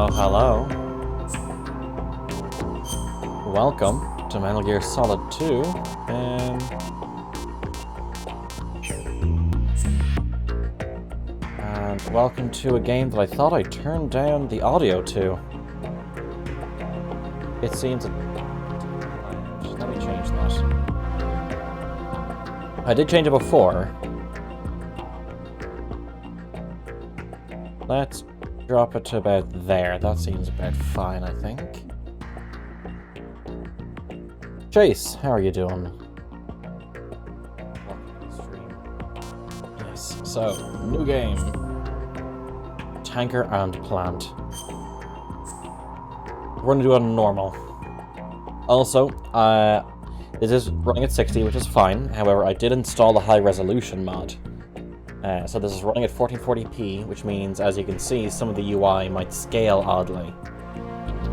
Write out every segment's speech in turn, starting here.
Well, hello. Welcome to Metal Gear Solid 2, and welcome to a game that I thought I turned down the audio to. It seems... Let me change that. I did change it before. Let's drop it to about there. That seems about fine, I think. Chase, how are you doing? Welcome to the stream. Yes, so, new game. Tanker and Plant. We're going to do it on normal. Also, this is running at 60, which is fine. However, I did install the high resolution mod. So this is running at 1440p, which means, as you can see, some of the UI might scale oddly.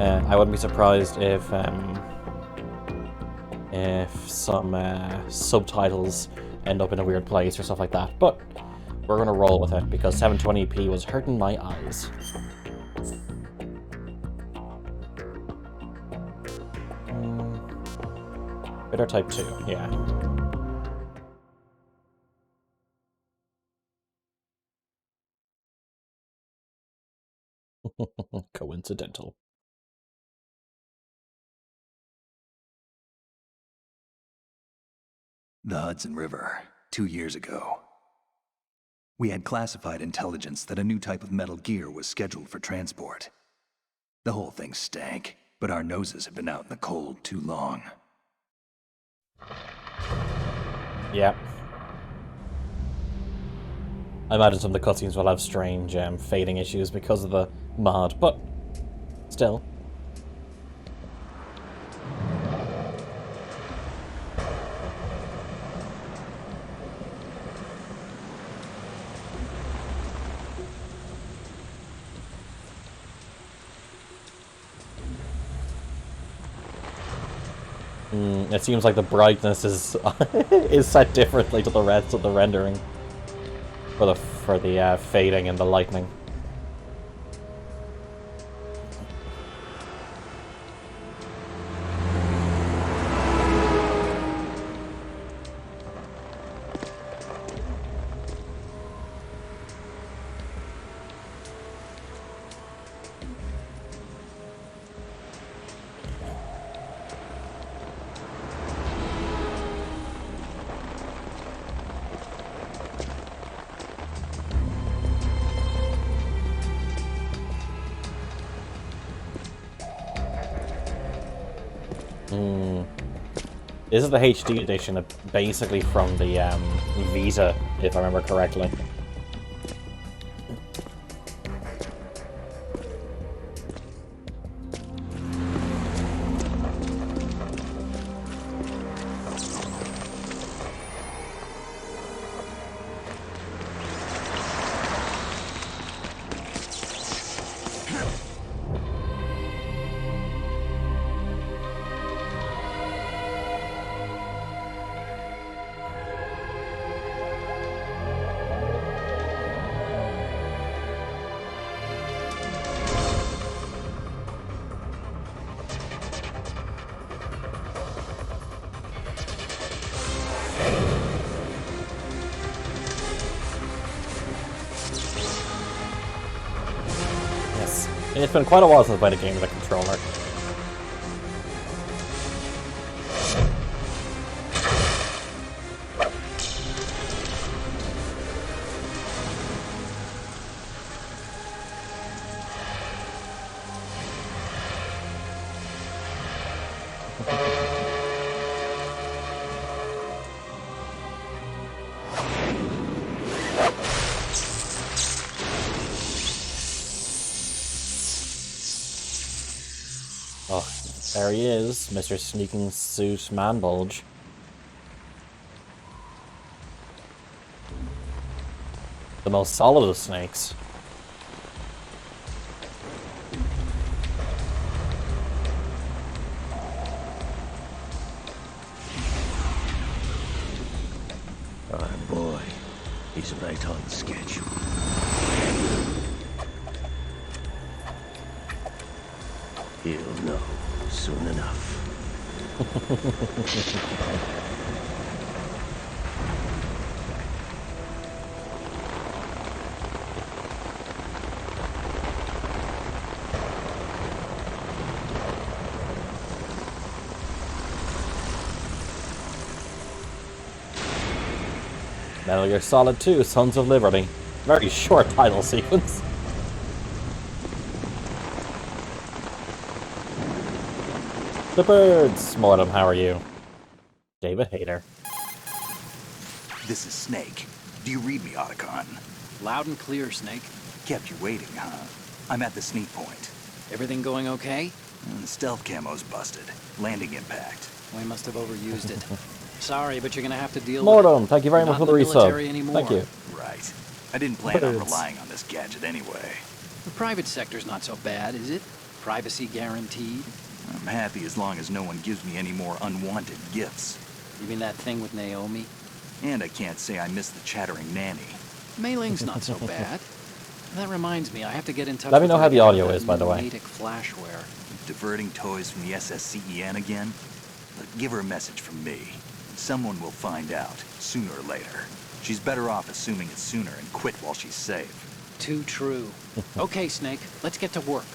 I wouldn't be surprised if some subtitles end up in a weird place or stuff like that. But we're going to roll with it, because 720p was hurting my eyes. Bitter Type 2, yeah. Coincidental. The Hudson River, 2 years ago. We had classified intelligence that a new type of Metal Gear was scheduled for transport. The whole thing stank, but our noses had been out in the cold too long. Yep. I imagine some of the cutscenes will have strange fading issues because of the mod, but still. It seems like the brightness is is set differently to the rest of the rendering for the fading and the lightning. This is the HD edition, basically from the Vita, if I remember correctly. It's been quite a while since I played a game with a controller. Oh, there he is, Mr. Sneaking Suit Manbulge. The most solid of snakes. Oh boy, he's right on schedule. He'll know soon enough. Metal Gear Solid 2, Sons of Liberty. Very short title sequence. The birds! Mortem, how are you? David Hayter. This is Snake. Do you read me, Otacon? Loud and clear, Snake. Kept you waiting, huh? I'm at the sneak point. Everything going okay? Stealth camo's busted. Landing impact. We must have overused it. Sorry, but you're gonna have to deal Mortem, with it. thank you very much for the military resub. anymore. Thank you. Right. I didn't plan on Birds. relying on this gadget anyway. The private sector's not so bad, is it? Privacy guaranteed. I'm happy as long as no one gives me any more unwanted gifts. You mean that thing with Naomi? And I can't say I miss the chattering nanny. Mailing's not so bad. That reminds me, I have to get in touch Let me with know how the Ray audio about is, by the way. Natick flashware. Diverting toys from the SSCEN again? But give her a message from me. Someone will find out, sooner or later. She's better off assuming it sooner and quit while she's safe. Too true. Okay, Snake, let's get to work.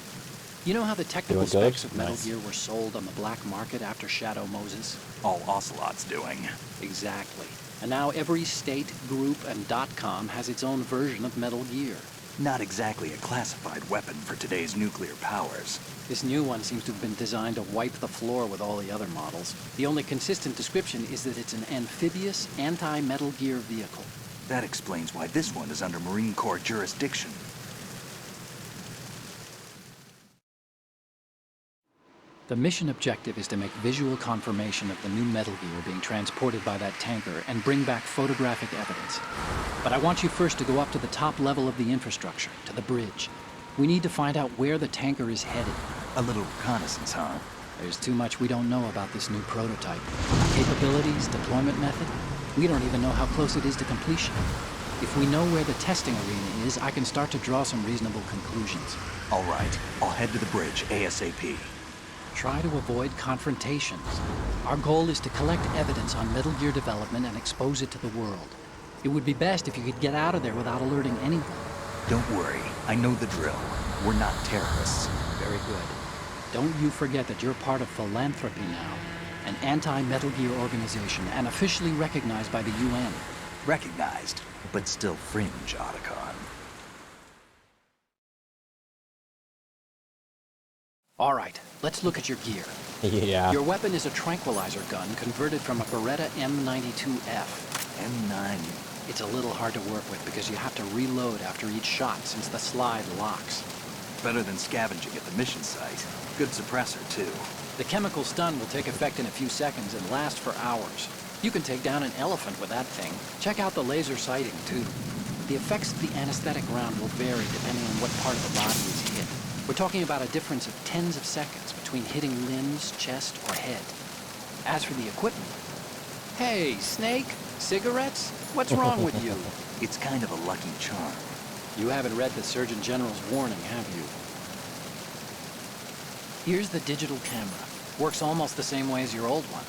You know how the technical Doing good? specs of Metal Nice. Gear were sold on the black market after Shadow Moses? All Ocelot's doing. Exactly. And now every state, group, and .com has its own version of Metal Gear. Not exactly a classified weapon for today's nuclear powers. This new one seems to have been designed to wipe the floor with all the other models. The only consistent description is that it's an amphibious, anti-Metal Gear vehicle. That explains why this one is under Marine Corps jurisdiction. The mission objective is to make visual confirmation of the new Metal Gear being transported by that tanker and bring back photographic evidence. But I want you first to go up to the top level of the infrastructure, to the bridge. We need to find out where the tanker is headed. A little reconnaissance, huh? There's too much we don't know about this new prototype. Capabilities, deployment method. We don't even know how close it is to completion. If we know where the testing arena is, I can start to draw some reasonable conclusions. All right, I'll head to the bridge ASAP. Try to avoid confrontations. Our goal is to collect evidence on Metal Gear development and expose it to the world. It would be best if you could get out of there without alerting anyone. Don't worry, I know the drill. We're not terrorists. Very good. Don't you forget that you're part of Philanthropy now, an anti-Metal Gear organization and officially recognized by the UN. Recognized, but still fringe, Otacon. All right, let's look at your gear. Yeah. Your weapon is a tranquilizer gun converted from a Beretta M92F. M9. It's a little hard to work with because you have to reload after each shot since the slide locks. Better than scavenging at the mission site. Good suppressor, too. The chemical stun will take effect in a few seconds and last for hours. You can take down an elephant with that thing. Check out the laser sighting, too. The effects of the anesthetic round will vary depending on what part of the body is hit. We're talking about a difference of tens of seconds between hitting limbs, chest, or head. As for the equipment... Hey, Snake, cigarettes? What's wrong with you? It's kind of a lucky charm. You haven't read the Surgeon General's warning, have you? Here's the digital camera. Works almost the same way as your old one.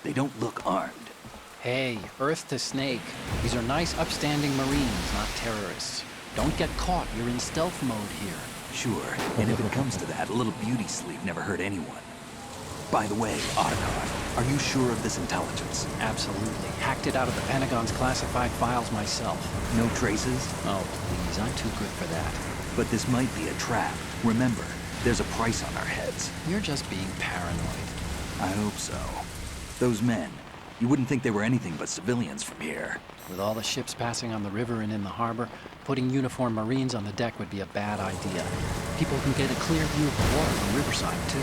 They don't look armed. Hey, Earth to Snake. These are nice, upstanding Marines, not terrorists. Don't get caught. You're in stealth mode here. Sure, and if it comes to that, a little beauty sleep never hurt anyone. By the way, Otacon, are you sure of this intelligence? Absolutely. Hacked it out of the Pentagon's classified files myself. No traces? Oh, please. I'm too good for that. But this might be a trap. Remember, there's a price on our heads. You're just being paranoid. I hope so. Those men, you wouldn't think they were anything but civilians from here. With all the ships passing on the river and in the harbor, putting uniformed Marines on the deck would be a bad idea. People can get a clear view of the water from Riverside, too.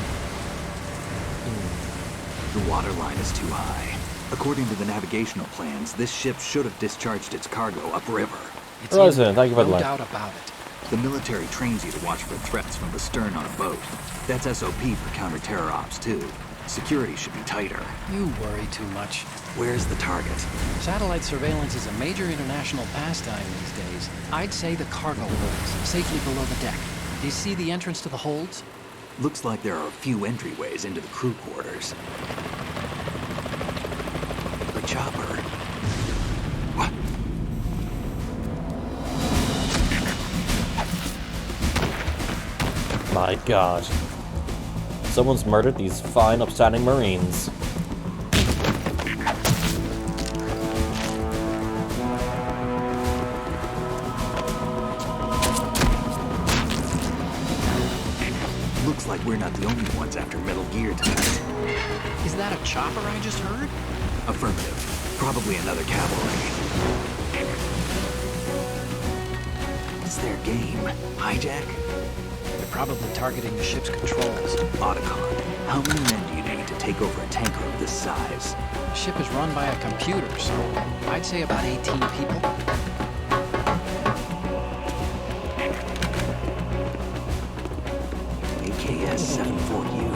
The water line is too high. According to the navigational plans, this ship should have discharged its cargo upriver. It's President, thank you for the no line. doubt about it. The military trains you to watch for threats from the stern on a boat. That's SOP for counter-terror ops, too. Security should be tighter. You worry too much. Where's the target? Satellite surveillance is a major international pastime these days. I'd say the cargo holds, safely below the deck. Do you see the entrance to the holds? Looks like there are a few entryways into the crew quarters. The chopper. What? My god. Someone's murdered these fine, upstanding Marines. Looks like we're not the only ones after Metal Gear tonight. Is that a chopper I just heard? Affirmative. Probably another cavalry. What's their game? Hijack? They're probably targeting the ship's controls. Otacon, how many men do you need to take over a tanker of this size? The ship is run by a computer, so I'd say about 18 people. AKS-74U.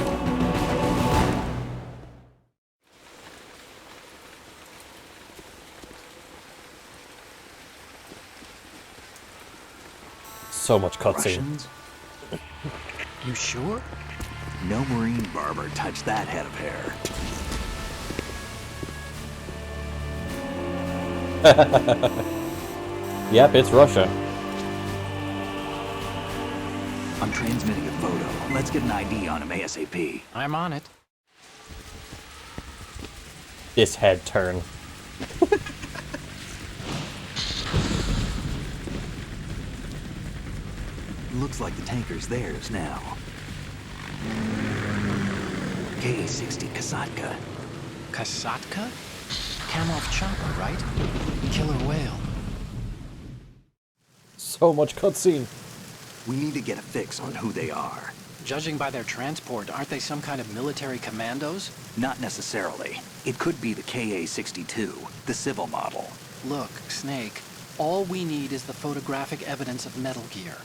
So much cutscene. Russians? You sure? No Marine barber touched that head of hair. Yep, it's Russia. I'm transmitting a photo. Let's get an ID on him ASAP. I'm on it. This head turn. Looks like the tanker's theirs now. KA-60 Kasatka. Kasatka? Kamov chopper, right? Killer whale. So much cutscene. We need to get a fix on who they are. Judging by their transport, aren't they some kind of military commandos? Not necessarily. It could be the KA-62, the civil model. Look, Snake, all we need is the photographic evidence of Metal Gear.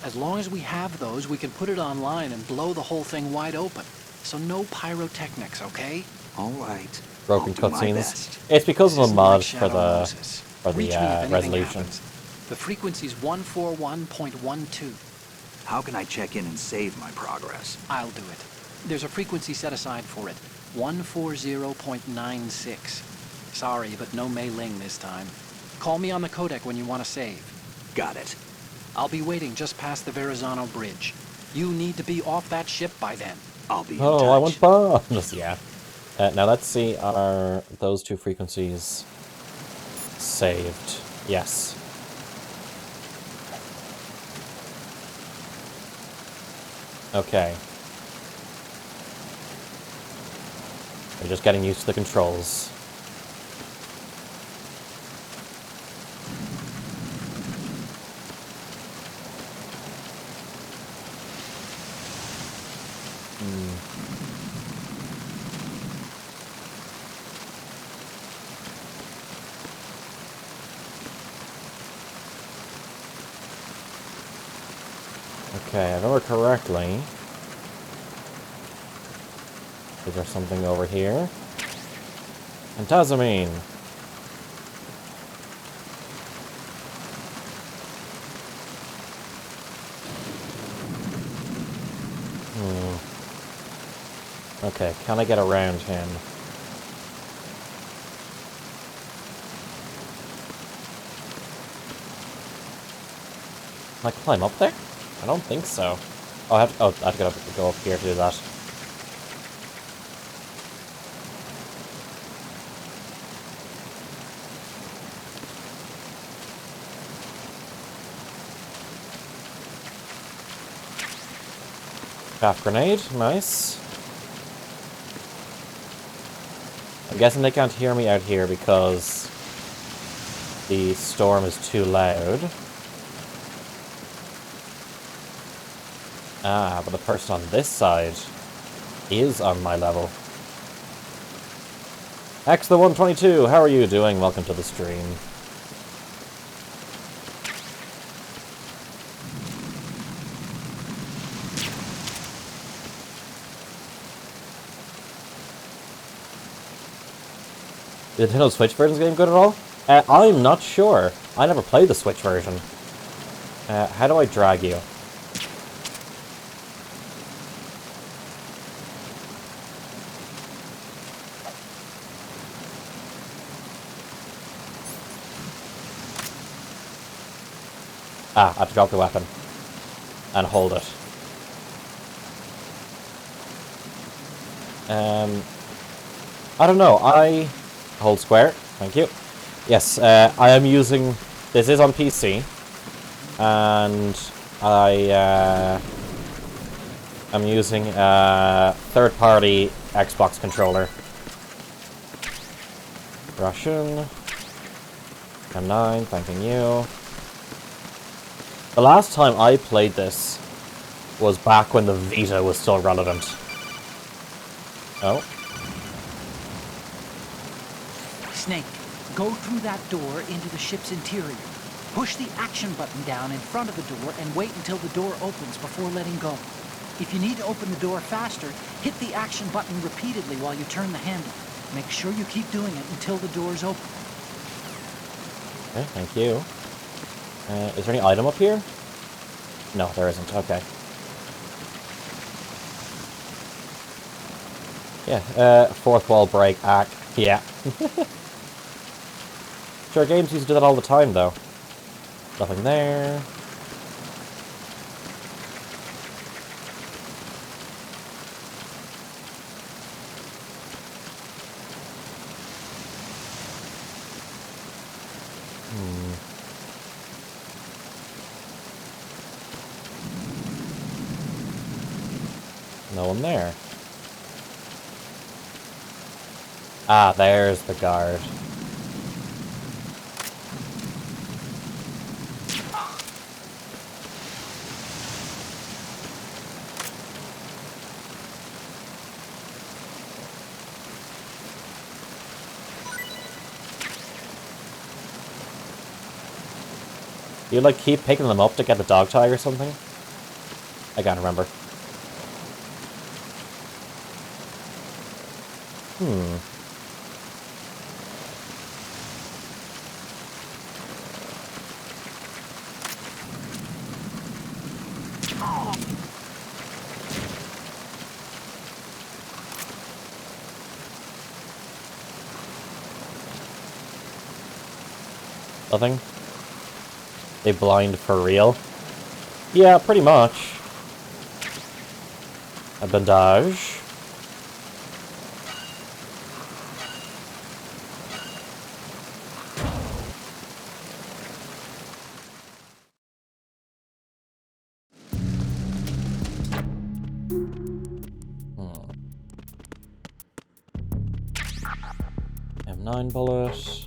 As long as we have those, we can put it online and blow the whole thing wide open. So no pyrotechnics, okay? All right. Broken I'll do my cutscenes. best. It's because This of the isn't mod like for Shadow the Moses. for Reach the me if anything resolution. happens. The frequency's 141.12. How can I check in and save my progress? I'll do it. There's a frequency set aside for it. 140.96. Sorry, but no Mei Ling this time. Call me on the codec when you want to save. Got it. I'll be waiting just past the Verrazano Bridge. You need to be off that ship by then. I'll be in Oh, touch. I want bombs. Yeah. Now let's see, are those two frequencies saved? Yes. Okay. We're just getting used to the controls. Okay, if I remember correctly, is there something over here? Antazamine! Okay, can I get around him? Can I climb up there? I don't think so. Oh, I have to go up here to do that. Half grenade, nice. I'm guessing they can't hear me out here because the storm is too loud. Ah, but the person on this side is on my level. X the 122, how are you doing? Welcome to the stream. The Nintendo Switch version's game good at all? I'm not sure. I never played the Switch version. How do I drag you? Ah, I have to drop the weapon. And hold it. I don't know, hold square, thank you. Yes, I am using... This is on PC. And I'm using a third-party Xbox controller. Russian. M9, thanking you. The last time I played this was back when the Vita was still relevant. Oh. Snake, go through that door into the ship's interior. Push the action button down in front of the door and wait until the door opens before letting go. If you need to open the door faster, hit the action button repeatedly while you turn the handle. Make sure you keep doing it until the door's open. Okay, thank you. Is there any item up here? No, there isn't. Okay. Yeah, fourth wall break. Yeah. Sure, games used to do that all the time, though. Nothing there. No one there. Ah, there's the guard. You like keep picking them up to get the dog tag or something? I can't remember. Nothing? They blind for real? Yeah, pretty much. A bandage. M9 bullet.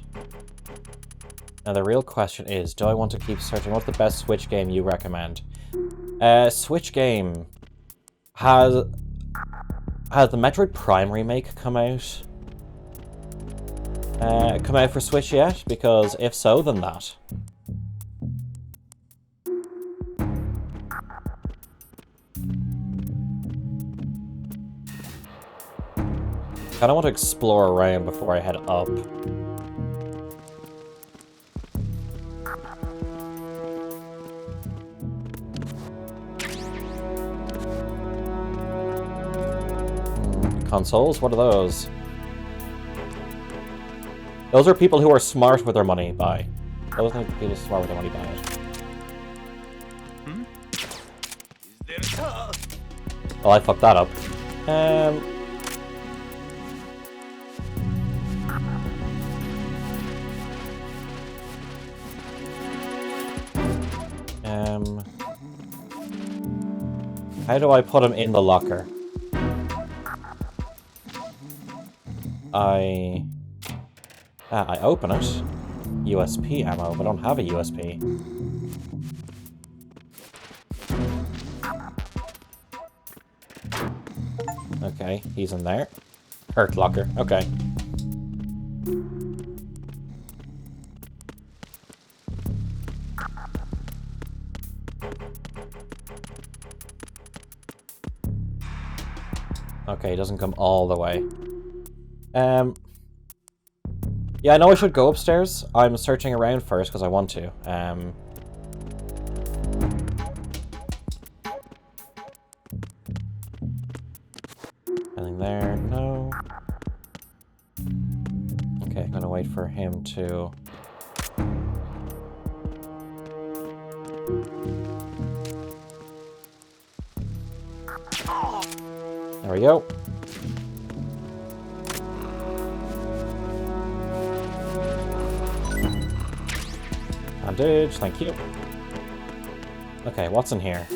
Now the real question is, do I want to keep searching? What's the best Switch game you recommend? Switch game. Has the Metroid Prime remake come out? Come out for Switch yet? Because if so, then that. I kinda want to explore around before I head up. Consoles? What are those? Those are people who are smart with their money buy. Those are people smart with their money buy it. Well, I fucked that up. How do I put him in the locker? I open it. USP ammo, but I don't have a USP. Okay, he's in there. Hurt locker, okay. Okay, it doesn't come all the way. Yeah, I know I should go upstairs. I'm searching around first because I want to. Anything there? No. Okay, I'm gonna wait for him to... There we go. Bandage, thank you. Okay, what's in here?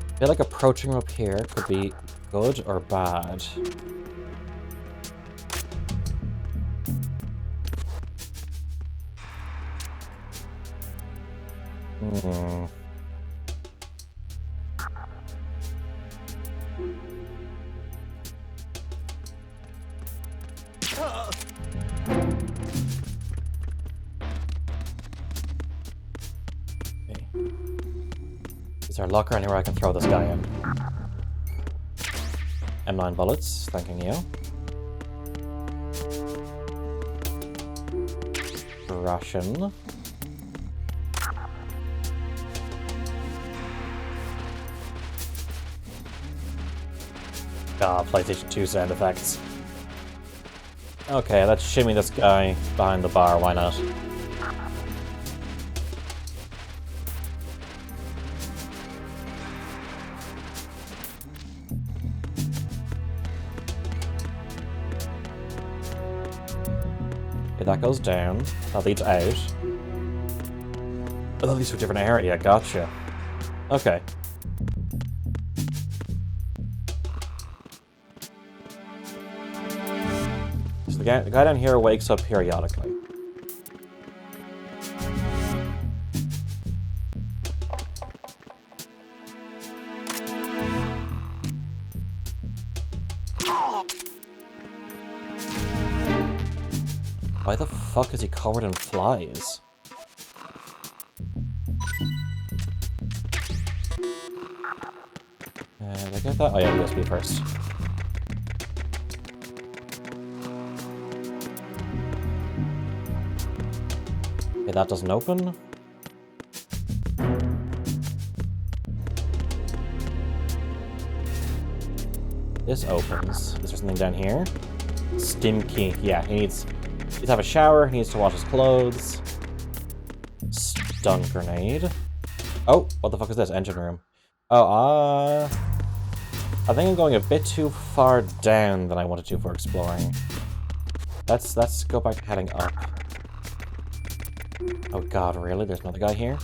I feel like approaching up here could be good or bad. Is there a locker anywhere I can throw this guy in? M9 bullets, thanking you. Ration. God, PlayStation 2 sound effects. Okay, let's shimmy this guy behind the bar, why not? Okay, that goes down. That leads out. Oh, that leads to a different area, gotcha. Okay. So the guy down here wakes up periodically. Why the fuck is he covered in flies? Did I get that? Oh yeah, USB first. Okay, that doesn't open. This opens. Is there something down here? Stim key. Yeah, he needs to have a shower, he needs to wash his clothes. Stun grenade. Oh, what the fuck is this? Engine room. Oh, I think I'm going a bit too far down than I wanted to for exploring. Let's go back to heading up. Oh god, really? There's another guy here?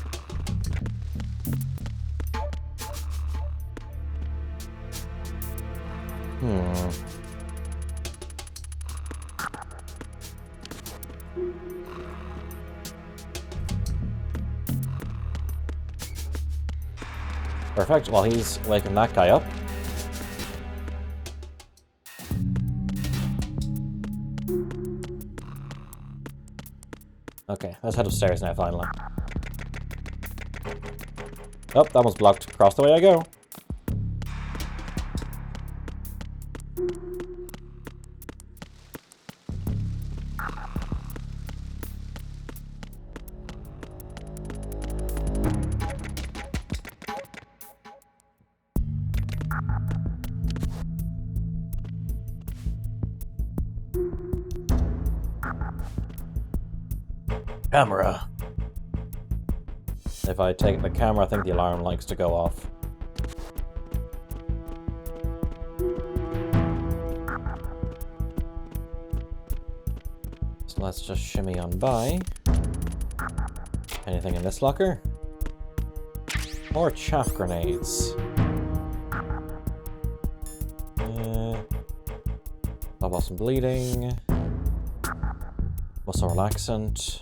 Perfect, while he's waking that guy up. Okay, let's head upstairs now, finally. Oh, that one's blocked. Across the way I go. Camera. If I take the camera, I think the alarm likes to go off. So let's just shimmy on by. Anything in this locker? More chaff grenades. Stop loss and bleeding. Muscle relaxant.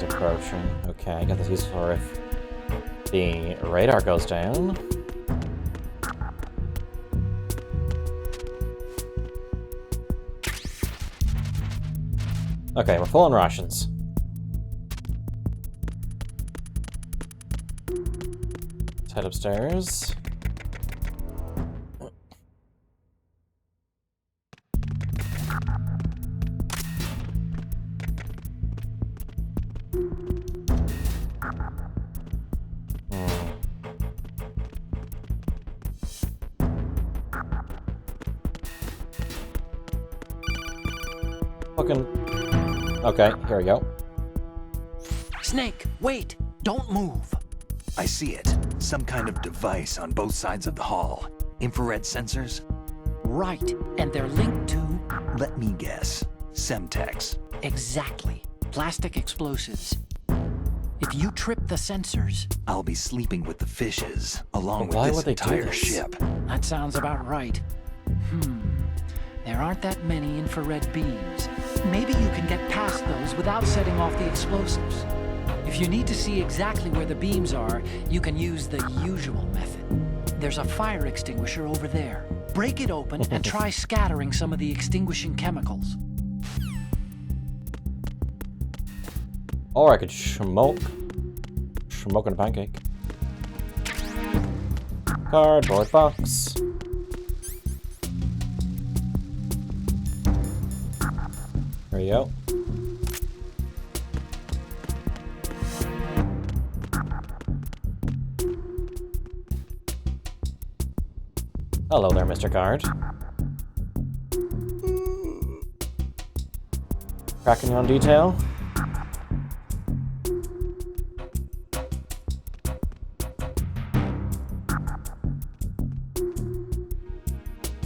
is approaching. Okay, I got this useful for if the radar goes down. Okay, we're full on rations. Let's head upstairs. Okay, here we go. Snake, wait! Don't move! I see it. Some kind of device on both sides of the hall. Infrared sensors? Right, and they're linked to... Let me guess. Semtex. Exactly. Plastic explosives. If you trip the sensors... I'll be sleeping with the fishes, along Why with would this they do entire this? ship. That sounds about right. There aren't that many infrared beams. Maybe you can get past those without setting off the explosives. If you need to see exactly where the beams are, you can use the usual method. There's a fire extinguisher over there. Break it open and try scattering some of the extinguishing chemicals. Or I could smoke in a pancake. Cardboard box. There you go. Hello there, Mr. Guard. Cracking you on detail?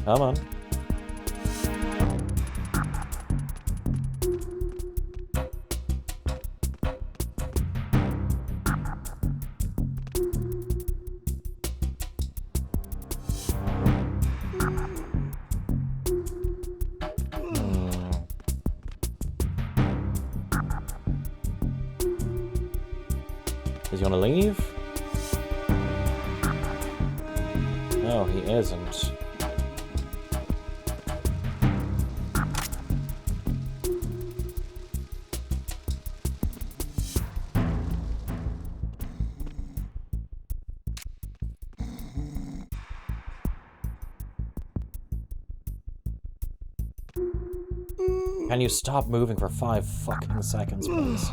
Come on. Is he gonna leave? No, he isn't. Can you stop moving for 5 fucking seconds, please?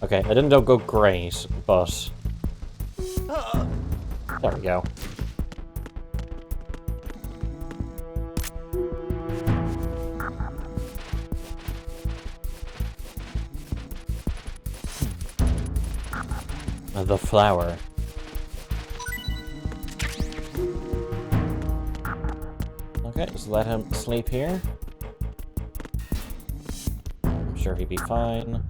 Okay, I didn't go great, but... There we go. The flower. Okay, just let him sleep here. I'm sure he'd be fine.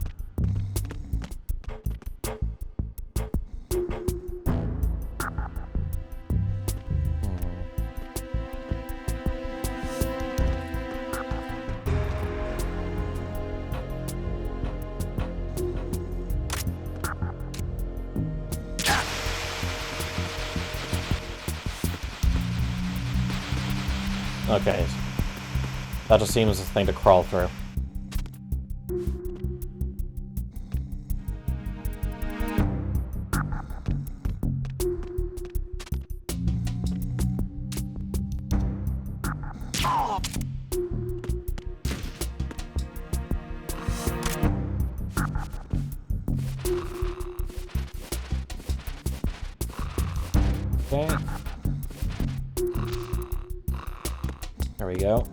Okay. That just seems the thing to crawl through. Okay. There we go.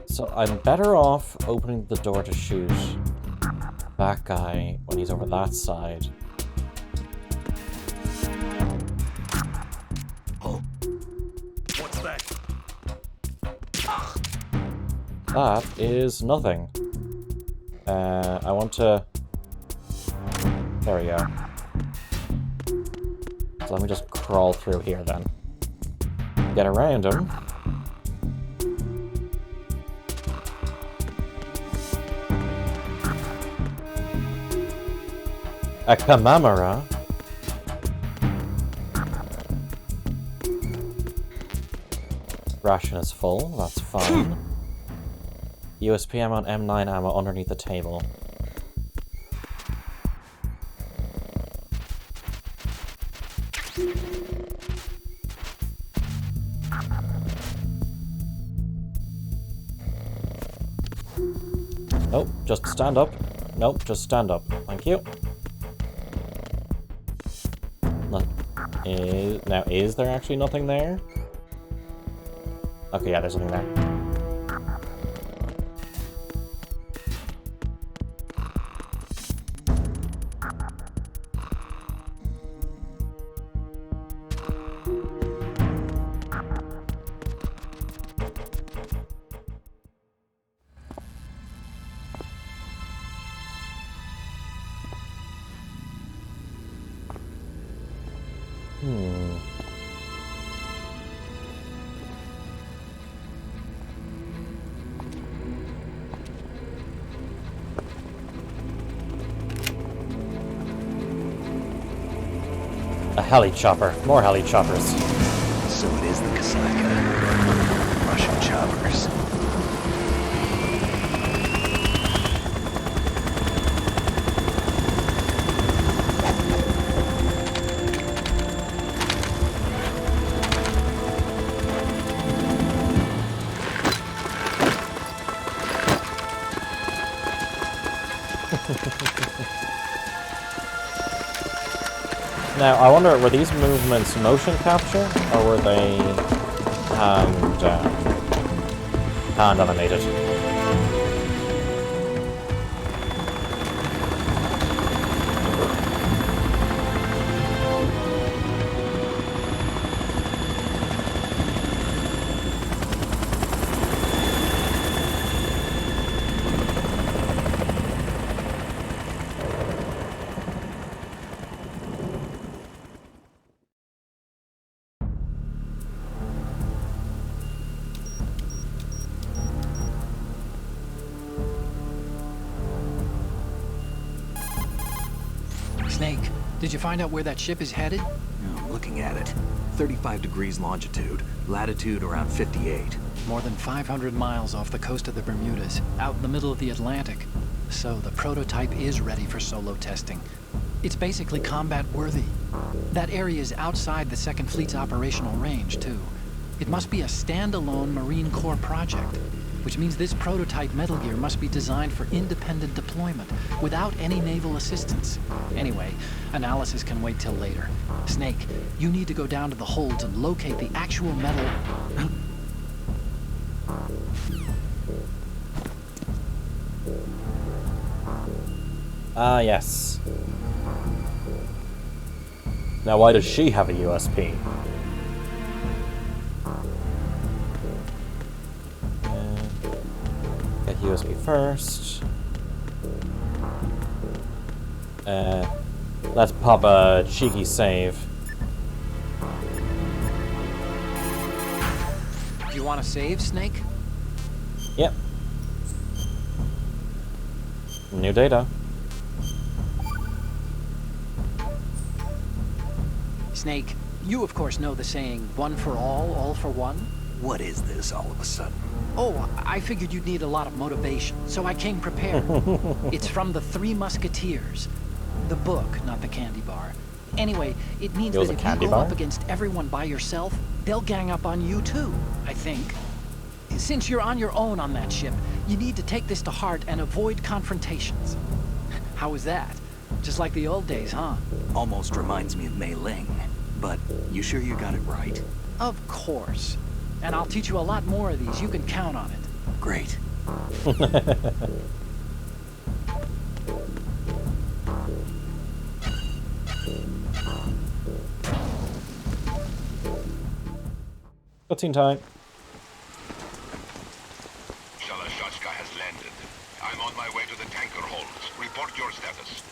So I'm better off opening the door to shoot that guy when he's over that side. Oh. What's that? That is nothing. I want to... There we go. So let me just crawl through here then. get around him. A Kamamara. Ration is full, that's fine. USP ammo and M9 ammo underneath the table. Nope, just stand up. Nope, just stand up. Thank you. Now, is there actually nothing there? Okay, yeah, there's something there. A heli chopper. More heli choppers. So it is the Kasaka. Russian choppers. Now, I wonder, were these movements motion capture, or were they hand animated? Snake, did you find out where that ship is headed? I'm looking at it. 35 degrees longitude, latitude around 58. More than 500 miles off the coast of the Bermudas, out in the middle of the Atlantic. So the prototype is ready for solo testing. It's basically combat worthy. That area is outside the Second Fleet's operational range, too. It must be a standalone Marine Corps project, which means this prototype Metal Gear must be designed for independent deployment, without any naval assistance. Anyway, analysis can wait till later. Snake, you need to go down to the holds and locate the actual metal... Ah, yes. Now, why does she have a USP? Get USB first. Let's pop a cheeky save. Do you want to save, Snake? Yep. New data. Snake, you of course know the saying, one for all for one? What is this all of a sudden? Oh, I figured you'd need a lot of motivation, so I came prepared. It's from the Three Musketeers. The book, not the candy bar. Anyway, it means that if you go up against everyone by yourself, they'll gang up on you too, I think. Since you're on your own on that ship, you need to take this to heart and avoid confrontations. How was that? Just like the old days, huh? Almost reminds me of Mei Ling. But you sure you got it right? Of course. And I'll teach you a lot more of these. You can count on it. Great. Cutscene time. Shalashashka has landed. I'm on my way to the tanker holds. Report your status.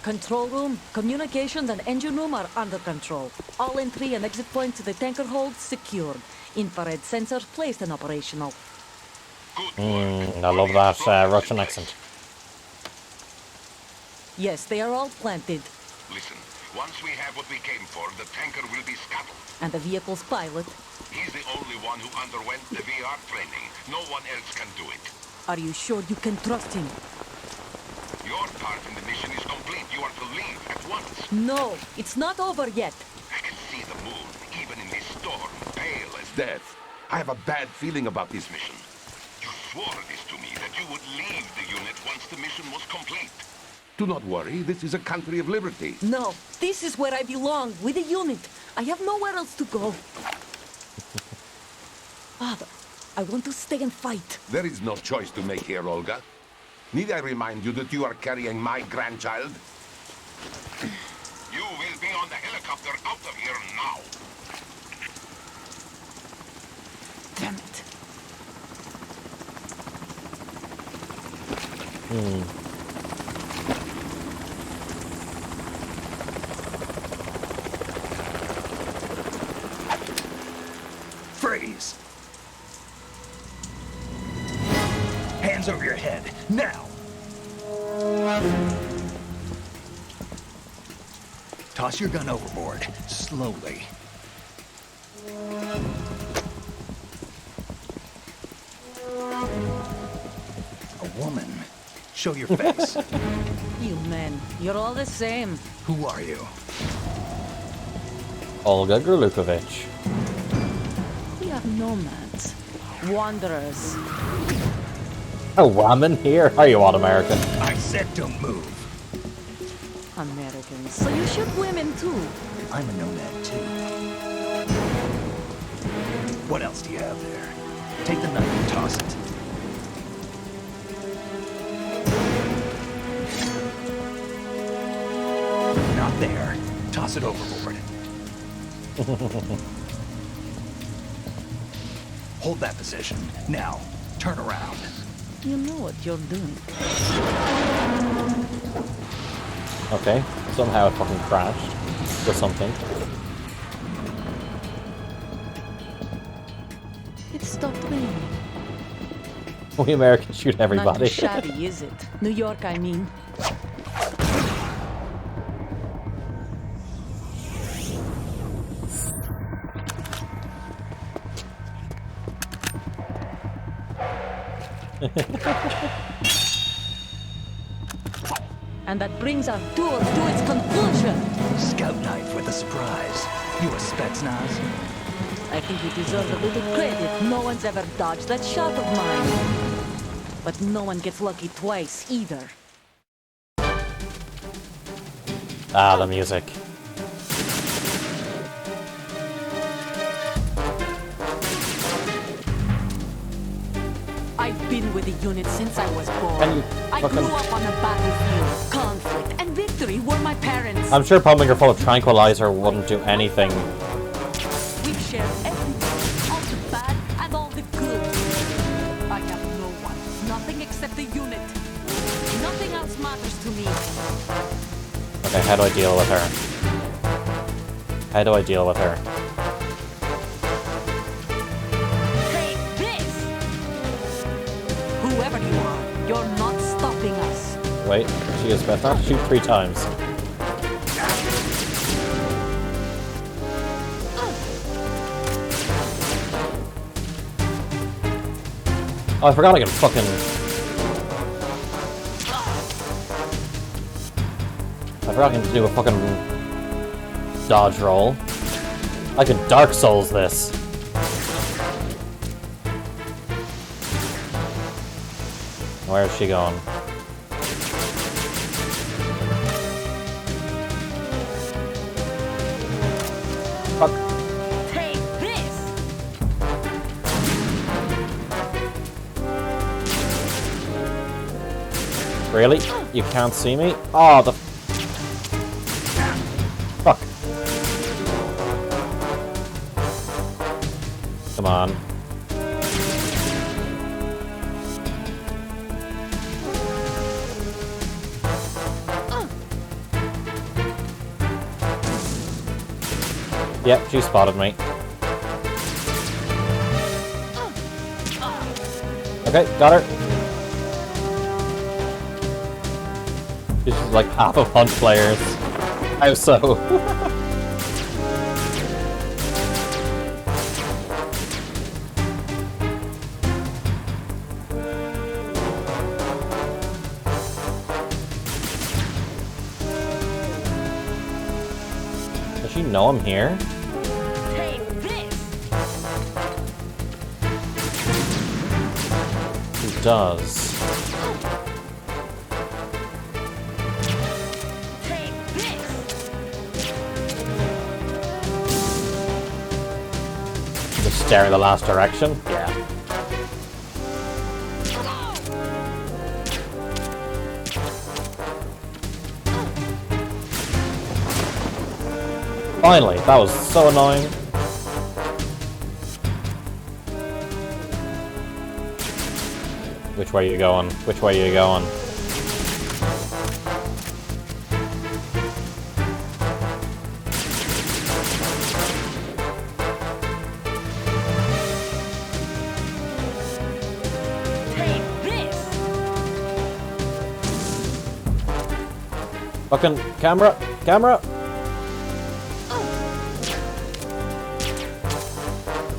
Control room, communications, and engine room are under control. All entry and exit points to the tanker hold secured. Infrared sensors placed and operational. I love that Russian accent. Yes, they are all planted. Listen, once we have what we came for, the tanker will be scuttled. And the vehicle's pilot. He's the only one who underwent the VR training. No one else can do it. Are you sure you can trust him? Your part in the mission is complete. You are to leave at once. No, it's not over yet. I can see the moon, even in this storm, pale as death. I have a bad feeling about this mission. You swore this to me, that you would leave the unit once the mission was complete. Do not worry, this is a country of liberty. No, this is where I belong, with the unit. I have nowhere else to go. Father, I want to stay and fight. There is no choice to make here, Olga. Need I remind you that you are carrying my grandchild? You will be on the helicopter out of here now. Damn it. Freeze! Hands over your head, now! Toss your gun overboard, slowly. A woman. Show your face. You men, you're all the same. Who are you? Olga Grulukovich. We are nomads. Wanderers. A woman here? Are you all American? I said don't move. Americans. So you shoot women too. I'm a nomad too. What else do you have there? Take the knife and toss it. Not there. Toss it overboard. Hold that position. Now, turn around. You know what you're doing. Okay, somehow it fucking crashed. Or something. It stopped raining. We Americans shoot Not everybody. shabby, is it? New York, I mean. And that brings our tour to its conclusion. Scout knife with a surprise. You a Spetsnaz? I think you deserve a little credit. No one's ever dodged that shot of mine. But no one gets lucky twice, either. Ah, the music. I've been with the unit since I was born. Can you I fucking- grew up on the battlefield. Conflict and victory were my parents. I'm sure pumping her full of tranquilizer wouldn't do anything. We've shared everything, all the bad and all the good. I have no one, nothing except the unit. Nothing else matters to me. Okay, how do I deal with her? How do I deal with her? Take this! Whoever you are, you're not stopping us. Wait, she is best not shoot 3 times. Oh, I forgot I can fucking... I forgot I can do a fucking dodge roll. I can Dark Souls this. Where is she going? Fuck. Take this! Really? You can't see me? Oh, the... Fuck. Come on. Yep, she spotted me. Okay, got her. She's just like half of Hunt players. How so? Does she know I'm here? Take this! She does. Take this! Just stare in the last direction? Yeah. Finally, that was so annoying. Which way are you going? Which way are you going? Take this! Fucking camera! Camera!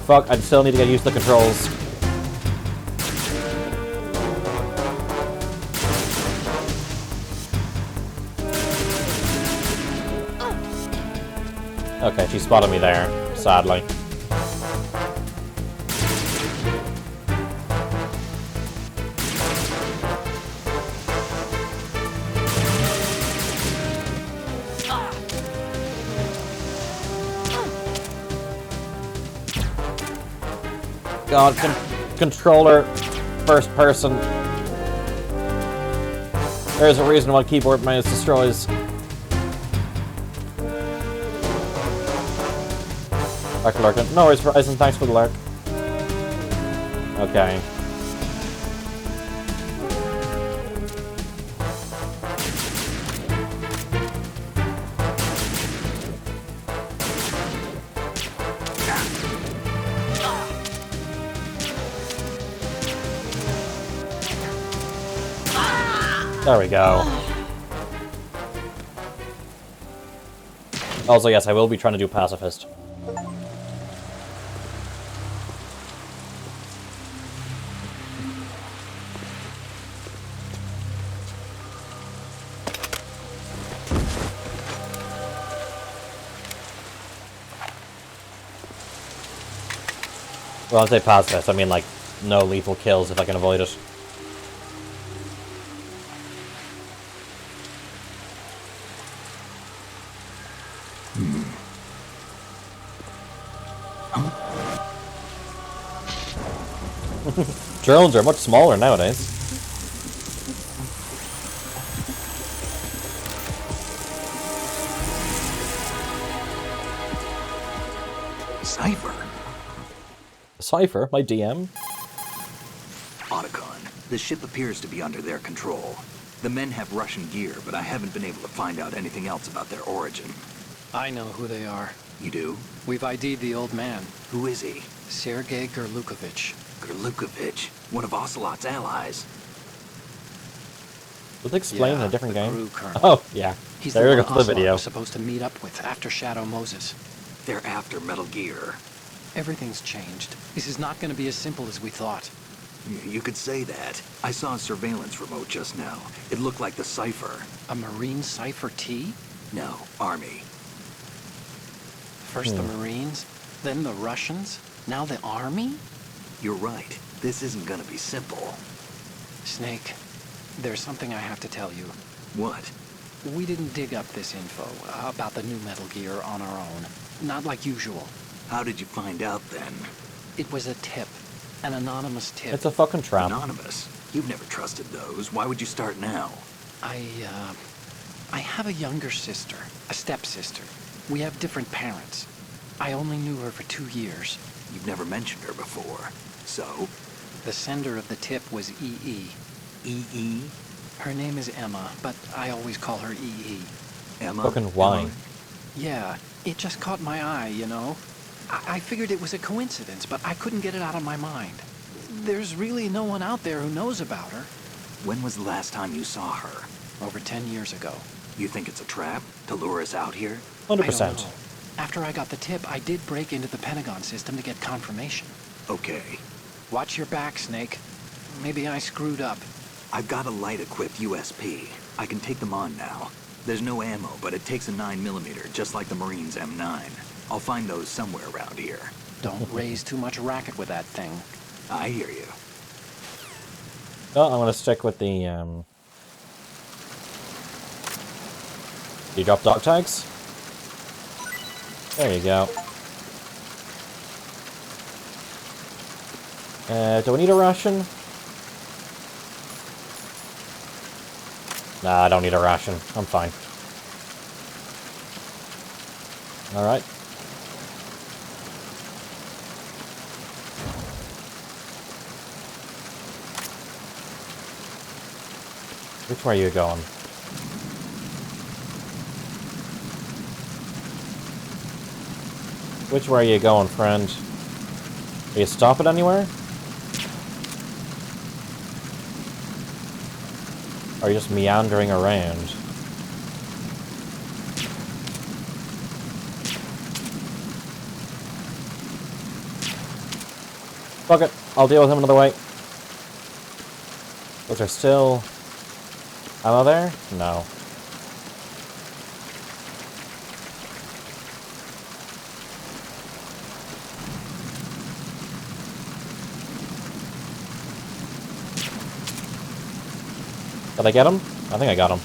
Fuck, I still need to get used to the controls. Okay, she spotted me there, sadly. God, controller, first person. There's a reason why keyboard mouse destroys. Back lurking. No worries, Verizon, thanks for the lurk. Okay. There we go. Also, yes, I will be trying to do pacifist. Well, I say pacifist, I mean like no lethal kills if I can avoid it. Drones are much smaller nowadays. Cypher? Cypher, my DM. Otacon, the ship appears to be under their control. The men have Russian gear, but I haven't been able to find out anything else about their origin. I know who they are. You do? We've ID'd the old man, Who is he? Sergei Gerlukovich. Gerlukovich, one of Ocelot's allies. Does it explain in Yeah, a different the game? crew colonel. Oh, yeah. He's There the we one go, the Ocelot video. was supposed to meet up with after Shadow Moses. They're after Metal Gear. Everything's changed. This is not going to be as simple as we thought. You could say that. I saw a surveillance remote just now. It looked like the Cypher. A Marine Cypher T? No, Army. First the Marines, then the Russians, now the Army? You're right. This isn't gonna be simple. Snake, there's something I have to tell you. What? We didn't dig up this info about the new Metal Gear on our own. Not like usual. How did you find out then? It was a tip. An anonymous tip. It's a fucking trap. Anonymous. You've never trusted those. Why would you start now? I have a younger sister, a stepsister. We have different parents. I only knew her for 2 years. You've never mentioned her before. So? The sender of the tip was EE. EE? Her name is Emma, but I always call her EE. Emma? Fucking why? Emma? Yeah, it just caught my eye, you know? I figured it was a coincidence, but I couldn't get it out of my mind. There's really no one out there who knows about her. When was the last time you saw her? Over 10 years ago. You think it's a trap to lure us out here? 100%. I don't know. After I got the tip, I did break into the Pentagon system to get confirmation. Okay. Watch your back, Snake. Maybe I screwed up. I've got a light-equipped USP. I can take them on now. There's no ammo, but it takes a 9mm, just like the Marines' M9. I'll find those somewhere around here. Don't raise too much racket with that thing. I hear you. Well, I'm gonna stick with the, You drop dog tags? There you go. Do we need a ration? Nah, I don't need a ration. I'm fine. Alright. Which way are you going? Which way are you going, friend? Are you stopping anywhere? Or are you just meandering around? Fuck it, I'll deal with him another way. Was there still ammo there? No. Did I get him? I think I got him.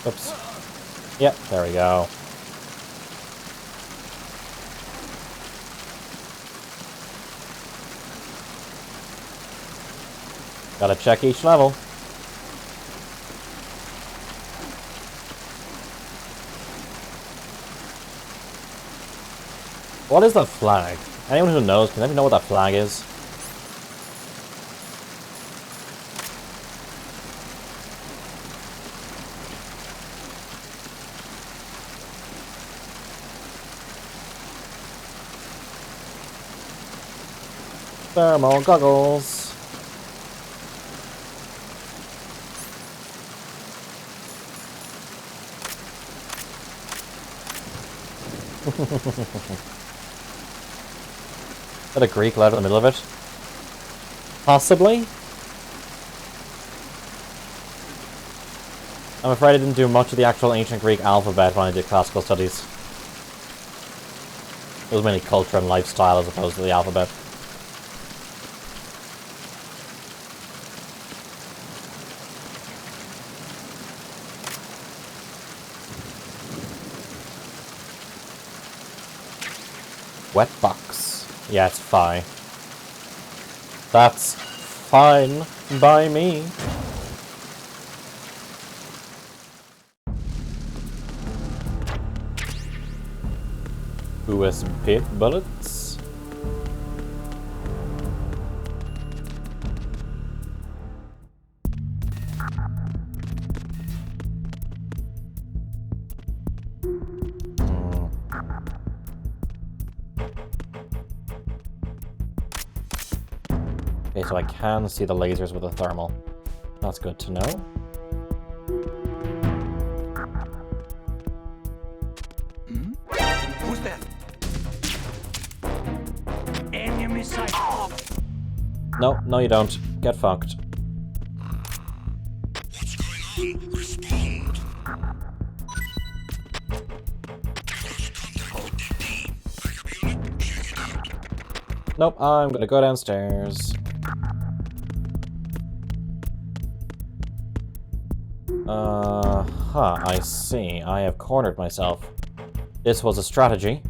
Oops. Yep, there we go. Gotta check each level. What is that flag? Anyone who knows, can anyone know what that flag is? Thermal goggles. Is that a Greek letter in the middle of it? Possibly? I'm afraid I didn't do much of the actual ancient Greek alphabet when I did classical studies. It was mainly culture and lifestyle as opposed to the alphabet. Wet box. Yeah, it's fine. That's fine by me. USB bullets. Okay, so I can see the lasers with the thermal. That's good to know. Who's that? Enemy sight. No, no you don't. Get fucked. What's going on? Respond. Nope, I'm gonna go downstairs. I see. I have cornered myself. This was a strategy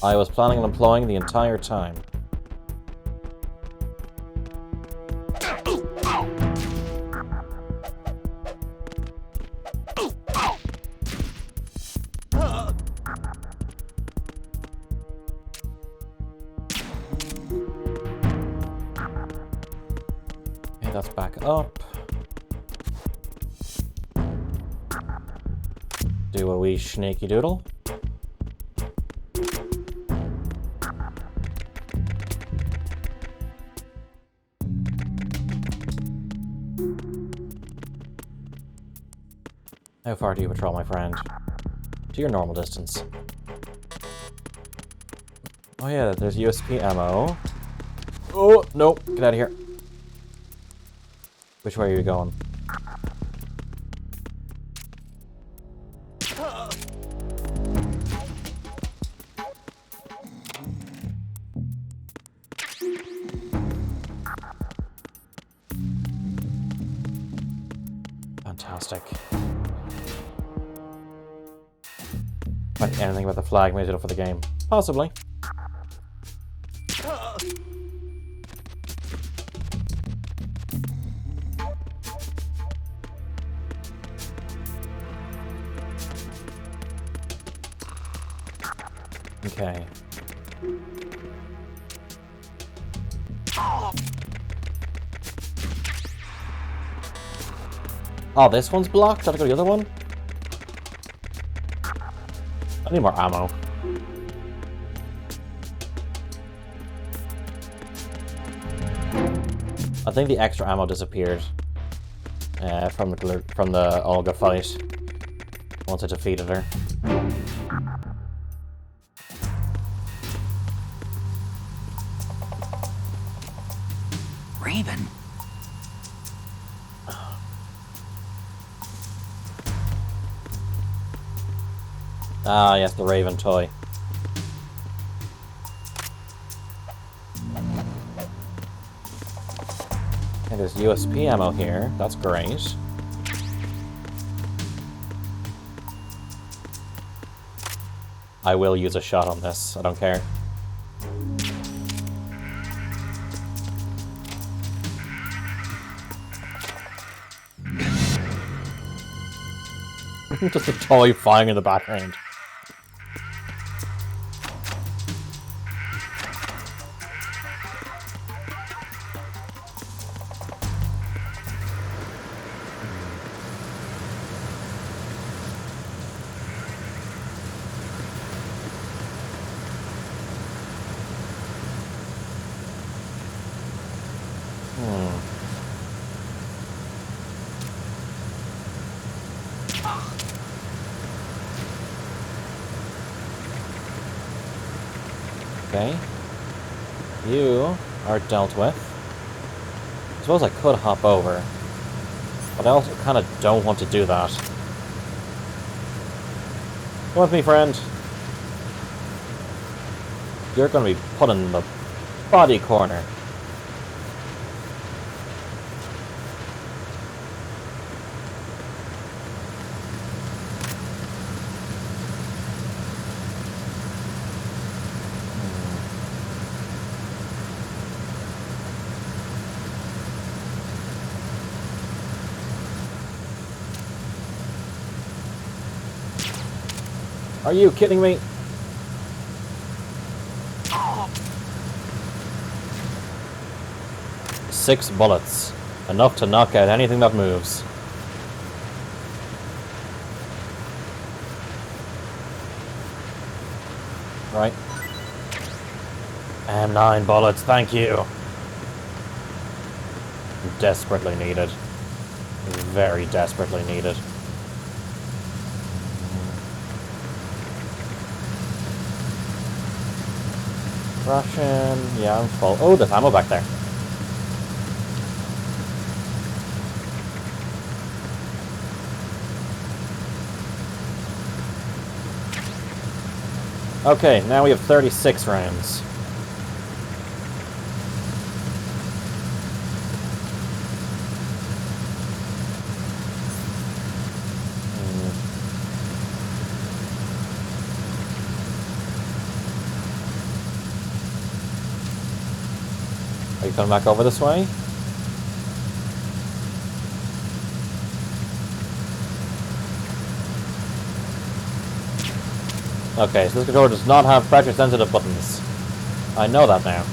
I was planning on employing the entire time. Okay, that's back up. Do a wee sneaky doodle. How far do you patrol, my friend? To your normal distance. Oh yeah, there's USP ammo. Oh, no, get out of here. Which way are you going? Fantastic. Might be anything about the flag made it up for the game. Possibly. Okay. Oh, this one's blocked? Gotta go to the other one? I need more ammo. I think the extra ammo disappeared from the Olga fight once I defeated her. Raven? Ah, yes, the Raven toy. And there's USP ammo here. That's great. I will use a shot on this. I don't care. Just a toy flying in the background. Okay. You are dealt with. I suppose I could hop over. But I also kind of don't want to do that. Come with me, friend. You're going to be put in the body corner. Are you kidding me? Six bullets. Enough to knock out anything that moves. Right. And 9 bullets, thank you. Desperately needed. Very desperately needed. Russian, yeah, I'm full. Oh, there's ammo back there. Okay, now we have 36 rounds. Are you coming back over this way? Okay, so this controller does not have pressure-sensitive buttons. I know that now.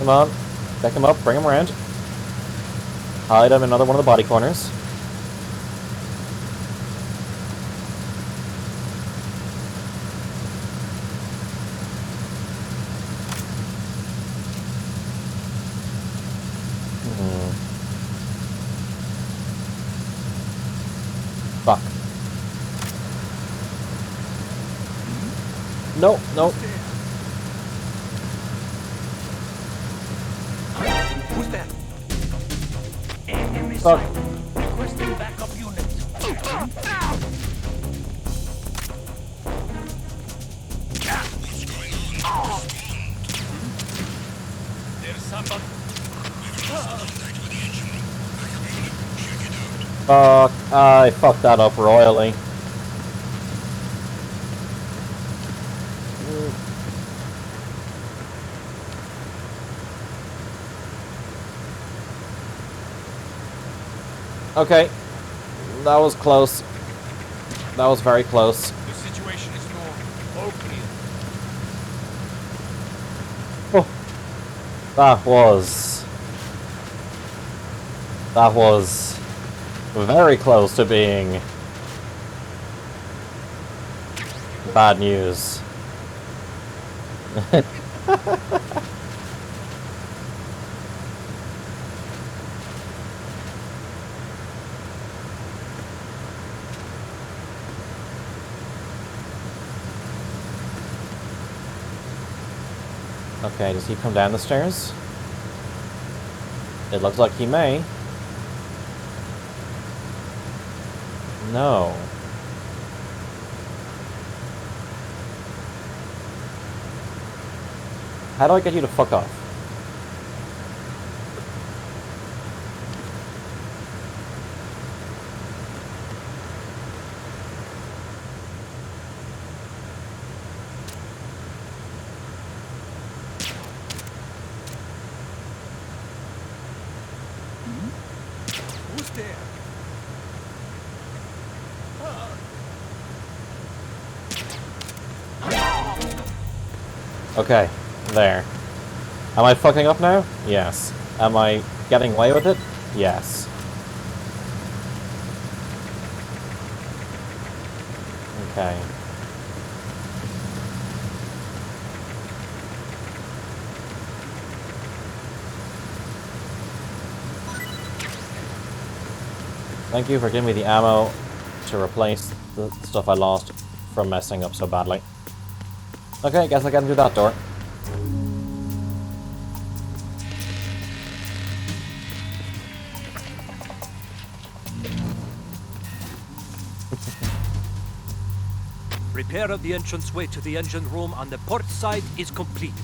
Come on. Pick him up, bring him around. Hide him in another one of the body corners. Fuck. No, no. Who's that? Enemy Fuck. sighted. Requesting backup units. There's somebody. Fuck. I fucked that up royally. Okay. That was close. That was very close. The situation is normal. All clear. Oh. That was very close to being bad news. Okay, does he come down the stairs? It looks like he may. No. How do I get you to fuck off? Who's there? Okay, there. Am I fucking up now? Yes. Am I getting away with it? Yes. Okay. Thank you for giving me the ammo to replace the stuff I lost from messing up so badly. Okay, guess I can do that door. Repair of the entranceway to the engine room on the port side is complete.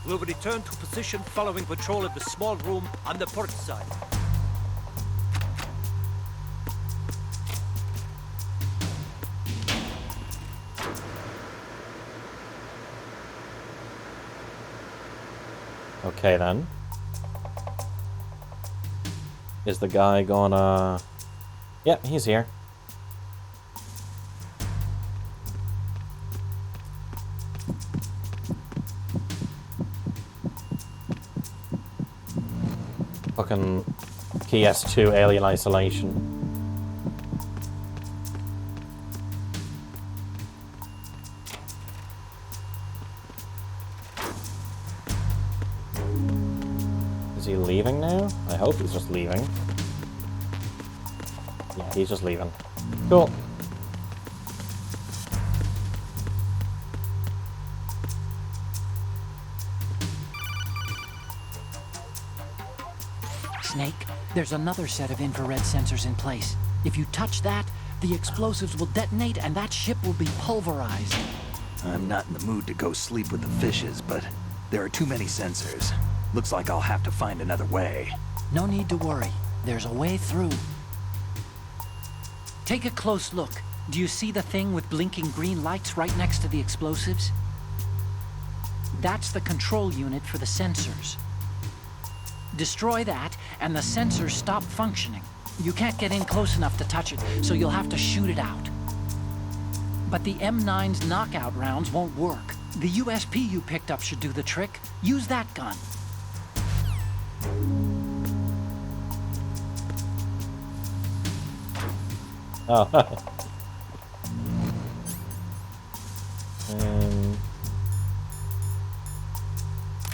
We'll return to position following patrol of the small room on the port side. Okay then. Is the guy gonna... Yep, he's here. Fucking PS2 Alien Isolation. Is he leaving now? I hope he's just leaving. Yeah, he's just leaving. Cool. Snake, there's another set of infrared sensors in place. If you touch that, the explosives will detonate and that ship will be pulverized. I'm not in the mood to go sleep with the fishes, but there are too many sensors. Looks like I'll have to find another way. No need to worry. There's a way through. Take a close look. Do you see the thing with blinking green lights right next to the explosives? That's the control unit for the sensors. Destroy that, and the sensors stop functioning. You can't get in close enough to touch it, so you'll have to shoot it out. But the M9's knockout rounds won't work. The USP you picked up should do the trick. Use that gun. Oh.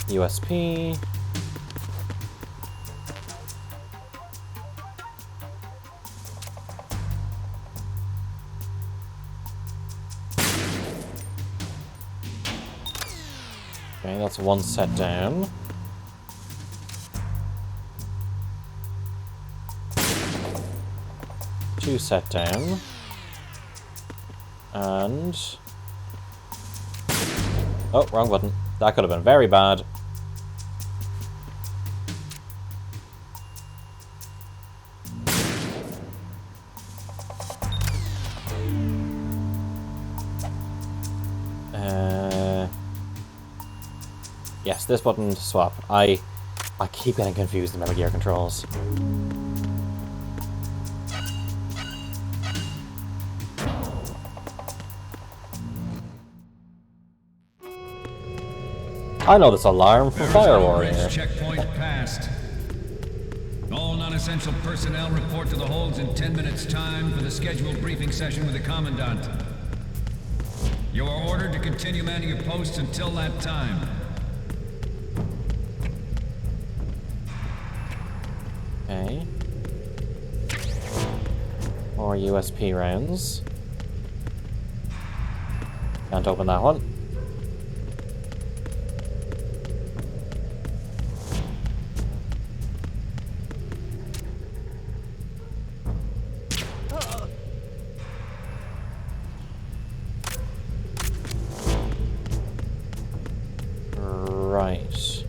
USP. Okay, that's one set down. Two set down. And... oh, wrong button. That could have been very bad. Yes, this button to swap. I keep getting confused in Metal Gear controls. I know this alarm from Fire Warrior. Checkpoint passed. All non-essential personnel report to the holds in 10 minutes' time for the scheduled briefing session with the Commandant. You are ordered to continue manning your posts until that time. Okay. More USP rounds. Can't open that one. Right.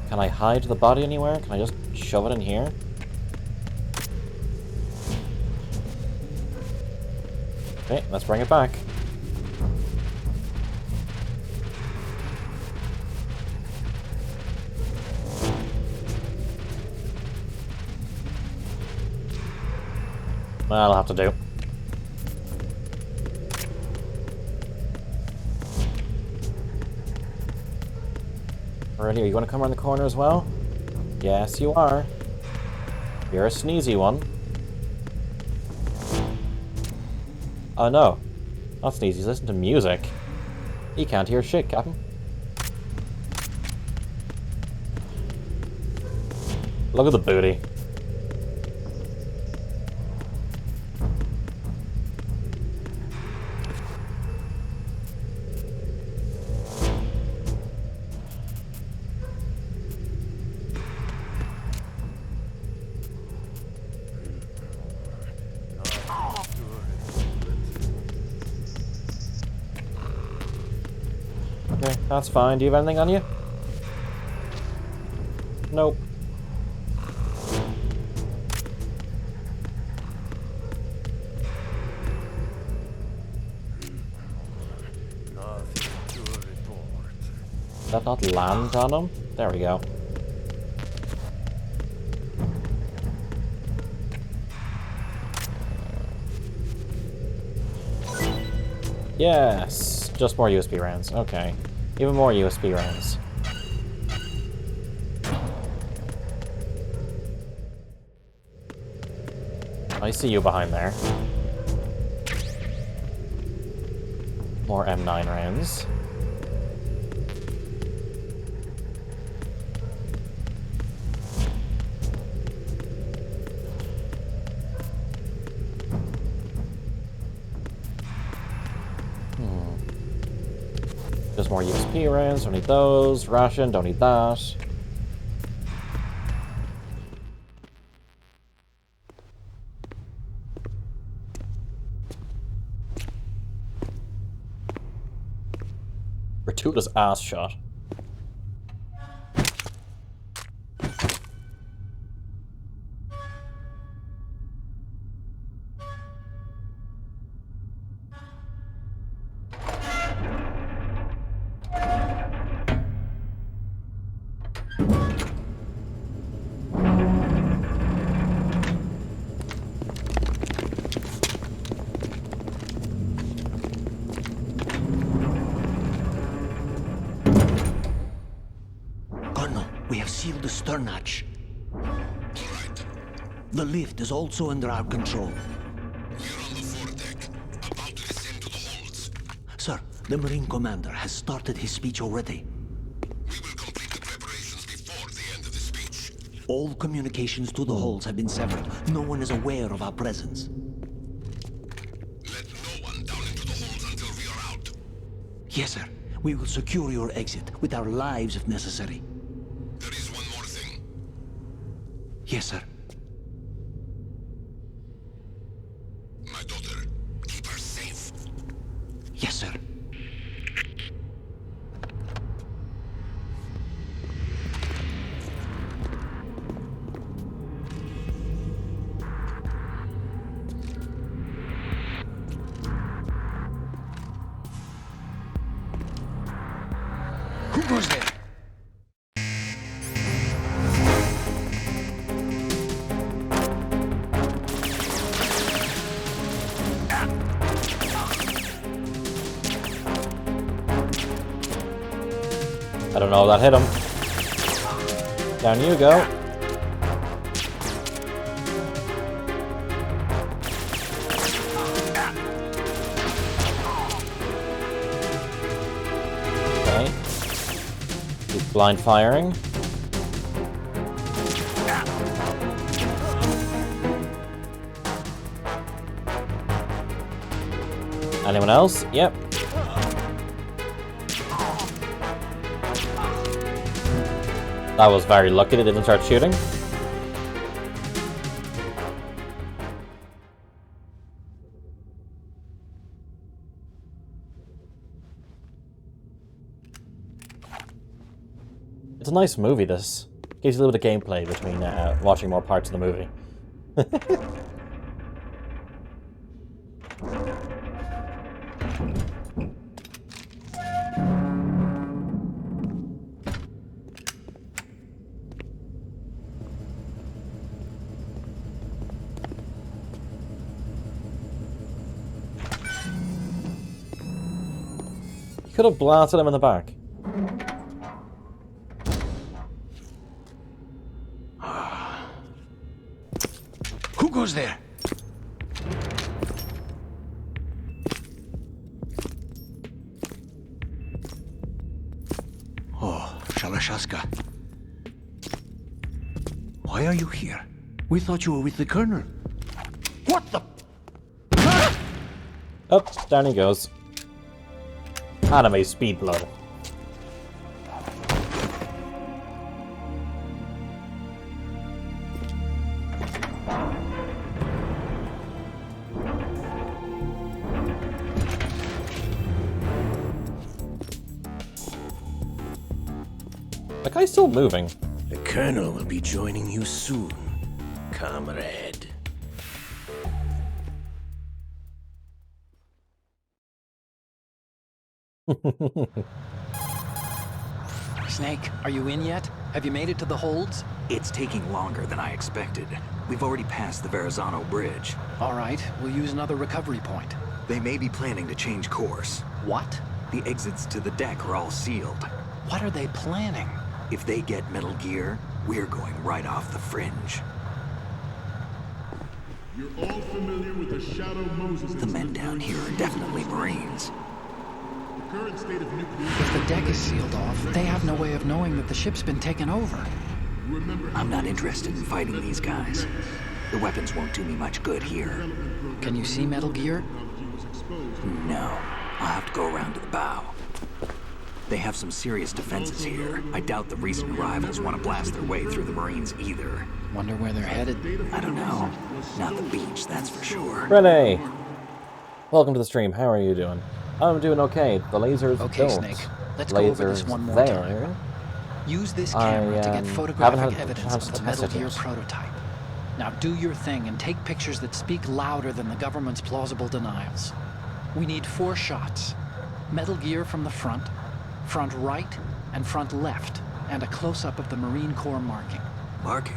Can I hide the body anywhere? Can I just shove it in here? Okay, let's bring it back. That'll have to do. Really, are you going to come around the corner as well? Yes, you are. You're a sneezy one. Oh no. Not sneezy, listen to music. He can't hear shit, Captain. Look at the booty. Okay, that's fine. Do you have anything on you? Nope. Did that not land on him? There we go. Yes! Just more USB rounds. Okay. Even more USB rounds. I see you behind there. More M9 rounds. Just more USP rounds, don't need those. Ration, don't need that. Gratuitous ass shot. the stern hatch. The lift is also under our control. We're on the foredeck, about to descend to the holds. Sir, the Marine Commander has started his speech already. We will complete the preparations before the end of the speech. All communications to the holds have been severed. No one is aware of our presence. Let no one down into the holds until we are out. Yes, sir. We will secure your exit with our lives if necessary. There is one more thing. Yes, sir. My daughter, keep her safe. Yes, sir. Who goes there? I don't know, that hit him. Down you go. Okay. Keep blind firing. Anyone else? Yep. That was very lucky they didn't start shooting. It's a nice movie, this. Gives you a little bit of gameplay between watching more parts of the movie. Could have blasted him in the back. Who goes there? Oh, Shalashaska. Why are you here? We thought you were with the Colonel. What the? Oh, down he goes. Anime speed blood. The guy's still moving. The Colonel will be joining you soon, comrade. Snake, are you in yet? Have you made it to the holds? It's taking longer than I expected. We've already passed the Verrazano Bridge. All right, we'll use another recovery point. They may be planning to change course. What? The exits to the deck are all sealed. What are they planning? If they get Metal Gear, we're going right off the fringe. You're all familiar with the Shadow Moses. The men down here are definitely Marines. The current state of nuclear... If the deck is sealed off, they have no way of knowing that the ship's been taken over. I'm not interested in fighting these guys. The weapons won't do me much good here. Can you see Metal Gear? No. I'll have to go around to the bow. They have some serious defenses here. I doubt the recent arrivals want to blast their way through the Marines either. Wonder where they're headed? I don't know. Not the beach, that's for sure. Renee! Welcome to the stream. How are you doing? I'm doing okay. The lasers Okay, don't. Snake. Let's go over this one more time. Use this camera to get photographic haven't had a evidence chance of to the test Metal it Gear yet. prototype. Now do your thing and take pictures that speak louder than the government's plausible denials. We need 4 shots. Metal Gear from the front right, and front left, and a close-up of the Marine Corps marking. Marking?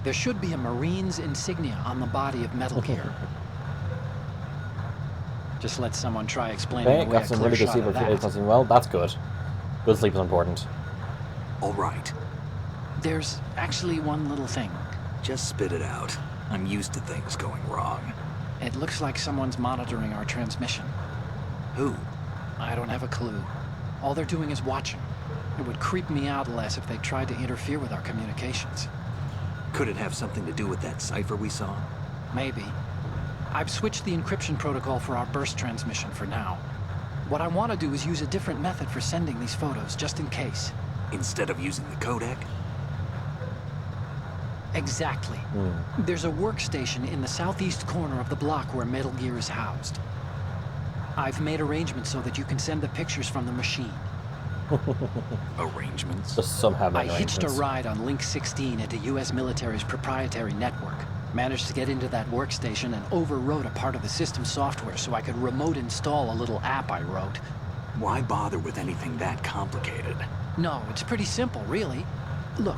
There should be a Marine's insignia on the body of Metal Gear. Just let someone try explaining Okay, away got a some clear really good shot sleep of for today's that. testing well. That's good. Good sleep is important. All right. There's actually one little thing. Just spit it out. I'm used to things going wrong. It looks like someone's monitoring our transmission. Who? I don't have a clue. All they're doing is watching. It would creep me out less if they tried to interfere with our communications. Could it have something to do with that cipher we saw? Maybe. I've switched the encryption protocol for our burst transmission for now. What I want to do is use a different method for sending these photos, just in case. Instead of using the codec? Exactly. There's a workstation in the southeast corner of the block where Metal Gear is housed. I've made arrangements so that you can send the pictures from the machine. Arrangements? Just somehow I make hitched a arrangements. ride on Link 16 into US military's proprietary network. Managed to get into that workstation and overwrote a part of the system software so I could remote install a little app I wrote. Why bother with anything that complicated? No, it's pretty simple, really. Look,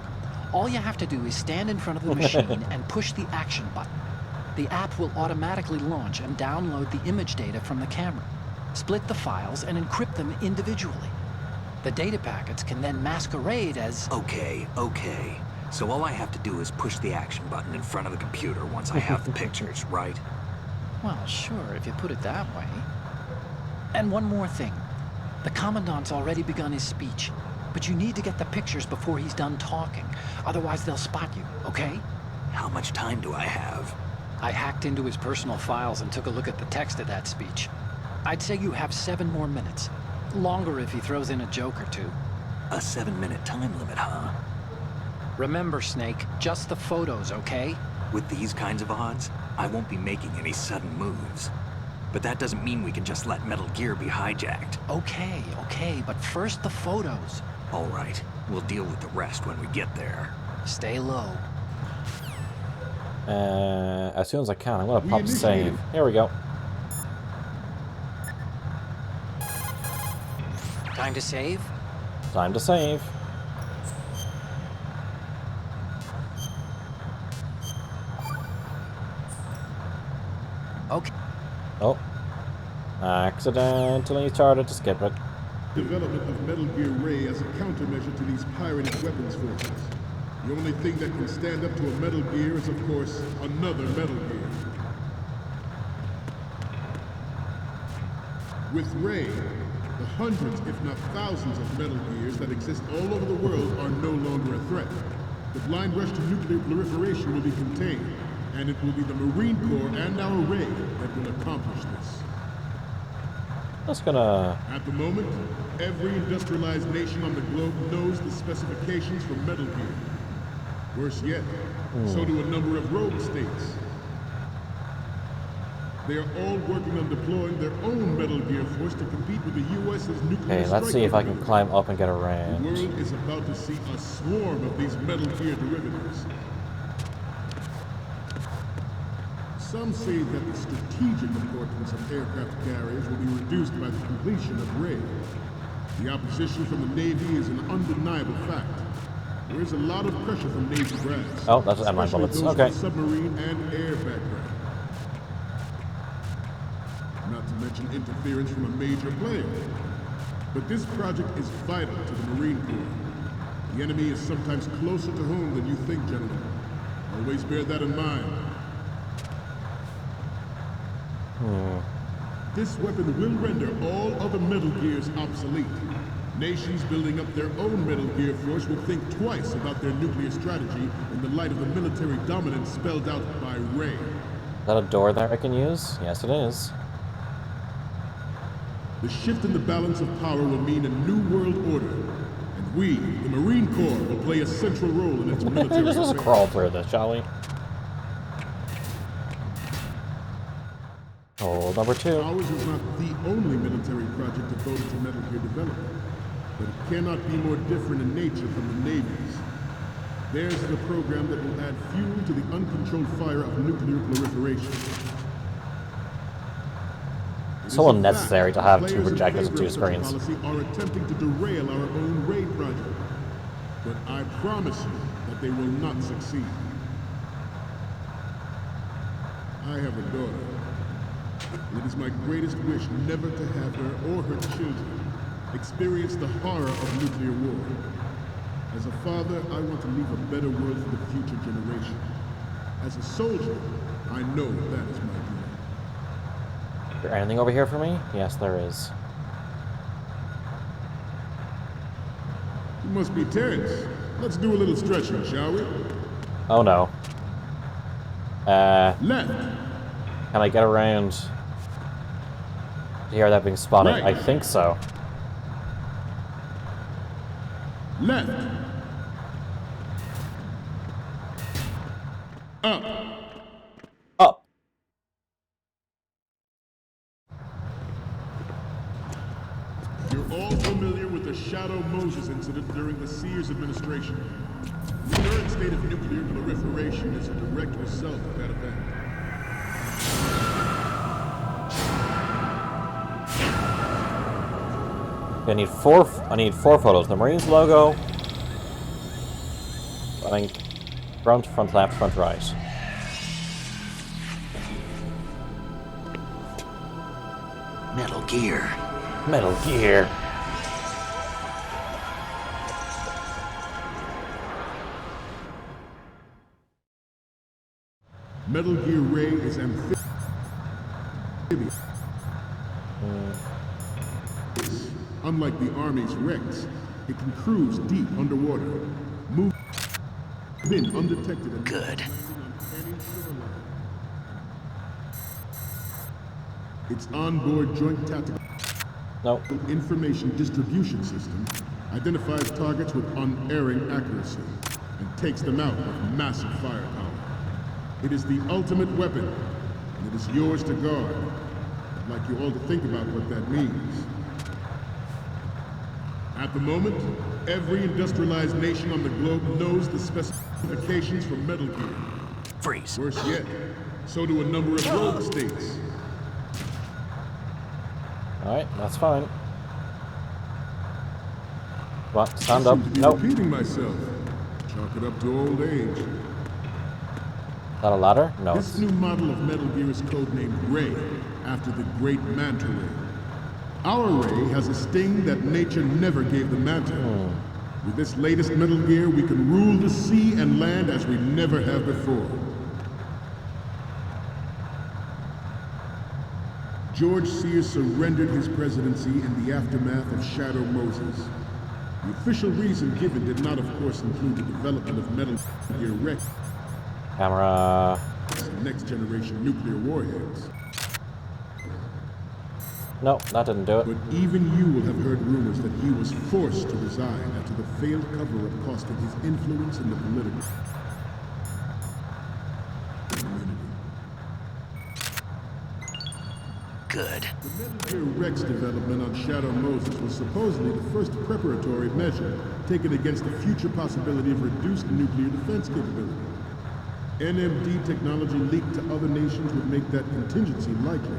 all you have to do is stand in front of the machine and push the action button. The app will automatically launch and download the image data from the camera, split the files, and encrypt them individually. The data packets can then masquerade as... Okay. So all I have to do is push the action button in front of the computer once I have the pictures, right? Well, sure, if you put it that way. And one more thing. The Commandant's already begun his speech, but you need to get the pictures before he's done talking. Otherwise, they'll spot you, okay? How much time do I have? I hacked into his personal files and took a look at the text of that speech. I'd say you have 7 more minutes. Longer if he throws in a joke or two. A 7-minute time limit, huh? Remember, Snake, just the photos, okay? With these kinds of odds, I won't be making any sudden moves. But that doesn't mean we can just let Metal Gear be hijacked. Okay, but first the photos. All right, we'll deal with the rest when we get there. Stay low. As soon as I can, I'm gonna pop save. Here we go. Time to save? Time to save. Okay. Oh. Accidentally started to skip it. Development of Metal Gear Ray as a countermeasure to these pirated weapons forces. The only thing that can stand up to a Metal Gear is, of course, another Metal Gear. With Ray, the hundreds, if not thousands, of Metal Gears that exist all over the world are no longer a threat. The blind rush to nuclear proliferation will be contained, and it will be the Marine Corps and our Ray that will accomplish this. That's gonna... At the moment, every industrialized nation on the globe knows the specifications for Metal Gear. Worse yet, so do a number of rogue states. They are all working on deploying their own Metal Gear force to compete with the U.S.'s nuclear Okay, let's see if I can climb up and get The around. world is about to see a swarm of these Metal Gear derivatives. Some say that the strategic importance of aircraft carriers will be reduced by the completion of Ray. The opposition from the Navy is an undeniable fact. There is a lot of pressure from Navy brass. Oh, that's M9 especially bullets. those Okay. with submarine and air background. Not to mention interference from a major player. But this project is vital to the Marine Corps. The enemy is sometimes closer to home than you think, gentlemen. Always bear that in mind. This weapon will render all other Metal Gears obsolete. Nations building up their own Metal Gear force will think twice about their nuclear strategy in the light of the military dominance spelled out by Ray. Is that a door there I can use? Yes, it is. The shift in the balance of power will mean a new world order, and we, the Marine Corps, will play a central role in its military Just let's affairs. crawl through this, shall we? Hole number 2. Ours is not the only military project devoted to Metal Gear development, but it cannot be more different in nature from the Navy's. Theirs is a program that will add fuel to the uncontrolled fire of nuclear proliferation. So unnecessary to have 2 projectors and 2 Players in screens. favor of such a policy are attempting to derail our own Ray project, but I promise you that they will not succeed. I have a daughter. It is my greatest wish never to have her or her children experience the horror of nuclear war. As a father, I want to leave a better world for the future generation. As a soldier, I know that is my duty. Is there anything over here for me? Yes, there is. You must be tense. Let's do a little stretching, shall we? Oh no. Left. Can I get around to hear that being spotted? Right. I think so. Left. Up. Up. You're all familiar with the Shadow Moses incident during the Sears administration. The current state of nuclear proliferation is a direct result of that event. I need four photos. The Marines logo. I think front left, front right. Metal Gear. Metal Gear. Metal Gear Ray is amphibious. Unlike the Army's Rex, it can cruise deep underwater, move in undetected and Good. Its onboard joint tactical information distribution system identifies targets with unerring accuracy and takes them out with massive firepower. It is the ultimate weapon, and it is yours to guard. I'd like you all to think about what that means. At the moment, every industrialized nation on the globe knows the specifications for Metal Gear. Freeze. Worse yet, so do a number of rogue states. Alright, that's fine. Well, stand I up. seem to be Nope. repeating myself. Chalk it up to old age. Is that a ladder? No. This new model of Metal Gear is codenamed Ray, after the great Manta Ray. Our Ray has a sting that nature never gave the Manta. With this latest Metal Gear, we can rule the sea and land as we never have before. George Sears surrendered his presidency in the aftermath of Shadow Moses. The official reason given did not, of course, include the development of Metal Gear Rex, Camera. next generation nuclear warheads. No, that didn't do it. But even you will have heard rumors that he was forced to resign after the failed cover-up costing his influence in the political community. Good. The Metal Gear Rex development on Shadow Moses was supposedly the first preparatory measure taken against the future possibility of reduced nuclear defense capability. NMD technology leaked to other nations would make that contingency likely.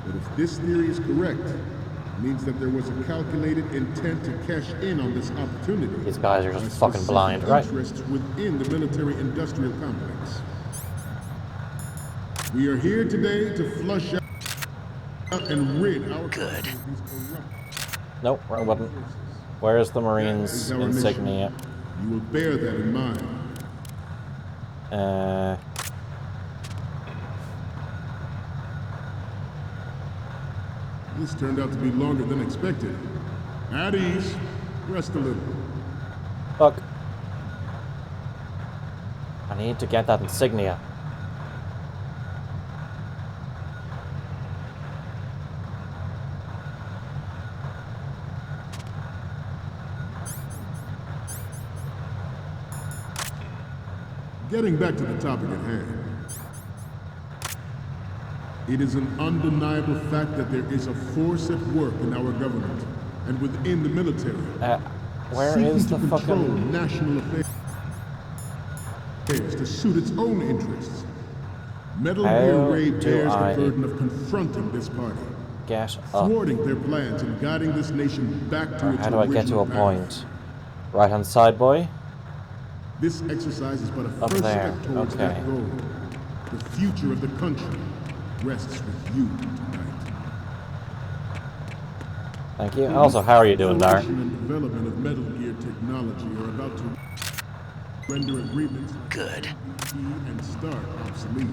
But if this theory is correct, it means that there was a calculated intent to cash in on this opportunity. These guys are just by fucking specific blind, right? Interests within the military-industrial complex. We are here today to flush out and rid our Good. Nope, wrong button. Where's the Marines Is our insignia? mission. You will bear that in mind. This turned out to be longer than expected. At ease. Rest a little. Fuck. I need to get that insignia. Getting back to the topic at hand. It is an undeniable fact that there is a force at work in our government and within the military. Where seeking is the to control fucking... national affairs to suit its own interests. Metal Gear Ray bears the burden of confronting this party, Get up. thwarting their plans and guiding this nation back to its How do I get to a original path. point? Right hand side, boy? This exercise is but a Up first there, step towards okay. that goal. The future of the country rests with you tonight. Thank you. Also, how are you doing, Dar? Exploration and development of Metal Gear technology are about to render agreements Good. and start obsolete.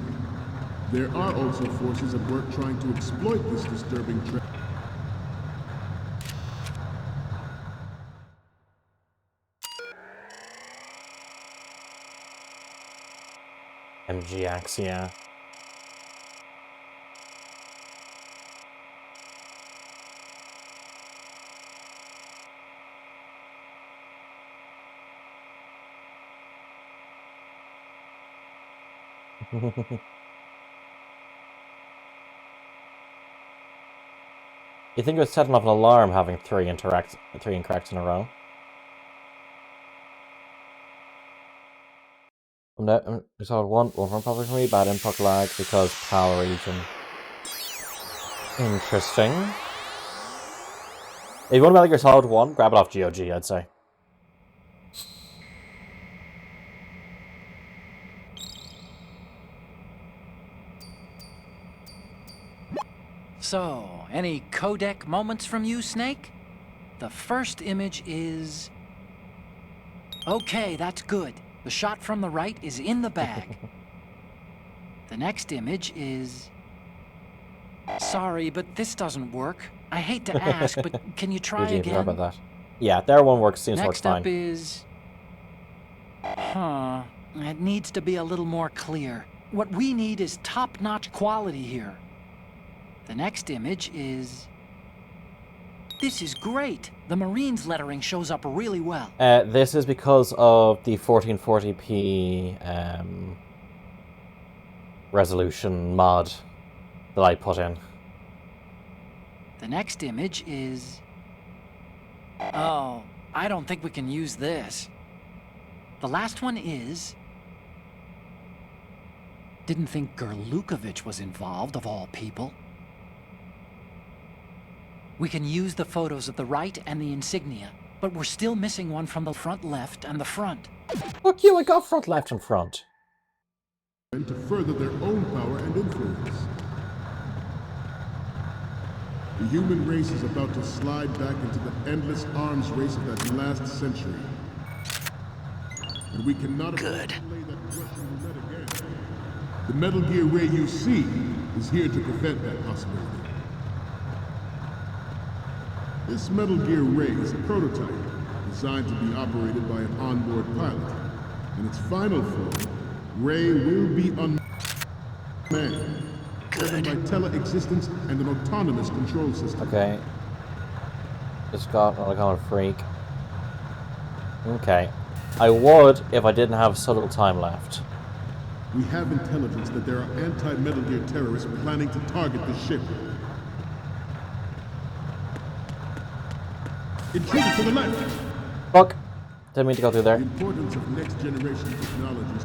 There are also forces at work trying to exploit this disturbing trend. MGX, yeah. You think it was setting off an alarm having three incorrects in a row? Episode 1, from probably for me, bad input lag because PAL region. Interesting. If you want Metal Gear Solid 1, grab it off GOG, I'd say. So, any codec moments from you, Snake? The first image is... Okay, that's good. The shot from the right is in the bag. The next image is... Sorry, but this doesn't work. I hate to ask, but can you try Sorry again? about that. Yeah, their one works, seems to work Next fine. up is... Huh. It needs to be a little more clear. What we need is top-notch quality here. The next image is... This is great. The Marines lettering shows up really well. This is because of the 1440p resolution mod that I put in. The next image is... Oh, I don't think we can use this. The last one is... Didn't think Gerlukovich was involved, of all people. We can use the photos of the right and the insignia, but we're still missing one from the front left and the front. Fuck you, I got front, left, and front. And to further their own power and influence. The human race is about to slide back into the endless arms race of that last century. And we cannot afford to play that Russian roulette again. The Metal Gear Ray you see is here to prevent that possibility. This Metal Gear Ray is a prototype, designed to be operated by an onboard pilot. In its final form, Ray will be unmanned, driven by tele-existence and an autonomous control system. Okay. Just got another common freak. Okay. I would if I didn't have so little time left. We have intelligence that there are anti-Metal Gear terrorists planning to target the ship. Intruder to the left! Fuck! Didn't mean to go through there. The importance of next-generation technologies.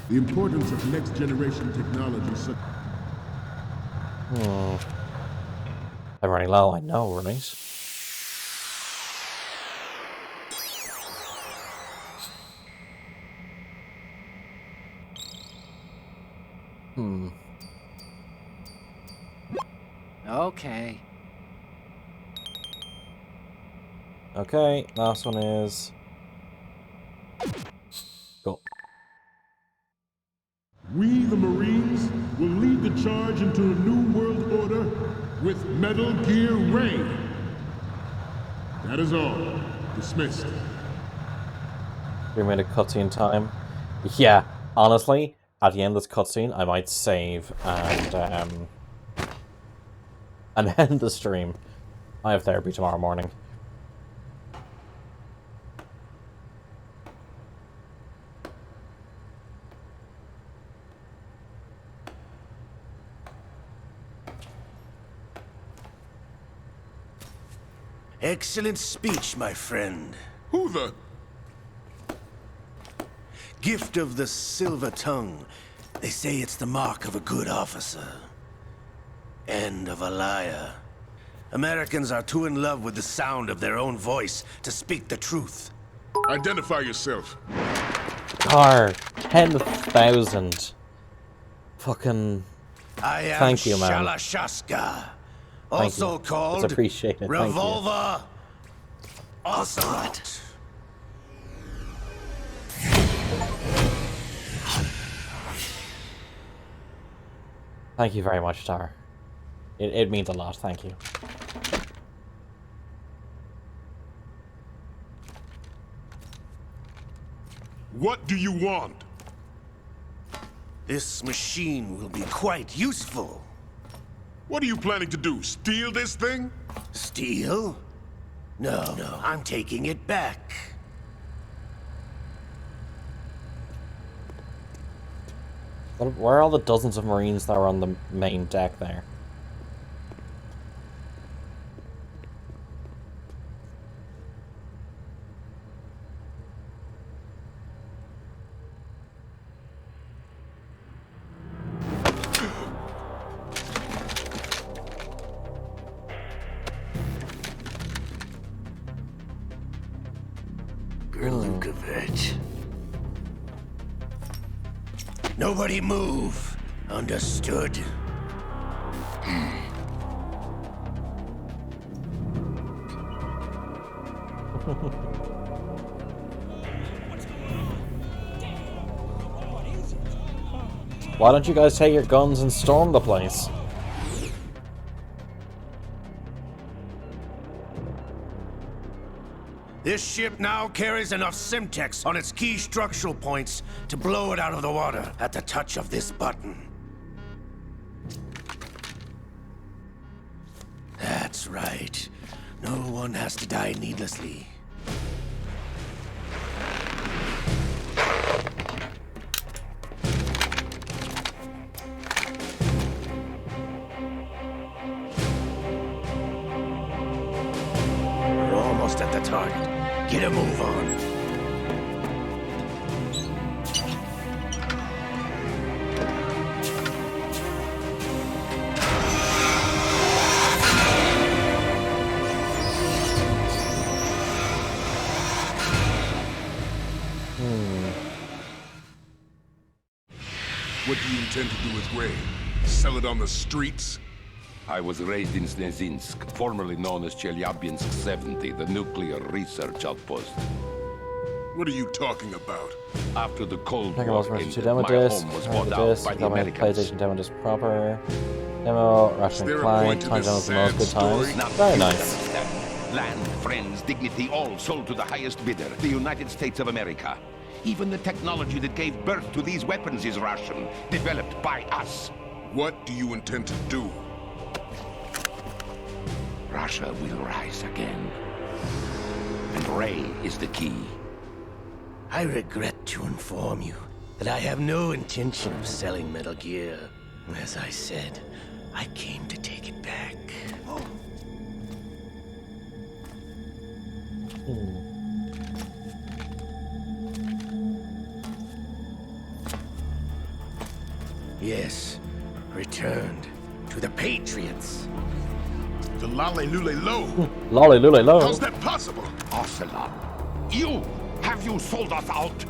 The importance of next-generation technologies such... I'm running low, I know, right? Okay. Okay, last one is... Go. We, the Marines, will lead the charge into a new world order with Metal Gear Ray. That is all. Dismissed. 3-minute cutscene time. Yeah, honestly, at the end of this cutscene, I might save and end the stream. I have therapy tomorrow morning. Excellent speech, my friend. Who the... Gift of the silver tongue. They say it's the mark of a good officer. End of a liar. Americans are too in love with the sound of their own voice to speak the truth. Identify yourself. Car, 10,000. Fucking... I am Thank you, man. Shalashaska, Also you. called It's appreciated. Thank you. Revolver Ocelot. Thank you very much, Tar. It means a lot, thank you. What do you want? This machine will be quite useful. What are you planning to do? Steal this thing? Steal? No, I'm taking it back. Where are all the dozens of Marines that are on the main deck there? Gerlukovich. Nobody move. Understood? Why don't you guys take your guns and storm the place? This ship now carries enough Simtex on its key structural points to blow it out of the water at the touch of this button. That's right. No one has to die needlessly. We're almost at the target. Get a move on. What do you intend to do with Ray? Sell it on the streets? I was raised in Snezinsk, formerly known as Chelyabinsk 70, the nuclear research outpost. What are you talking about? After the Cold Dragon War Ball version 2 ended, demo my disc. home was Have bought the out disc. by the Got my Americans. PlayStation demo disc proper. Demo, Russian there a client, point to Time this Jones the most sad good times. story? Now, Very you nice. understand. Land, friends, dignity, all sold to the highest bidder, the United States of America. Even the technology that gave birth to these weapons is Russian, developed by us. What do you intend to do? Russia will rise again. And Ray is the key. I regret to inform you that I have no intention of selling Metal Gear. As I said, I came to take it back. Yes, returned to the Patriots. The Lale Lule Lo? Lolly Lule Lo. How's that possible? Ocelot, have you sold us out?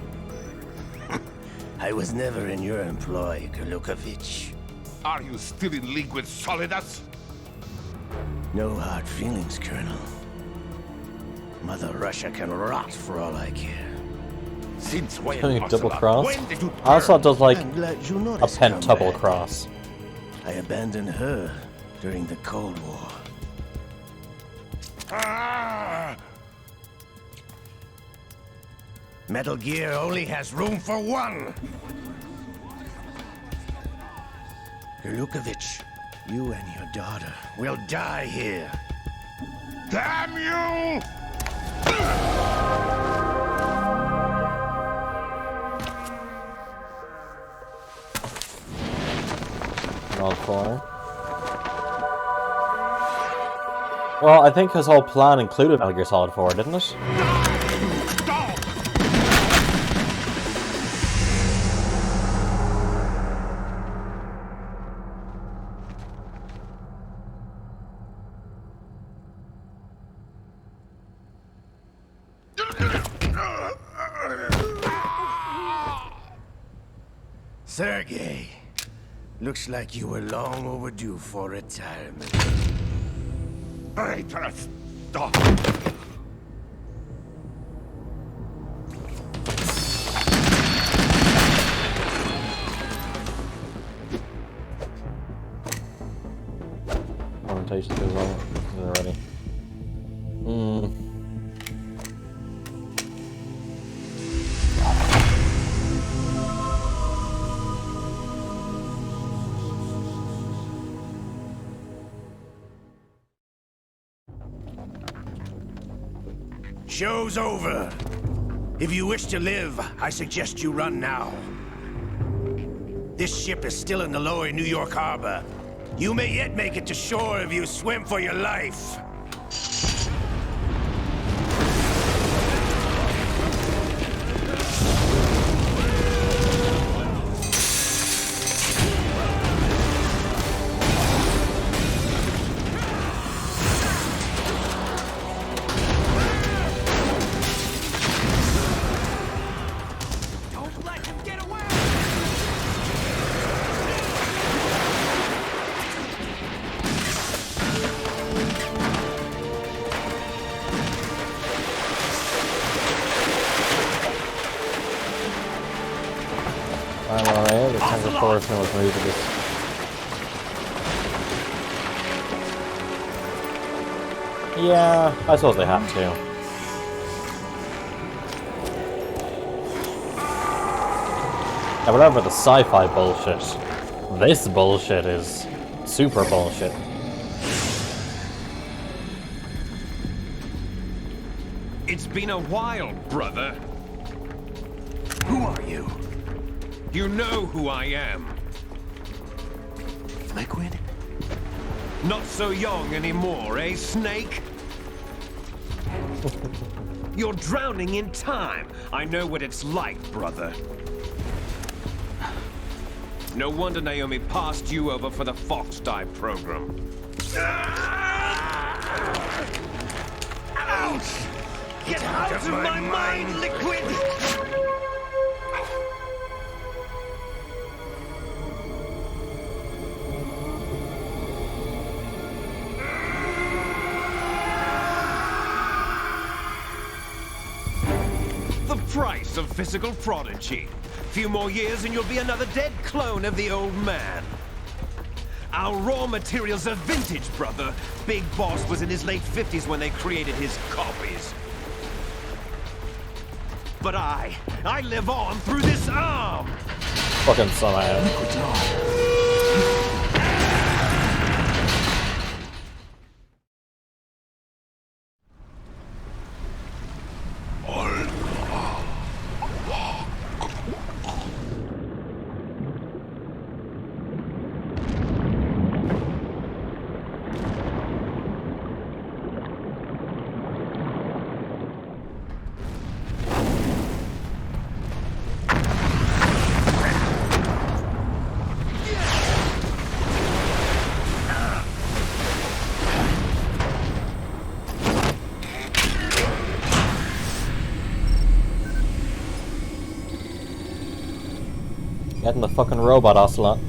I was never in your employ, Gerlukovich. Are you still in league with Solidus? No hard feelings, Colonel. Mother Russia can rot for all I care. Since when, Doing a double Ocelot? cross? When did you Ocelot does like I'm glad you a noticed, pentuple comrade. cross. I abandoned her during the Cold War. Ah! Metal Gear only has room for one! Gerlukovich, you and your daughter will die here. Damn you! All four. Well, I think his whole plan included Metal Gear Solid 4, didn't it? Sergei, looks like you were long overdue for retirement. Traitorous dog! Orientation goes on already. Show's over. If you wish to live, I suggest you run now. This ship is still in the lower New York harbor. You may yet make it to shore if you swim for your life. Yeah, I suppose they have to. Yeah, whatever the sci-fi bullshit, this bullshit is super bullshit. It's been a while, brother. Who are you? You know who I am. Liquid? Not so young anymore, eh, Snake? You're drowning in time. I know what it's like, brother. No wonder Naomi passed you over for the Fox Die program. Ouch! Get out of my mind, Liquid! The price of physical prodigy. Few more years and you'll be another dead clone of the old man. Our raw materials are vintage, brother. Big Boss was in his late 50s when they created his copies. But I live on through this arm! Fucking son I am. Getting the fucking robot ocelot.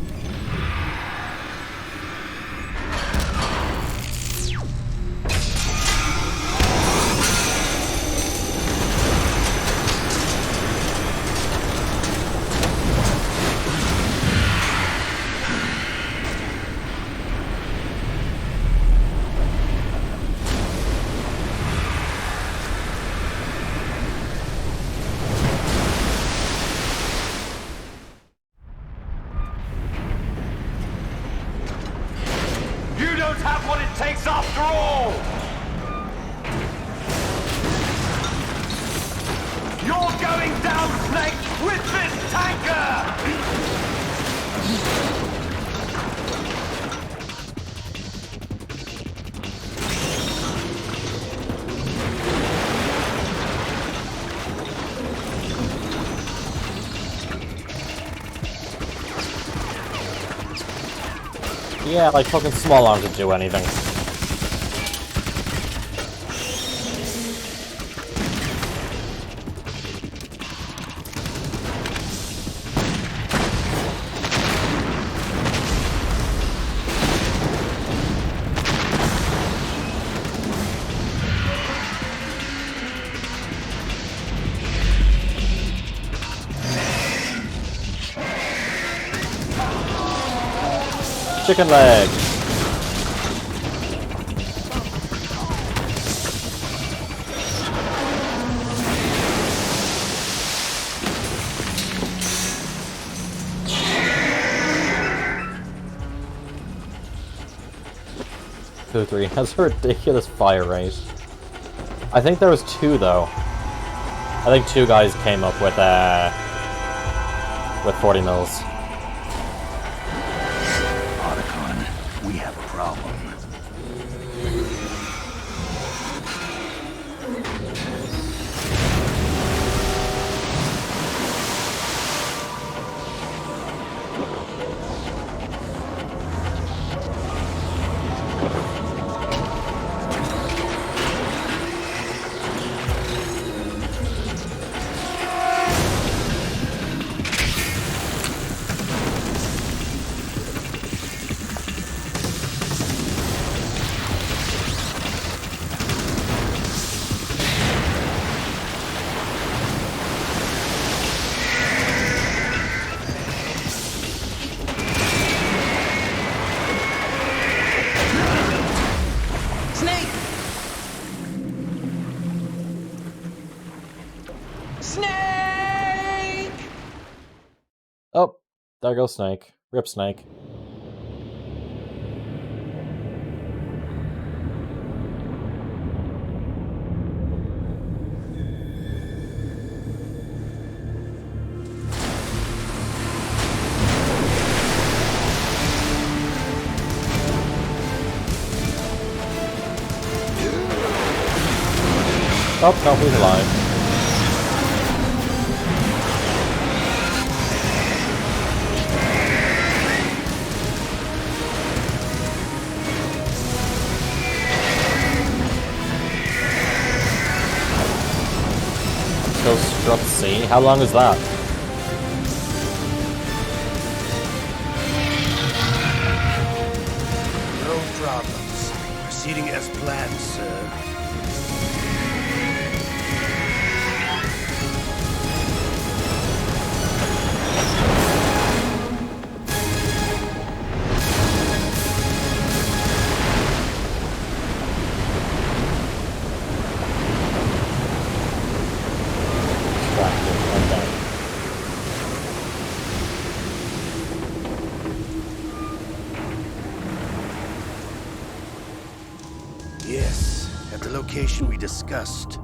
Yeah, like fucking small arms would do anything. chicken leg. Kukri has a ridiculous fire rate. I think there was 2 though. I think 2 guys came up with 40 mils. Otacon, we have a problem. Oh, there goes Snake. Rip Snake. Oh, no, he's alive. Strut C? How long is that? No problems. Proceeding as planned, sir. Yes, at the location we discussed.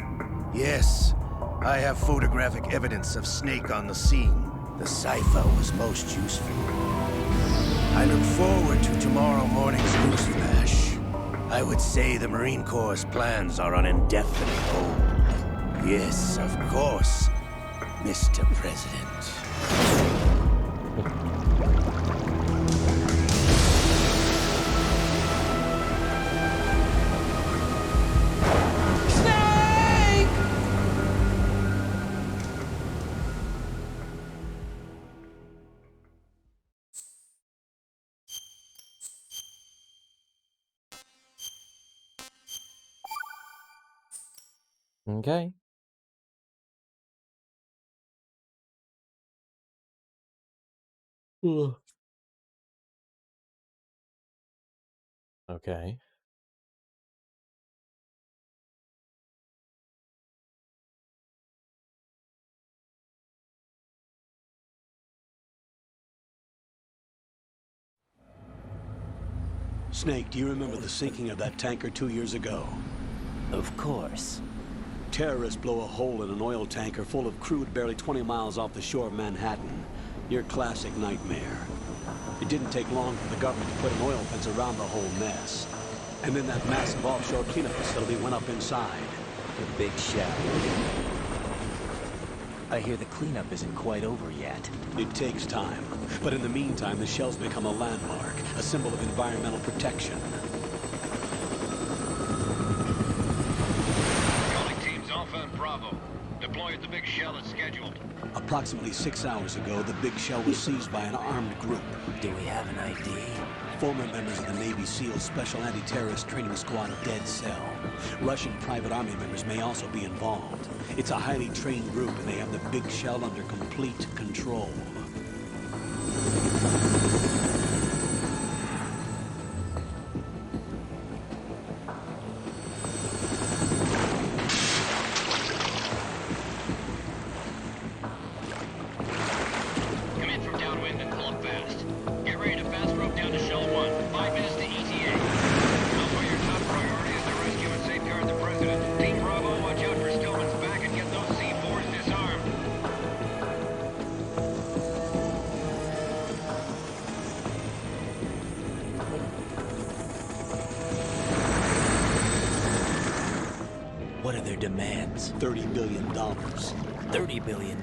Yes, I have photographic evidence of Snake on the scene. The cipher was most useful. I look forward to tomorrow morning's news flash. I would say the Marine Corps' plans are on indefinite hold. Yes, of course, Mr. President. Okay. Okay. Snake, do you remember the sinking of that tanker 2 years ago? Of course. Terrorists blow a hole in an oil tanker full of crude barely 20 miles off the shore of Manhattan. Your classic nightmare. It didn't take long for the government to put an oil fence around the whole mess. And then that massive offshore cleanup facility went up inside. The Big Shell. I hear the cleanup isn't quite over yet. It takes time. But in the meantime, the shell's become a landmark, a symbol of environmental protection. Calling teams Alpha and Bravo. Deploy at the Big Shell as scheduled. Approximately 6 hours ago, the Big Shell was seized by an armed group. Do we have an ID? Former members of the Navy SEALs Special Anti-Terrorist Training Squad Dead Cell. Russian private army members may also be involved. It's a highly trained group, and they have the Big Shell under complete control. demands? $30 billion. $30 billion?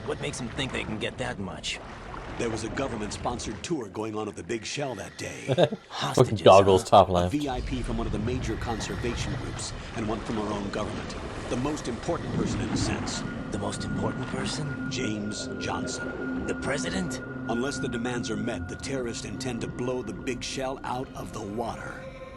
What makes them think they can get that much? There was a government-sponsored tour going on at the Big Shell that day. Fucking goggles, top A left. VIP from one of the major conservation groups, and one from our own government. The most important person in a sense. The most important person? James Johnson. The president? Unless the demands are met, the terrorists intend to blow the Big Shell out of the water.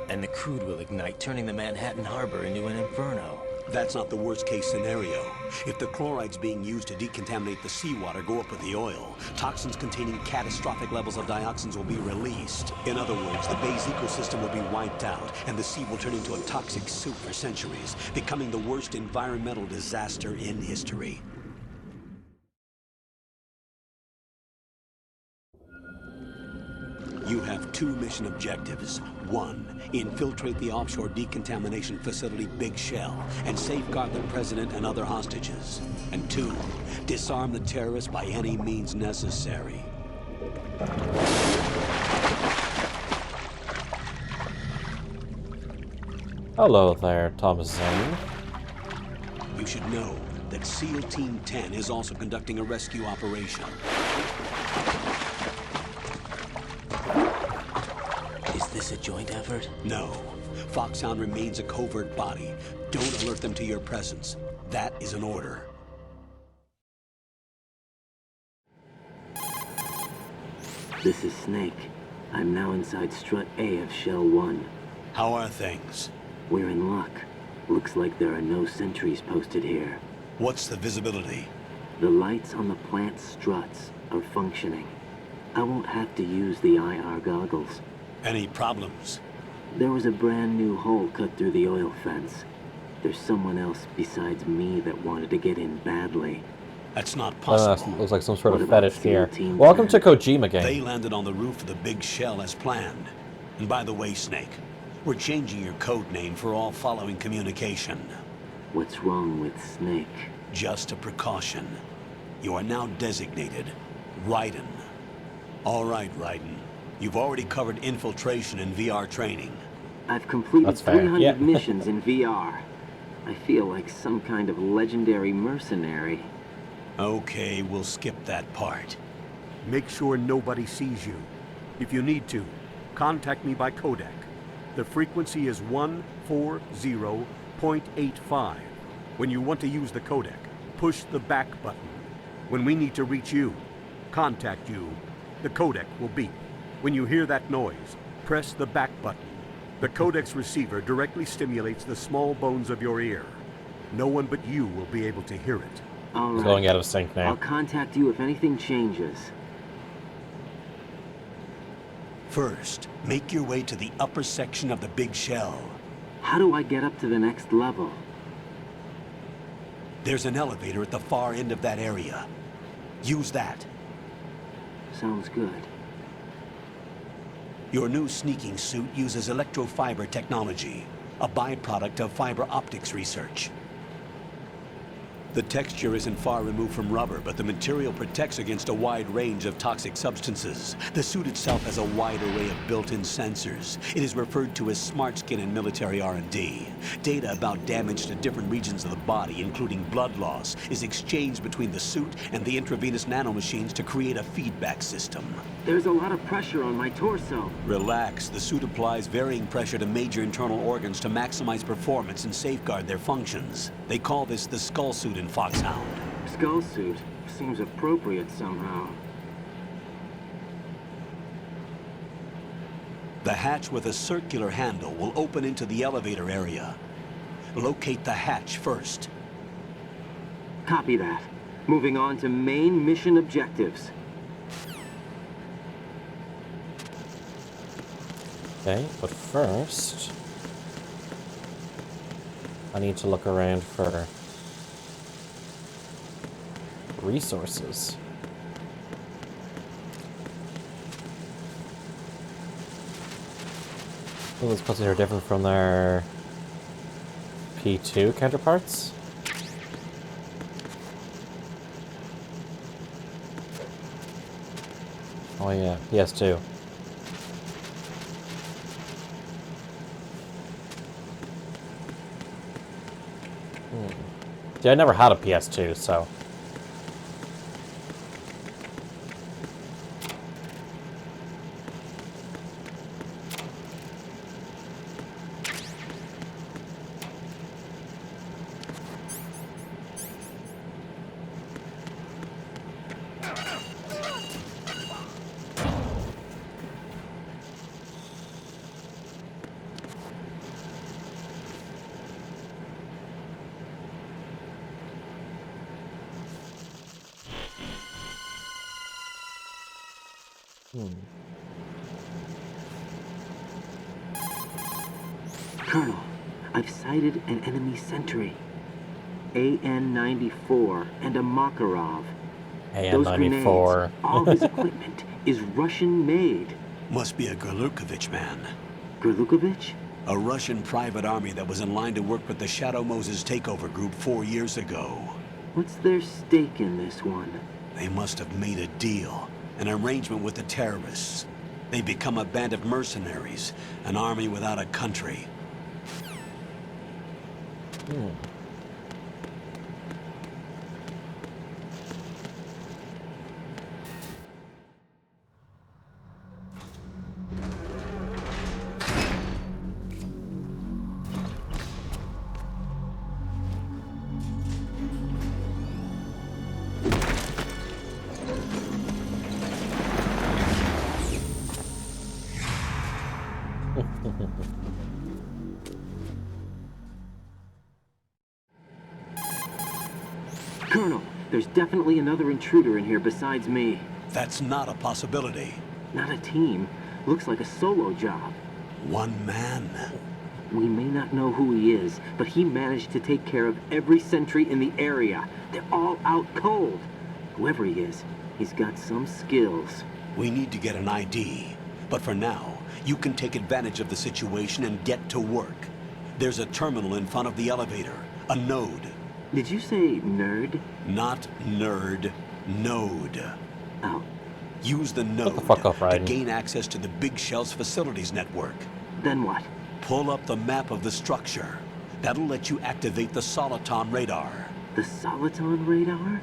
And the crude will ignite, turning the Manhattan Harbor into an inferno. That's not the worst-case scenario. If the chlorides being used to decontaminate the seawater go up with the oil, toxins containing catastrophic levels of dioxins will be released. In other words, the bay's ecosystem will be wiped out, and the sea will turn into a toxic soup for centuries, becoming the worst environmental disaster in history. You have 2 mission objectives. 1, infiltrate the offshore decontamination facility Big Shell and safeguard the president and other hostages. And 2, disarm the terrorists by any means necessary. Hello there, Thomas Zane. You should know that SEAL Team 10 is also conducting a rescue operation. Is this a joint effort? No. Foxhound remains a covert body. Don't alert them to your presence. That is an order. This is Snake. I'm now inside Strut A of Shell 1. How are things? We're in luck. Looks like there are no sentries posted here. What's the visibility? The lights on the plant struts are functioning. I won't have to use the IR goggles. Any problems? There was a brand new hole cut through the oil fence. There's someone else besides me that wanted to get in badly. That's not possible. Looks like some sort What of about fetish SEAL here. Team Welcome 10? to Kojima game. They landed on the roof of the Big Shell as planned. And by the way, Snake, we're changing your code name for all following communication. What's wrong with Snake? Just a precaution. You are now designated Raiden. All right, Raiden. You've already covered infiltration and VR training. I've completed That's fair. 300 Yeah. missions in VR. I feel like some kind of legendary mercenary. Okay, we'll skip that part. Make sure nobody sees you. If you need to, contact me by codec. The frequency is 140.85. When you want to use the codec, push the back button. When we need to reach you, contact you, the codec will beep. When you hear that noise, press the back button. The codec's receiver directly stimulates the small bones of your ear. No one but you will be able to hear it. All It's right. going out of sync now. I'll contact you if anything changes. First, make your way to the upper section of the Big Shell. How do I get up to the next level? There's an elevator at the far end of that area. Use that. Sounds good. Your new sneaking suit uses electrofiber technology, a byproduct of fiber optics research. The texture isn't far removed from rubber, but the material protects against a wide range of toxic substances. The suit itself has a wide array of built-in sensors. It is referred to as smart skin in military R&D. Data about damage to different regions of the body, including blood loss, is exchanged between the suit and the intravenous nanomachines to create a feedback system. There's a lot of pressure on my torso. Relax. The suit applies varying pressure to major internal organs to maximize performance and safeguard their functions. They call this the skull suit in Foxhound. Skull suit seems appropriate somehow. The hatch with a circular handle will open into the elevator area. Locate the hatch first. Copy that. Moving on to main mission objectives. Okay, but first, I need to look around for resources. Well, those puzzles are different from their P2 counterparts. Oh yeah, PS2. See, I never had a PS2, so... Colonel, I've sighted an enemy sentry. AN-94 and a Makarov. Those grenades, AN-94. all his equipment is Russian-made. Must be a Gerlukovich man. Gerlukovich? A Russian private army that was in line to work with the Shadow Moses takeover group 4 years ago. What's their stake in this one? They must have made a deal, an arrangement with the terrorists. They become a band of mercenaries, an army without a country. Colonel, there's definitely another intruder in here besides me. That's not a possibility. Not a team. Looks like a solo job. One man. We may not know who he is, but he managed to take care of every sentry in the area. They're all out cold. Whoever he is, he's got some skills. We need to get an ID. But for now, you can take advantage of the situation and get to work. There's a terminal in front of the elevator. A node. Did you say nerd? Not nerd. Node. Oh. Use the node to gain access to the Big Shell's facilities network. Then what? Pull up the map of the structure. That'll let you activate the Soliton radar. The Soliton radar?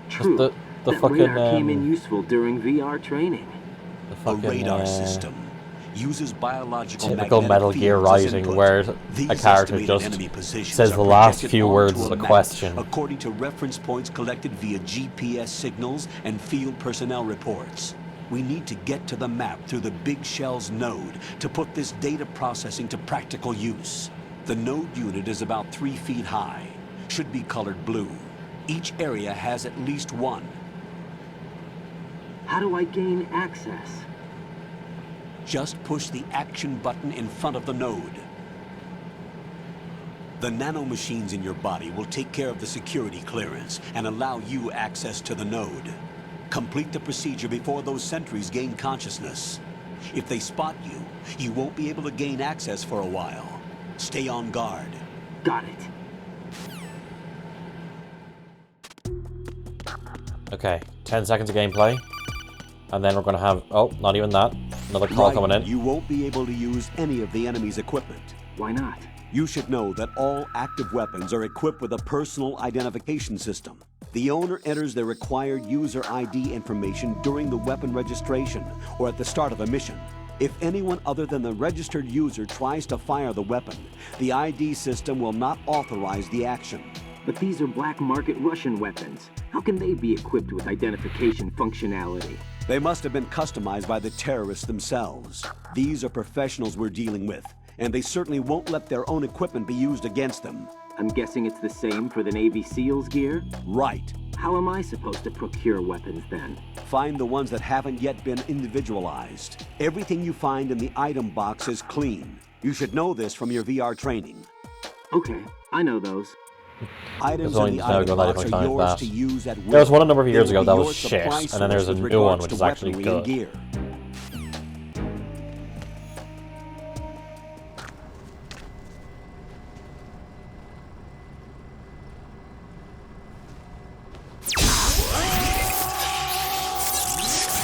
True. The that fucking, radar came in useful during VR training. The fucking, a radar system uses biological typical Metal Gear Rising, where a character just says the last few words of the question. According to reference points collected via GPS signals and field personnel reports. We need to get to the map through the Big Shell's node to put this data processing to practical use. The node unit is about 3 feet high. Should be colored blue. Each area has at least one. How do I gain access? Just push the action button in front of the node. The nanomachines in your body will take care of the security clearance and allow you access to the node. Complete the procedure before those sentries gain consciousness. If they spot you, you won't be able to gain access for a while. Stay on guard. Got it. Okay, 10 seconds of gameplay. And then we're going to have... Oh, not even that. Another call coming in. You won't be able to use any of the enemy's equipment. Why not? You should know that all active weapons are equipped with a personal identification system. The owner enters their required user ID information during the weapon registration or at the start of a mission. If anyone other than the registered user tries to fire the weapon, the ID system will not authorize the action. But these are black market Russian weapons. How can they be equipped with identification functionality? They must have been customized by the terrorists themselves. These are professionals we're dealing with, and they certainly won't let their own equipment be used against them. I'm guessing it's the same for the Navy SEALs gear? Right. How am I supposed to procure weapons then? Find the ones that haven't yet been individualized. Everything you find in the item box is clean. You should know this from your VR training. Okay, I know those. Items in the item box are yours to use at will. There was one a number of years ago that was shit, and then there's a new one which is actually good.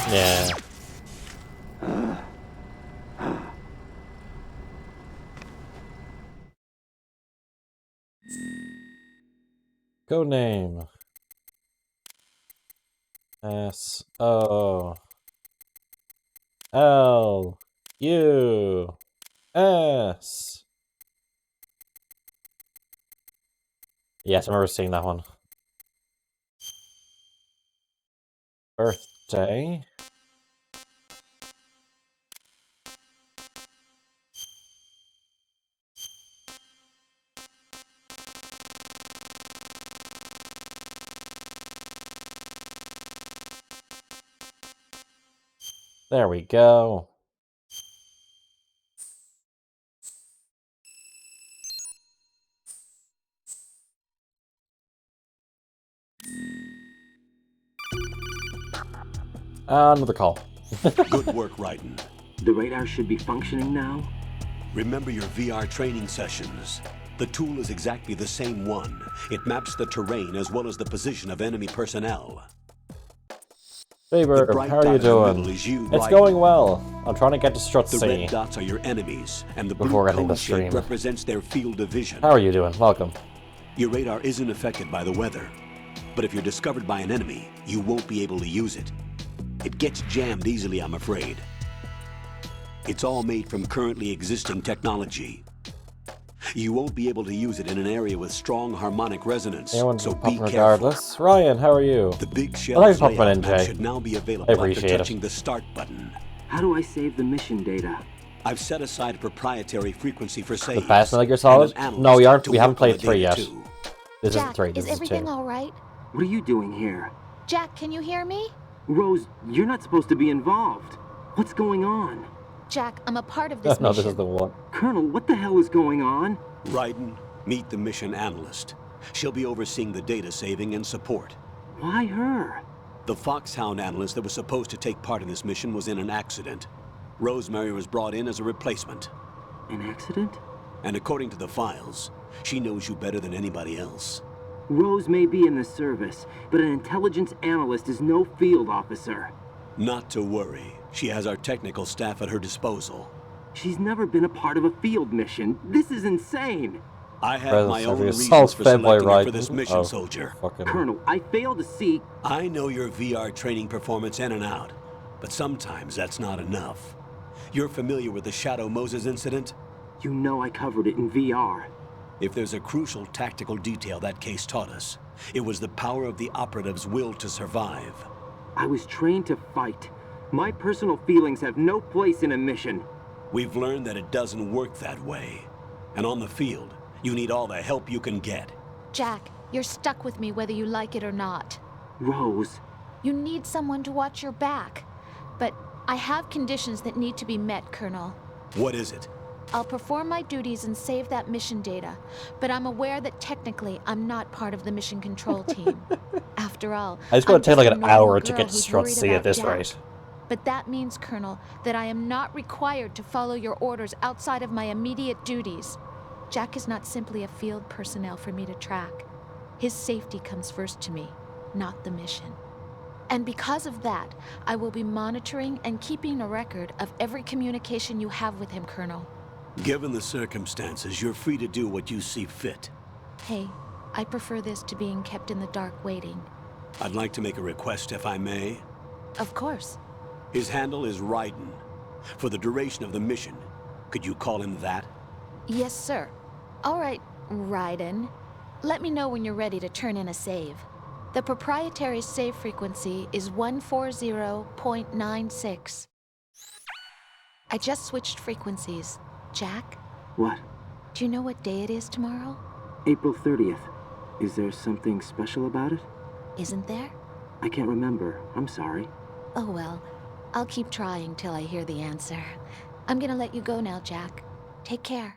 Yeah. Code name. S-O. L-U-S. Yes, I remember seeing that one. Birthday. There we go. Another call. Good work, Raiden. The radar should be functioning now? Remember your VR training sessions. The tool is exactly the same one. It maps the terrain as well as the position of enemy personnel. Hey Bird, how are you doing? It's going well. I'm trying to get to Strut The C red dots are your enemies, and the before blue ending the cone shape stream. represents their field of vision. How are you doing? Welcome. Your radar isn't affected by the weather, but if you're discovered by an enemy, you won't be able to use it. It gets jammed easily, I'm afraid. It's all made from currently existing technology. You won't be able to use it in an area with strong harmonic resonance, so be careful. Regardless. Ryan, how are you? The big I'd shell like to pop layout an map NJ. should now be I available after appreciate touching it. the start button. How do I save the mission data? I've set aside a proprietary frequency for saves. The past Metal Gear Solid? No, we aren't. We haven't played 3 yet. This Jack, isn't 3. This is is everything 2. all right? What are you doing here? Jack, can you hear me? Rose, you're not supposed to be involved. What's going on? Jack, I'm a part of this No, mission. this is the one. Colonel, what the hell is going on? Raiden, meet the mission analyst. She'll be overseeing the data saving and support. Why her? The Foxhound analyst that was supposed to take part in this mission was in an accident. Rosemary was brought in as a replacement. An accident? And according to the files, she knows you better than anybody else. Rose may be in the service, but an intelligence analyst is no field officer. Not to worry. She has our technical staff at her disposal. She's never been a part of a field mission. This is insane. I have my own reasons for fanboy selecting her for Raiden. this mission, Oh, soldier. fucking- Colonel, I fail to see... I know your VR training performance in and out, but sometimes that's not enough. You're familiar with the Shadow Moses incident? You know I covered it in VR. If there's a crucial tactical detail that case taught us, it was the power of the operative's will to survive. I was trained to fight. My personal feelings have no place in a mission. We've learned that it doesn't work that way. And on the field, you need all the help you can get. Jack, you're stuck with me whether you like it or not. Rose. You need someone to watch your back. But I have conditions that need to be met, Colonel. What is it? I'll perform my duties and save that mission data, but I'm aware that technically I'm not part of the mission control team. After all, I just gotta take like a an normal hour to girl get to who's Strut worried C at about this Jack. rate. But that means, Colonel, that I am not required to follow your orders outside of my immediate duties. Jack is not simply a field personnel for me to track. His safety comes first to me, not the mission. And because of that, I will be monitoring and keeping a record of every communication you have with him, Colonel. Given the circumstances, you're free to do what you see fit. Hey, I prefer this to being kept in the dark waiting. I'd like to make a request, if I may. Of course. His handle is Raiden. For the duration of the mission, could you call him that? Yes, sir. All right, Raiden. Let me know when you're ready to turn in a save. The proprietary save frequency is 140.96. I just switched frequencies. Jack? What? Do you know what day it is tomorrow? April 30th. Is there something special about it? Isn't there? I can't remember. I'm sorry. Oh well, I'll keep trying till I hear the answer. I'm gonna let you go now, Jack. Take care.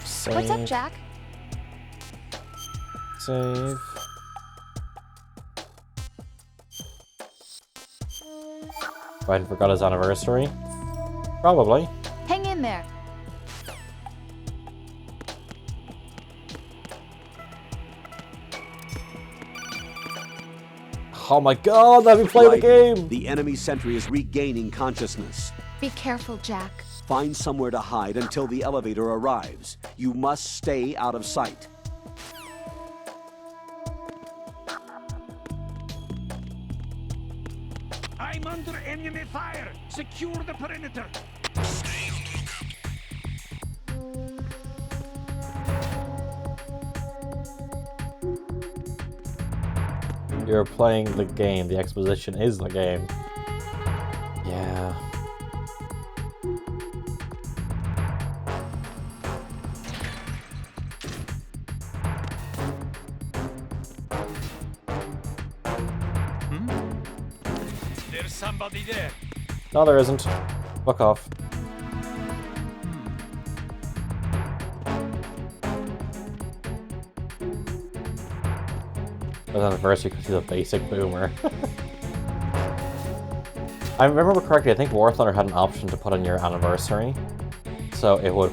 Save. What's up, Jack? Save. Raiden forgot his anniversary? Probably. Hang in there. Oh my god, let me play the game! The enemy sentry is regaining consciousness. Be careful, Jack. Find somewhere to hide until the elevator arrives. You must stay out of sight. I'm under enemy fire! Secure the perimeter! You're playing the game. The exposition is the game. Yeah. There's somebody there. No, there isn't. Fuck off. At first, you could see the basic boomer. I remember correctly, I think War Thunder had an option to put on your anniversary. So it would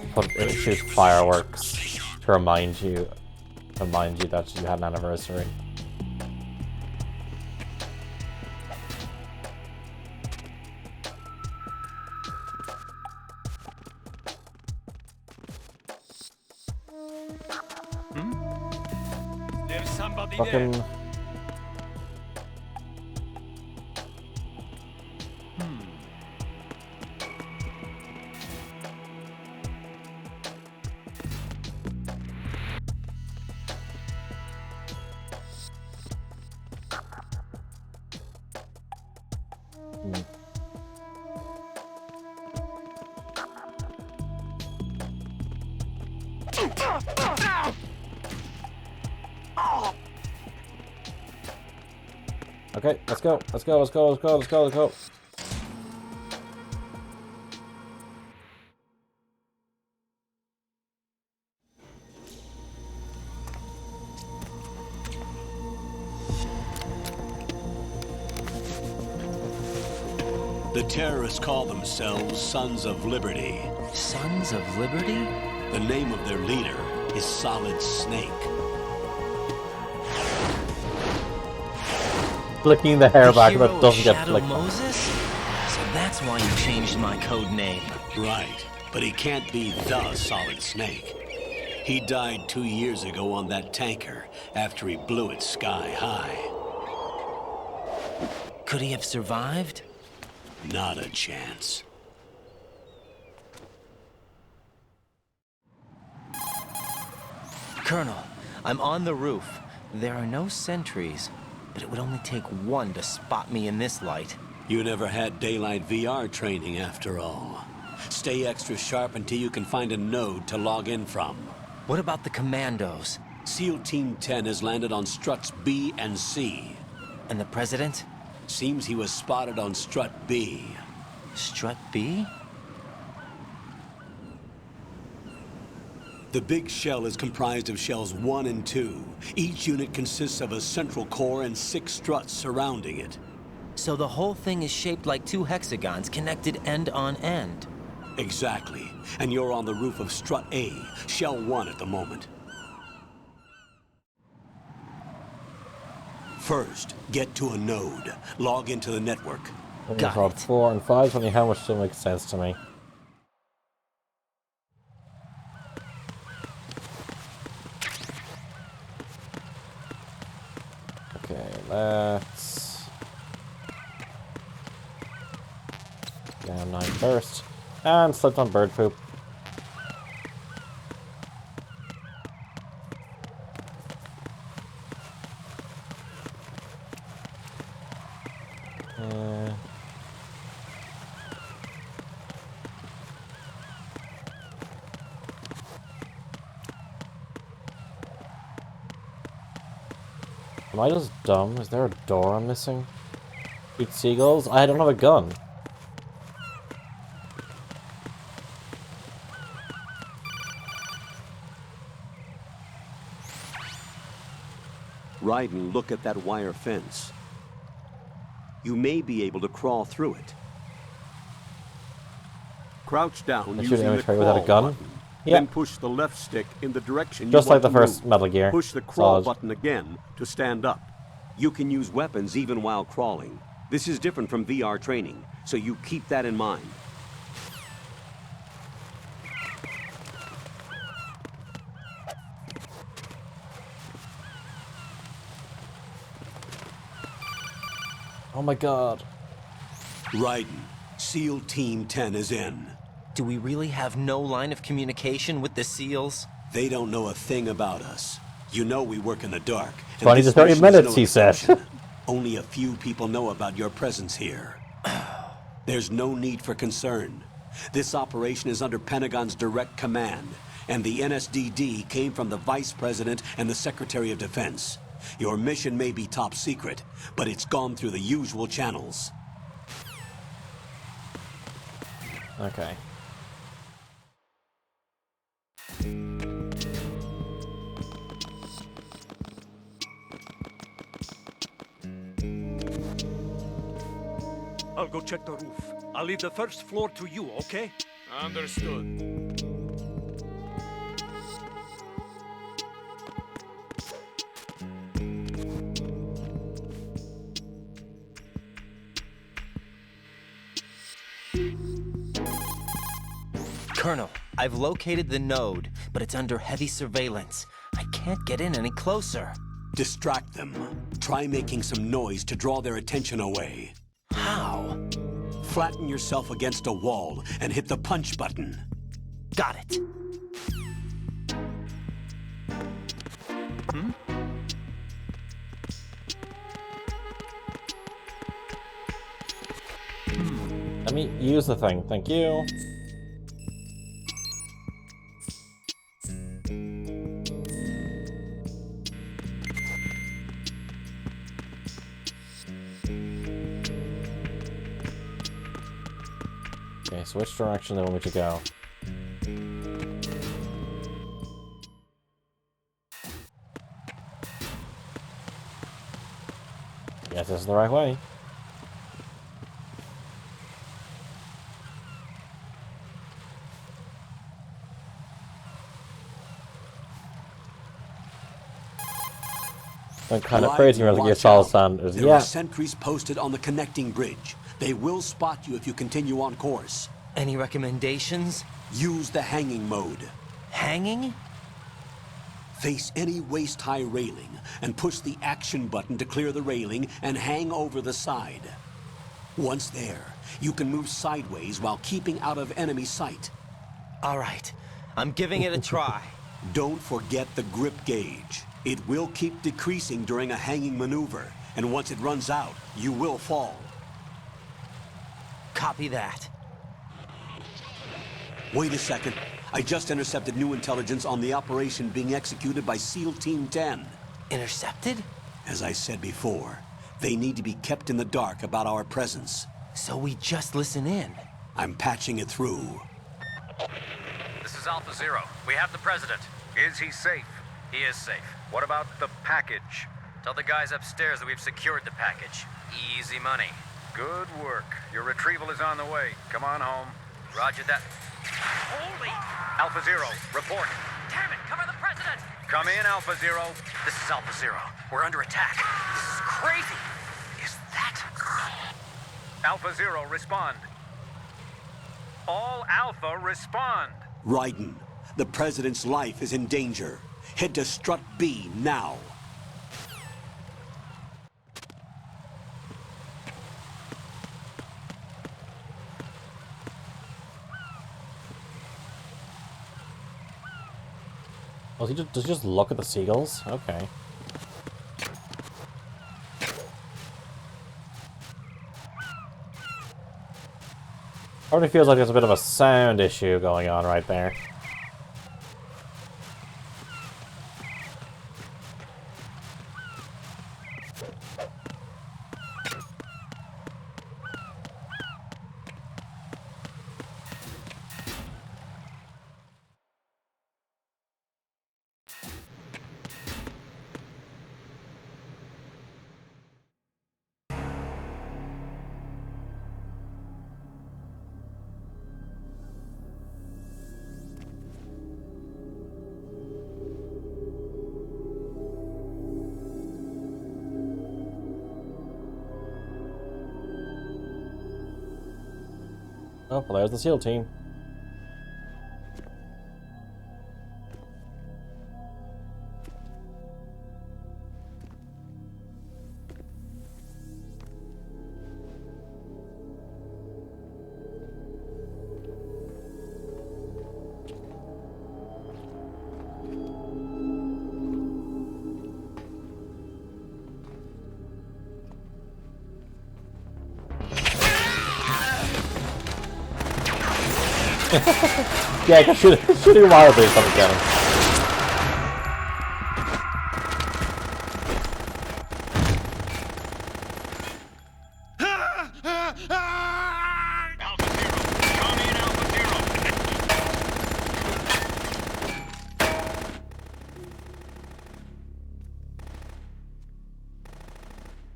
shoot fireworks to remind you that you had an anniversary. There's somebody Fucking... there. Okay, let's go. Let's go. Let's go. Let's go. Let's go. Let's go. The terrorists call themselves Sons of Liberty. Sons of Liberty? The name of their leader is Solid Snake. Flicking the hair back, hero but doesn't get Shadow flicked. Moses? So that's why you changed my code name. Right, but he can't be the Solid Snake. He died 2 years ago on that tanker after he blew it sky high. Could he have survived? Not a chance. Colonel, I'm on the roof. There are no sentries, but it would only take one to spot me in this light. You never had daylight VR training after all. Stay extra sharp until you can find a node to log in from. What about the commandos? SEAL Team 10 has landed on struts B and C. And the President? Seems he was spotted on strut B. Strut B? The big shell is comprised of shells 1 and 2. Each unit consists of a central core and 6 struts surrounding it. So the whole thing is shaped like 2 hexagons connected end on end. Exactly. And you're on the roof of strut A, shell 1 at the moment. First, get to a node. Log into the network. Got it. 4 and 5, funny how much still makes sense to me. Okay, let's down 9 first. And slipped on bird poop. Am I just dumb? Is there a door I'm missing? Shoot seagulls? I don't have a gun. Raiden, look at that wire fence. You may be able to crawl through it. Crouch down I shoot using an the image without a crawl gun? button. Yeah. Then push the left stick in the direction Just you like want the to first move. Metal Gear. Push the crawl Solid. button again to stand up. You can use weapons even while crawling. This is different from VR training, so you keep that in mind. Oh my god. Raiden, SEAL Team 10 is in. Do we really have no line of communication with the SEALs? They don't know a thing about us. You know we work in the dark. 20 to 30 minutes, he said. Only a few people know about your presence here. There's no need for concern. This operation is under Pentagon's direct command, and the NSDD came from the Vice President and the Secretary of Defense. Your mission may be top secret, but it's gone through the usual channels. Okay. I'll go check the roof. I'll leave the first floor to you, okay? Understood. Colonel, I've located the node, but it's under heavy surveillance. I can't get in any closer. Distract them. Try making some noise to draw their attention away. How? Flatten yourself against a wall and hit the punch button. Got it. Let me use the thing, thank you. Okay, so which direction do they want me to go? Yes, this is the right way. I'm kind of crazy when I get Charles Sanders. There are sentries posted on the connecting bridge. They will spot you if you continue on course. Any recommendations? Use the hanging mode. Hanging? Face any waist-high railing and push the action button to clear the railing and hang over the side. Once there, you can move sideways while keeping out of enemy sight. All right, I'm giving it a try. Don't forget the grip gauge. It will keep decreasing during a hanging maneuver, and once it runs out, you will fall. Copy that. Wait a second. I just intercepted new intelligence on the operation being executed by SEAL Team 10. Intercepted? As I said before, they need to be kept in the dark about our presence. So we just listen in? I'm patching it through. This is Alpha Zero. We have the President. Is he safe? He is safe. What about the package? Tell the guys upstairs that we've secured the package. Easy money. Good work. Your retrieval is on the way. Come on home. Roger that. Holy! Alpha Zero, report. Damn it, cover the President! Come in, Alpha Zero. This is Alpha Zero. We're under attack. This is crazy. Is that... Alpha Zero, respond. All Alpha, respond. Raiden, the President's life is in danger. Head to Strut B now. Oh, does he just look at the seagulls? Okay. Already feels like there's a bit of a sound issue going on right there. Oh, well, there's the SEAL team. Yeah, because shooting wildly is something getting.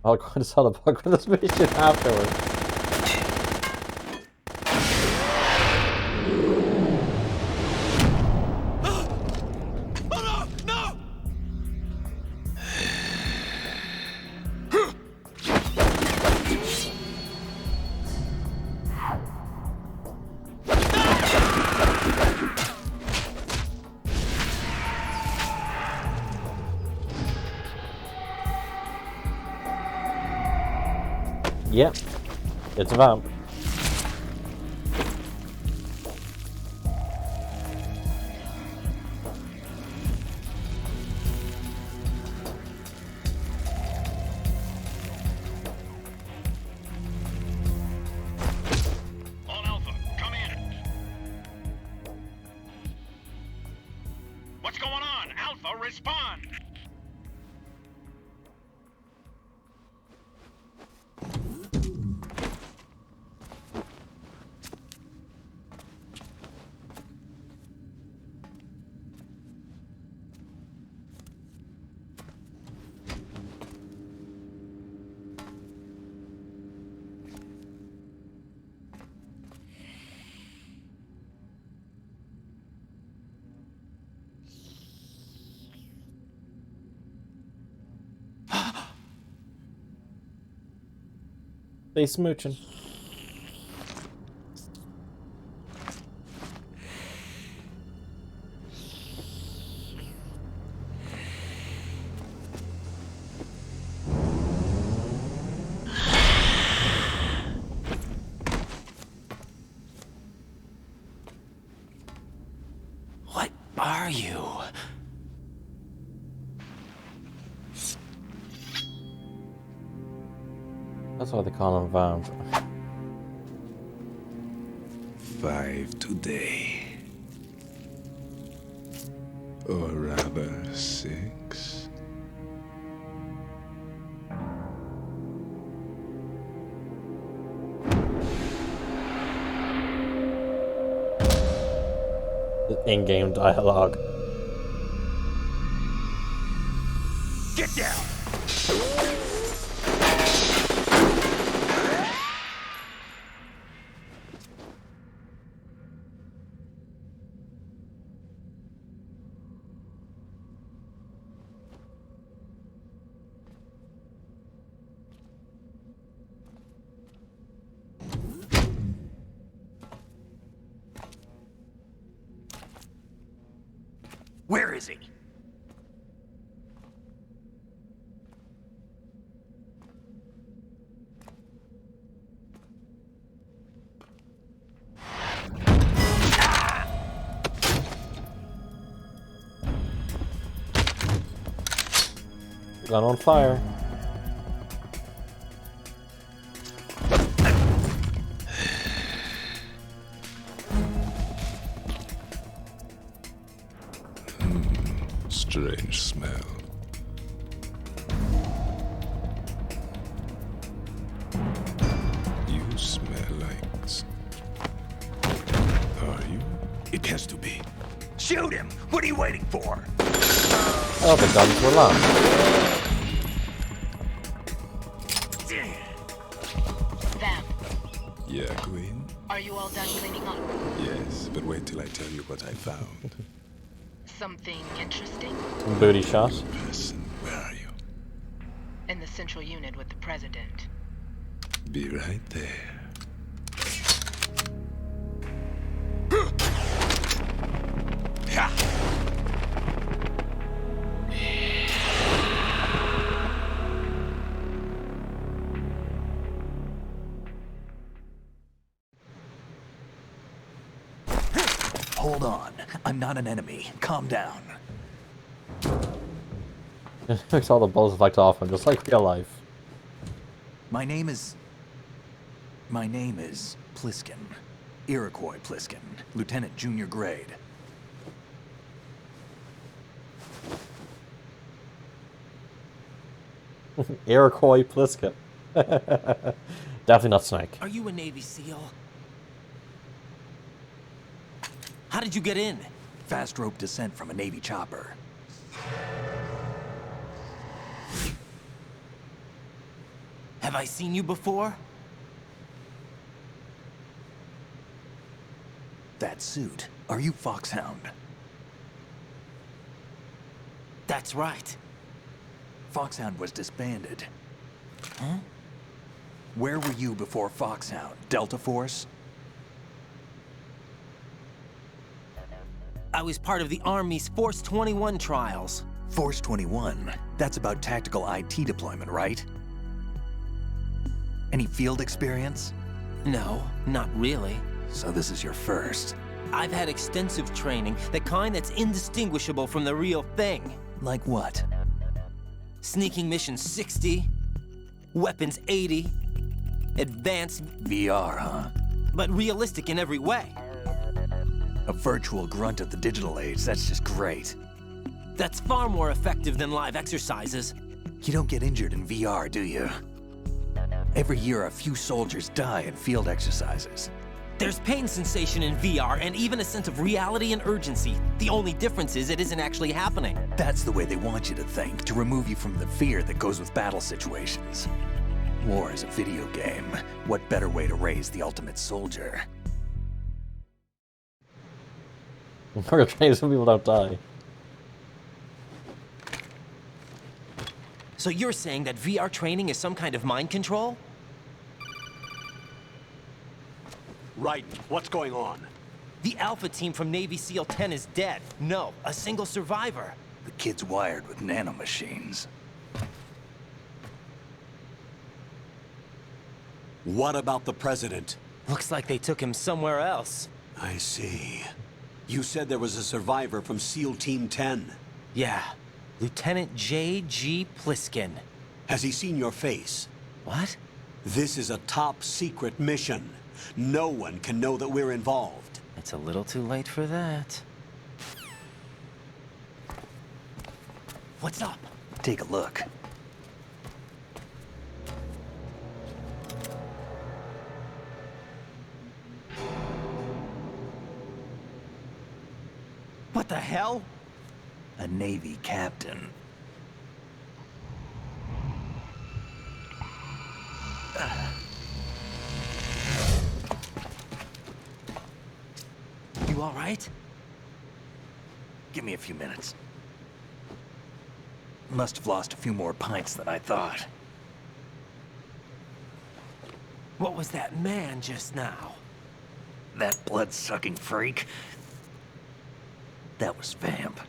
I'll go and sell the book for this mission afterwards. Yep, it's a vamp. On Alpha, come in. What's going on? Alpha, respond! They smooching. What are you? That's why they call him vamp. 5 today. Or rather, 6. In-game dialogue. Get down! Where is he? Gun on fire. Strange smell. You smell like... Are you? It has to be. Shoot him! What are you waiting for? Oh, the guns were locked. Vamp, Yeah, Queen? are you all done cleaning up? Yes, but wait till I tell you what I found. Something interesting? Booty shot. Listen, where are you? In the central unit with the president. Be right there. Hold on. I'm not an enemy. Calm down. It makes all the bullets reflect off him, just like real life. My name is Pliskin. Iroquois Pliskin. Lieutenant Junior Grade. Iroquois Pliskin. Definitely not Snake. Are you a Navy SEAL? How did you get in? Fast rope descent from a Navy chopper. Have I seen you before? That suit. Are you Foxhound? That's right. Foxhound was disbanded. Huh? Where were you before Foxhound? Delta Force? I was part of the Army's Force 21 trials. Force 21? That's about tactical IT deployment, right? Any field experience? No, not really. So this is your first. I've had extensive training, the kind that's indistinguishable from the real thing. Like what? Sneaking mission 60, weapons 80, advanced... VR, huh? But realistic in every way. A virtual grunt of the digital age, that's just great. That's far more effective than live exercises. You don't get injured in VR, do you? Every year, a few soldiers die in field exercises. There's pain sensation in VR, and even a sense of reality and urgency. The only difference is it isn't actually happening. That's the way they want you to think, to remove you from the fear that goes with battle situations. War is a video game. What better way to raise the ultimate soldier? We're gonna train some people don't die. So you're saying that VR training is some kind of mind control? Right. What's going on? The Alpha team from Navy SEAL 10 is dead. No, a single survivor. The kid's wired with nanomachines. What about the president? Looks like they took him somewhere else. I see. You said there was a survivor from SEAL Team 10. Yeah. Lieutenant J.G. Pliskin. Has he seen your face? What? This is a top-secret mission. No one can know that we're involved. It's a little too late for that. What's up? Take a look. What the hell? A Navy captain. You all right? Give me a few minutes. Must have lost a few more pints than I thought. What was that man just now? That blood-sucking freak? That was Vamp.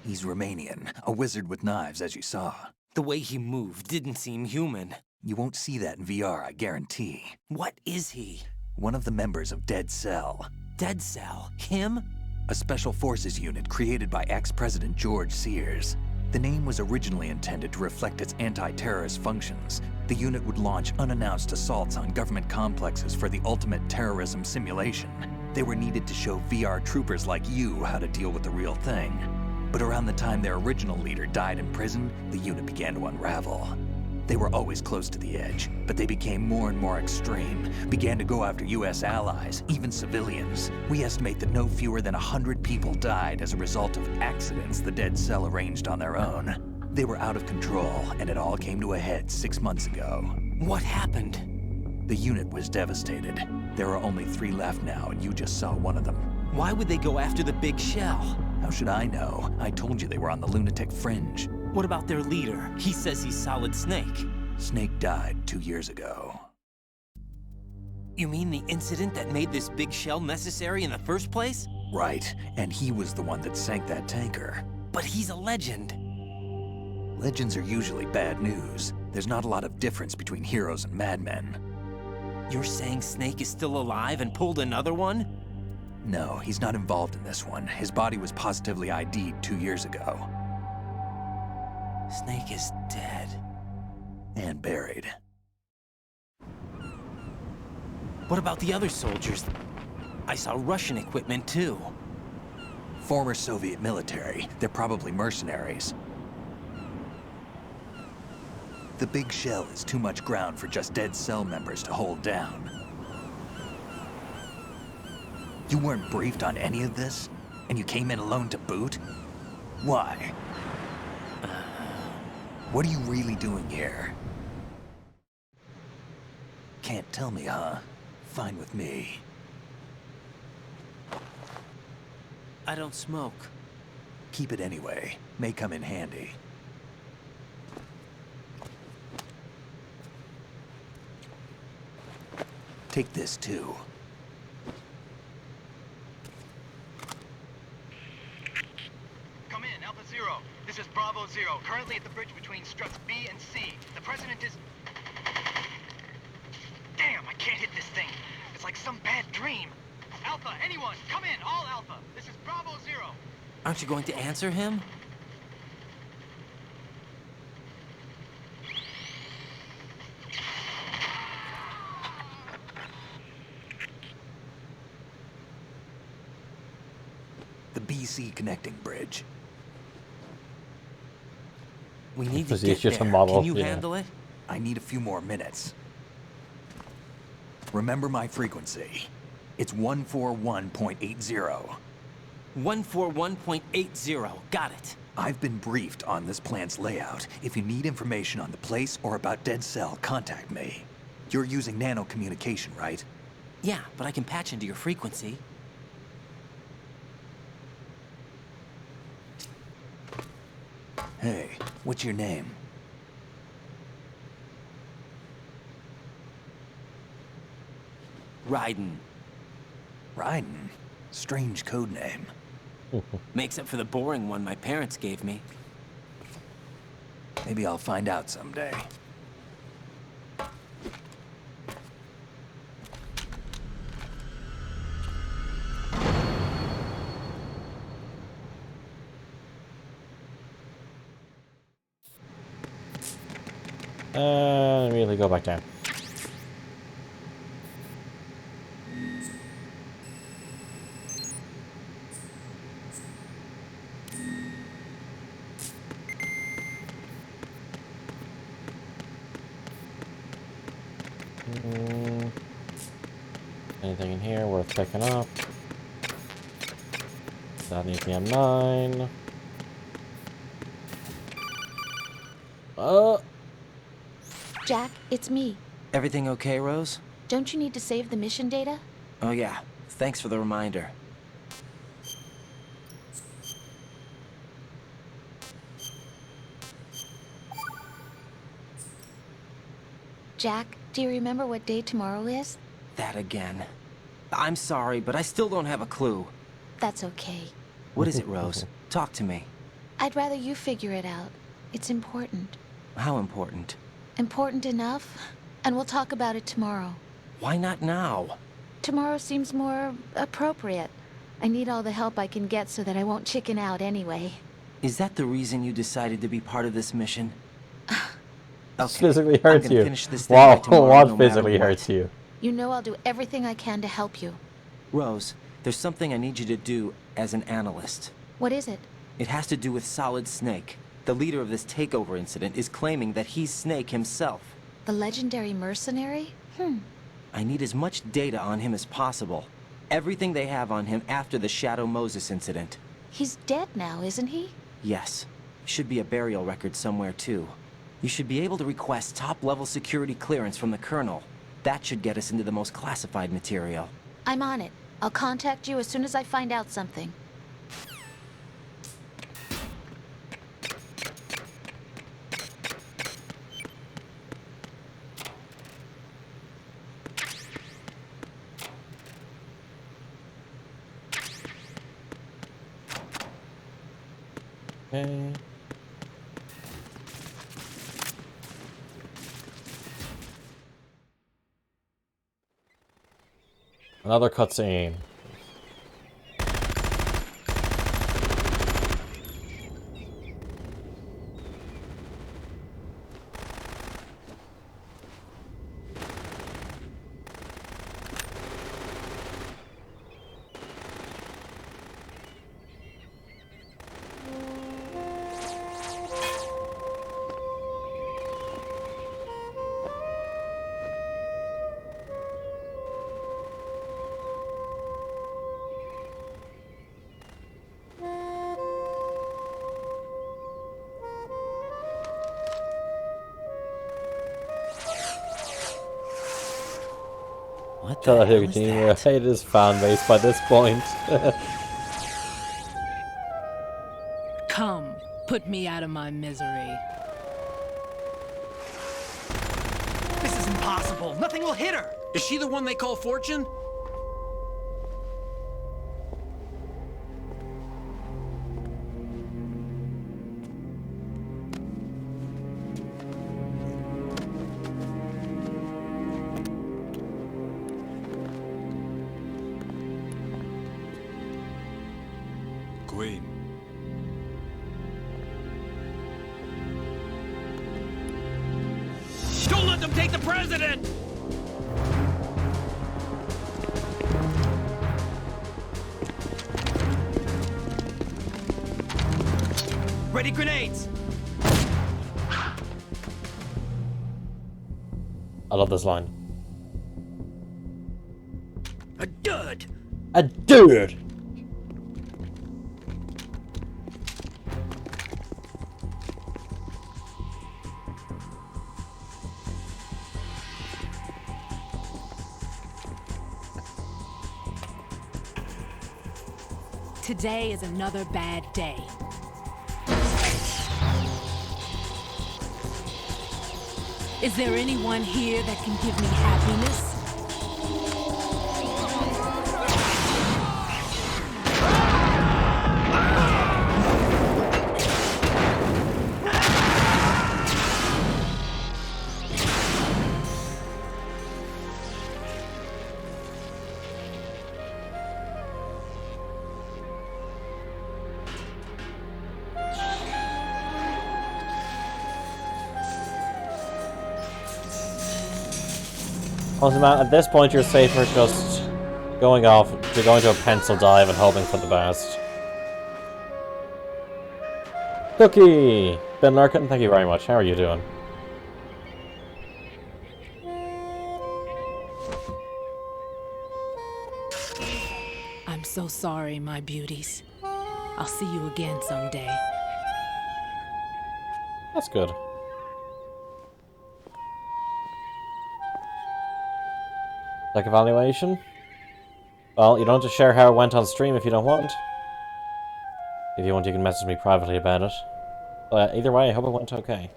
He's Romanian, a wizard with knives, as you saw. The way he moved didn't seem human. You won't see that in VR, I guarantee. What is he? One of the members of Dead Cell. Dead Cell? Him? A special forces unit created by ex-President George Sears. The name was originally intended to reflect its anti-terrorist functions. The unit would launch unannounced assaults on government complexes for the ultimate terrorism simulation. They were needed to show VR troopers like you how to deal with the real thing. But around the time their original leader died in prison, the unit began to unravel. They were always close to the edge, but they became more and more extreme, began to go after US allies, even civilians. We estimate that no fewer than 100 people died as a result of accidents the Dead Cell arranged on their own. They were out of control, and it all came to a head 6 months ago. What happened? The unit was devastated. There are only 3 left now, and you just saw one of them. Why would they go after the big shell? How should I know? I told you they were on the lunatic fringe. What about their leader? He says he's Solid Snake. Snake died 2 years ago. You mean the incident that made this big shell necessary in the first place? Right, and he was the one that sank that tanker. But he's a legend. Legends are usually bad news. There's not a lot of difference between heroes and madmen. You're saying Snake is still alive and pulled another one? No, he's not involved in this one. His body was positively ID'd 2 years ago. Snake is dead. And buried. What about the other soldiers? I saw Russian equipment too. Former Soviet military. They're probably mercenaries. The big shell is too much ground for just dead cell members to hold down. You weren't briefed on any of this? And you came in alone to boot? Why? What are you really doing here? Can't tell me, huh? Fine with me. I don't smoke. Keep it anyway. May come in handy. Take this too. Come in, Alpha Zero. This is Bravo Zero, currently at the bridge between struts B and C. The President is... Damn, I can't hit this thing. It's like some bad dream. Alpha, anyone, come in, all Alpha. This is Bravo Zero. Aren't you going to answer him? The BC connecting bridge. We need to It's get just a there. model, Can you yeah. handle it? I need a few more minutes. Remember my frequency. It's 141.80. 141.80. Got it. I've been briefed on this plant's layout. If you need information on the place or about Dead Cell, contact me. You're using nano communication, right? Yeah, but I can patch into your frequency. Hey, what's your name? Raiden. Raiden? Strange code name. Makes up for the boring one my parents gave me. Maybe I'll find out someday. Immediately go back down. Anything in here worth picking up? That needs the M9. Jack, it's me. Everything okay, Rose? Don't you need to save the mission data? Oh yeah. Thanks for the reminder. Jack, do you remember what day tomorrow is? That again. I'm sorry, but I still don't have a clue. That's okay. What is it, Rose? Talk to me. I'd rather you figure it out. It's important. How important? Important enough? And we'll talk about it tomorrow. Why not now? Tomorrow seems more appropriate. I need all the help I can get so that I won't chicken out anyway. Is that the reason you decided to be part of this mission? This physically hurts you. Finish this thing Wow, by tomorrow, what no matter physically what. hurts you? You know I'll do everything I can to help you. Rose, there's something I need you to do as an analyst. What is it? It has to do with Solid Snake. The leader of this takeover incident is claiming that he's Snake himself. The legendary mercenary? I need as much data on him as possible. Everything they have on him after the Shadow Moses incident. He's dead now, isn't he? Yes. Should be a burial record somewhere, too. You should be able to request top-level security clearance from the Colonel. That should get us into the most classified material. I'm on it. I'll contact you as soon as I find out something. Okay. Another cutscene. What the the hell hell is you that? hate his fan base by this point. Come, put me out of my misery. This is impossible. Nothing will hit her. Is she the one they call Fortune? Queen. Don't let them take the president! Ready grenades! I love this line. A dud! A dude! Today is another bad day. Is there anyone here that can give me happiness? Honestly, man, at this point you're safer just going off, you're going to a pencil dive and hoping for the best. Cookie! Ben Larkin, thank you very much. How are you doing? I'm so sorry, my beauties. I'll see you again someday. That's good. Like evaluation? Well, you don't have to share how it went on stream if you don't want. If you want, you can message me privately about it. But either way, I hope it went okay.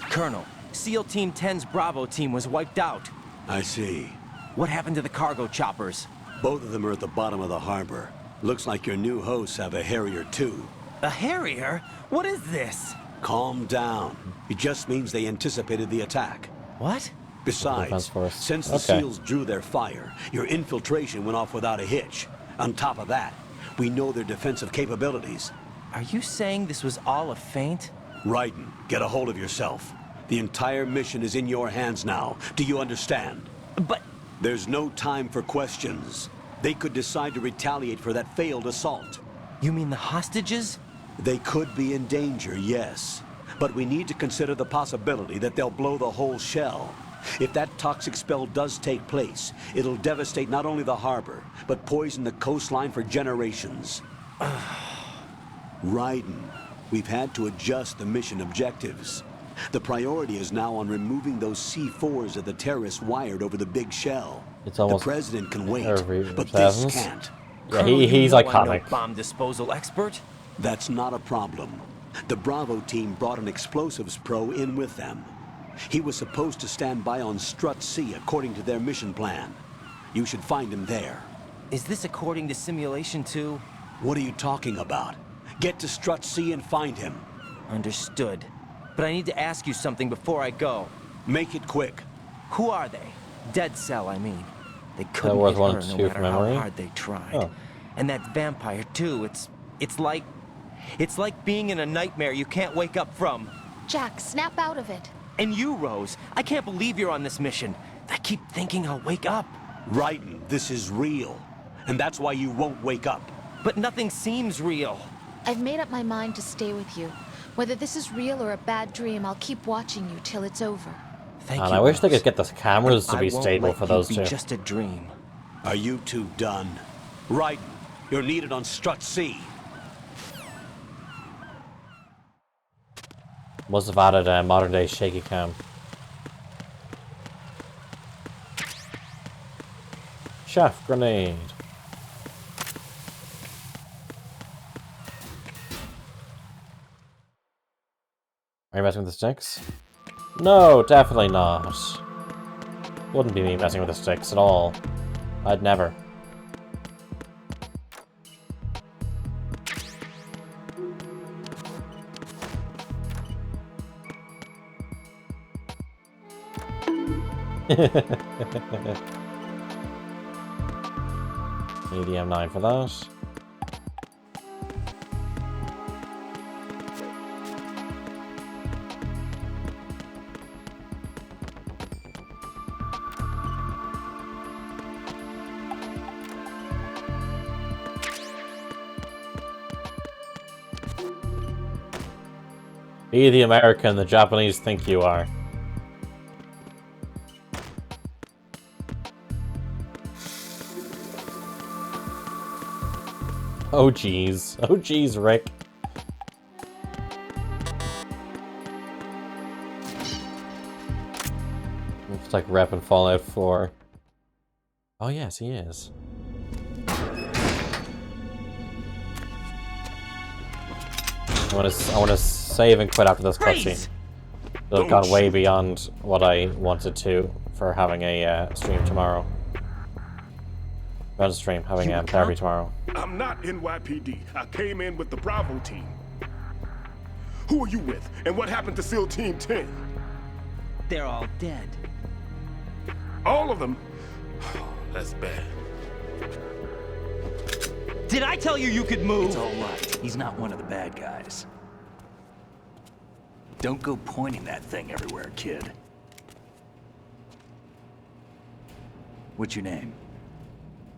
Colonel, SEAL Team 10's Bravo team was wiped out. I see. What happened to the cargo choppers? Both of them are at the bottom of the harbor. Looks like your new hosts have a Harrier too. A Harrier? What is this? Calm down. It just means they anticipated the attack. What? Besides, since the SEALs drew their fire, your infiltration went off without a hitch. On top of that, we know their defensive capabilities. Are you saying this was all a feint? Raiden, get a hold of yourself. The entire mission is in your hands now. Do you understand? But... There's no time for questions. They could decide to retaliate for that failed assault. You mean the hostages? They could be in danger, yes. But we need to consider the possibility that they'll blow the whole shell. If that toxic spell does take place, it'll devastate not only the harbor, but poison the coastline for generations. Raiden, we've had to adjust the mission objectives. The priority is now on removing those C4s that the terrorists wired over the big shell. It's almost the president can wait, but thousands. this can't. Yeah, he's iconic. Bomb disposal expert? That's not a problem. The Bravo team brought an explosives pro in with them. He was supposed to stand by on Strut C according to their mission plan. You should find him there. Is this according to simulation 2? What are you talking about? Get to Strut C and find him. Understood. But I need to ask you something before I go. Make it quick. Who are they? Dead Cell, I mean. They couldn't was get one her of no two matter from how memory. hard they tried. Oh. And that vampire too. It's like being in a nightmare you can't wake up from. Jack, snap out of it. And you, Rose, I can't believe you're on this mission. I keep thinking I'll wake up. Raiden, this is real. And that's why you won't wake up. But nothing seems real. I've made up my mind to stay with you. Whether this is real or a bad dream, I'll keep watching you till it's over. Thank And you, I wish they Rose. could get the cameras to I be won't stable let for you those be two. just a dream. Are you two done? Raiden, you're needed on Strut C. Must have added a modern day shaky cam. Chef grenade. Are you messing with the sticks? No, definitely not. Wouldn't be me messing with the sticks at all. I'd never. Need the M9 for that. Be the American the Japanese think you are. Oh jeez. Oh jeez, Rick. Looks like repping Fallout 4. Oh yes, he is. I want to save and quit after this cutscene. I've gone way beyond what I wanted to for having a stream tomorrow. Not a stream, having therapy tomorrow. I'm not NYPD. I came in with the Bravo team. Who are you with? And what happened to SEAL Team 10? They're all dead. All of them? That's bad. Did I tell you you could move? It's all right. He's not one of the bad guys. Don't go pointing that thing everywhere, kid. What's your name?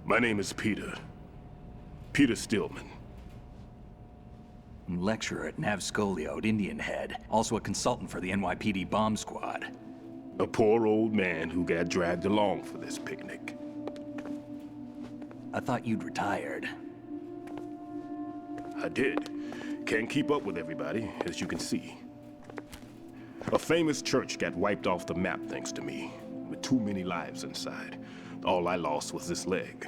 My name is Peter. Peter Stillman. Lecturer at Nav Scolio at Indian Head. Also a consultant for the NYPD bomb squad. A poor old man who got dragged along for this picnic. I thought you'd retired. I did. Can't keep up with everybody, as you can see. A famous church got wiped off the map thanks to me, with too many lives inside. All I lost was this leg.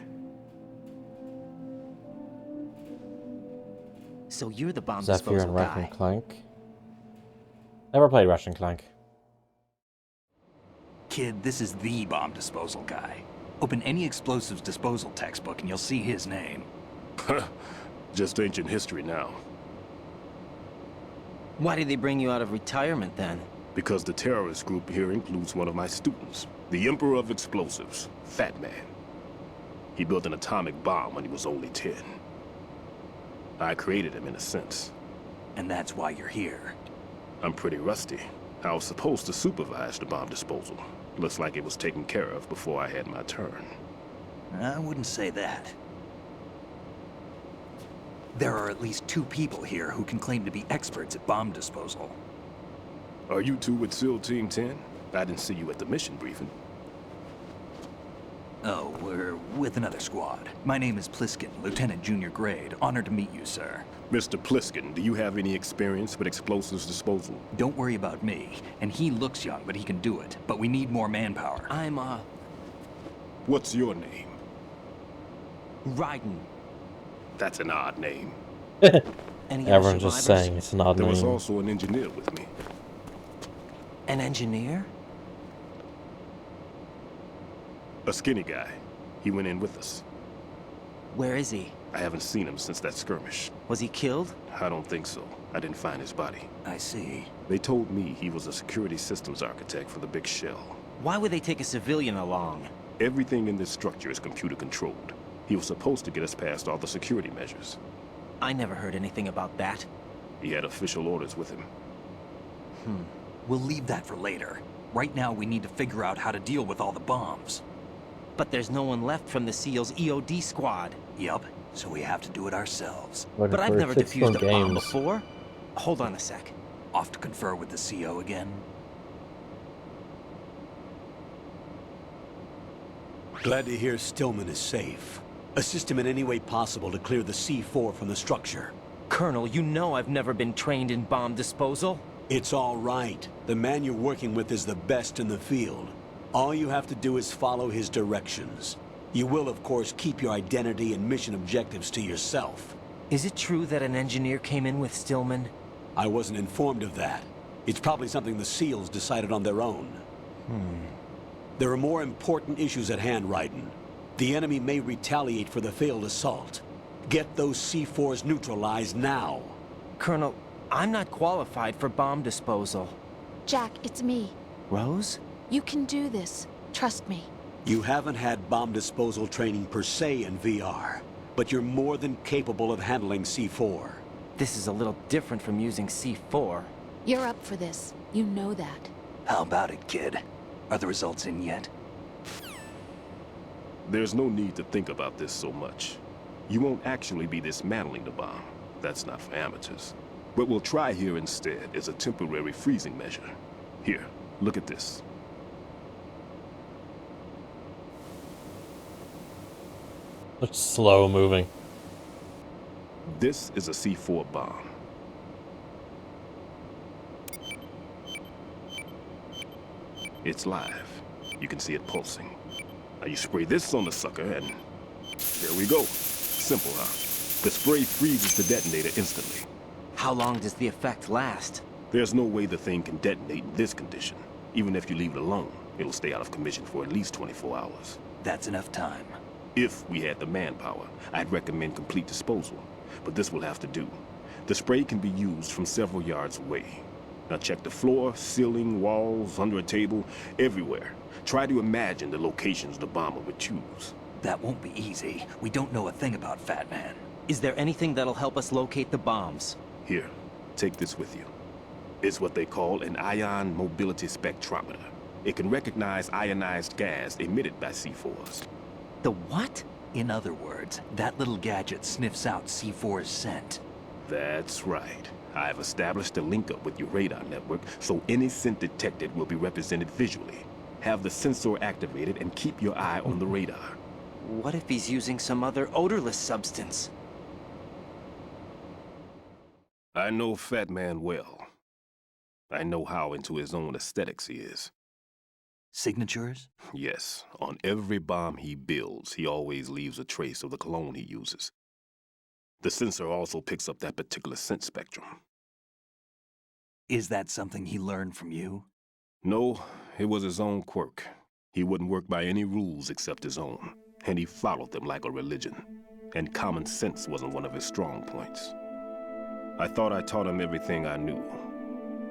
So you're the bomb Zephyr disposal and Ratchet guy. and Clank. Never played Ratchet and Clank. Kid, this is the bomb disposal guy. Open any explosives disposal textbook and you'll see his name. Just ancient history now. Why did they bring you out of retirement then? Because the terrorist group here includes one of my students, the Emperor of Explosives, Fat Man. He built an atomic bomb when he was only 10. I created him in a sense. And that's why you're here. I'm pretty rusty. I was supposed to supervise the bomb disposal. Looks like it was taken care of before I had my turn. I wouldn't say that. There are at least 2 people here who can claim to be experts at bomb disposal. Are you two with SEAL Team 10? I didn't see you at the mission briefing. Oh, we're with another squad. My name is Pliskin, Lieutenant Junior Grade. Honored to meet you, sir. Mr. Pliskin, do you have any experience with explosives disposal? Don't worry about me. And he looks young, but he can do it. But we need more manpower. I'm, What's your name? Raiden. That's an odd name. Everyone's just saying it's an odd There name. was also an engineer with me. An engineer? A skinny guy. He went in with us. Where is he? I haven't seen him since that skirmish. Was he killed? I don't think so. I didn't find his body. I see. They told me he was a security systems architect for the big shell. Why would they take a civilian along? Everything in this structure is computer controlled. He was supposed to get us past all the security measures. I never heard anything about that. He had official orders with him. We'll leave that for later. Right now, we need to figure out how to deal with all the bombs. But there's no one left from the SEAL's EOD squad. Yup, so we have to do it ourselves. But I've never defused a bomb before. Hold on a sec. Off to confer with the CO again? Glad to hear Stillman is safe. Assist him in any way possible to clear the C4 from the structure. Colonel, you know I've never been trained in bomb disposal. It's all right. The man you're working with is the best in the field. All you have to do is follow his directions. You will, of course, keep your identity and mission objectives to yourself. Is it true that an engineer came in with Stillman? I wasn't informed of that. It's probably something the SEALs decided on their own. There are more important issues at hand, Raiden. The enemy may retaliate for the failed assault. Get those C4s neutralized now. Colonel, I'm not qualified for bomb disposal. Jack, it's me. Rose? You can do this. Trust me. You haven't had bomb disposal training per se in VR, but you're more than capable of handling C4. This is a little different from using C4. You're up for this. You know that. How about it, kid? Are the results in yet? There's no need to think about this so much. You won't actually be dismantling the bomb. That's not for amateurs. What we'll try here instead is a temporary freezing measure. Here, look at this. It's slow moving. This is a C4 bomb. It's live. You can see it pulsing. Now you spray this on the sucker and there we go. Simple, huh? The spray freezes the detonator instantly. How long does the effect last? There's no way the thing can detonate in this condition. Even if you leave it alone, it'll stay out of commission for at least 24 hours. That's enough time. If we had the manpower, I'd recommend complete disposal. But this will have to do. The spray can be used from several yards away. Now check the floor, ceiling, walls, under a table, everywhere. Try to imagine the locations the bomber would choose. That won't be easy. We don't know a thing about Fat Man. Is there anything that'll help us locate the bombs? Here, take this with you. It's what they call an ion mobility spectrometer. It can recognize ionized gas emitted by C4s. The what? In other words, that little gadget sniffs out C4's scent. That's right. I've established a link up with your radar network, so any scent detected will be represented visually. Have the sensor activated and keep your eye on the radar. What if he's using some other odorless substance? I know Fat Man well. I know how into his own aesthetics he is. Signatures? Yes. On every bomb he builds, he always leaves a trace of the cologne he uses. The sensor also picks up that particular scent spectrum. Is that something he learned from you? No, it was his own quirk. He wouldn't work by any rules except his own, and he followed them like a religion. And common sense wasn't one of his strong points. I thought I taught him everything I knew.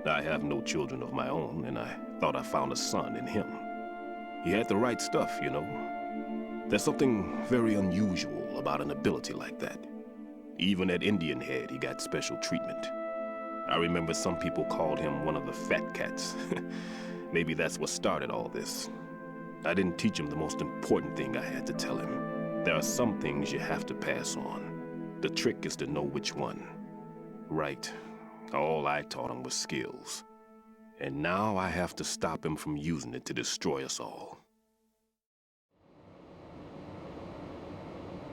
I have no children of my own, and I thought I found a son in him. He had the right stuff, you know. There's something very unusual about an ability like that. Even at Indian Head, he got special treatment. I remember some people called him one of the fat cats. Maybe that's what started all this. I didn't teach him the most important thing I had to tell him. There are some things you have to pass on. The trick is to know which one. Right. All I taught him was skills. And now I have to stop him from using it to destroy us all.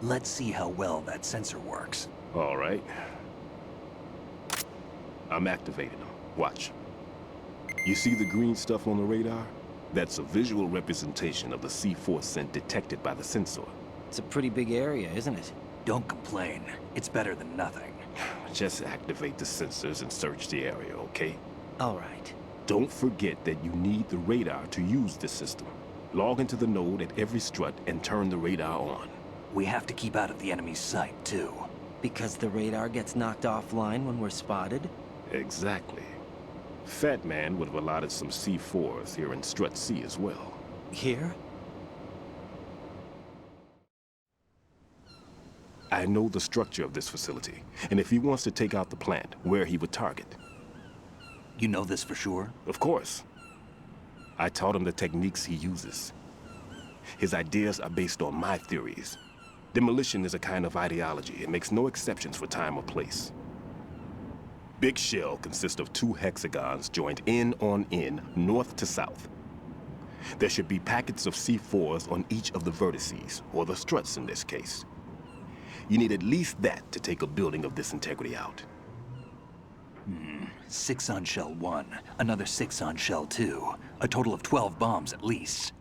Let's see how well that sensor works. All right. I'm activating them. Watch. You see the green stuff on the radar? That's a visual representation of the C4 scent detected by the sensor. It's a pretty big area, isn't it? Don't complain. It's better than nothing. Just activate the sensors and search the area, okay? All right. Don't forget that you need the radar to use this system. Log into the node at every strut and turn the radar on. We have to keep out of the enemy's sight, too. Because the radar gets knocked offline when we're spotted? Exactly. Fat Man would have allotted some C4s here in Strut C as well. Here? I know the structure of this facility, and if he wants to take out the plant, where he would target. You know this for sure? Of course. I taught him the techniques he uses. His ideas are based on my theories. Demolition is a kind of ideology. It makes no exceptions for time or place. Big Shell consists of 2 hexagons joined end on end, north to south. There should be packets of C4s on each of the vertices, or the struts in this case. You need at least that to take a building of this integrity out. 6 on Shell 1, another 6 on Shell 2. A total of 12 bombs at least.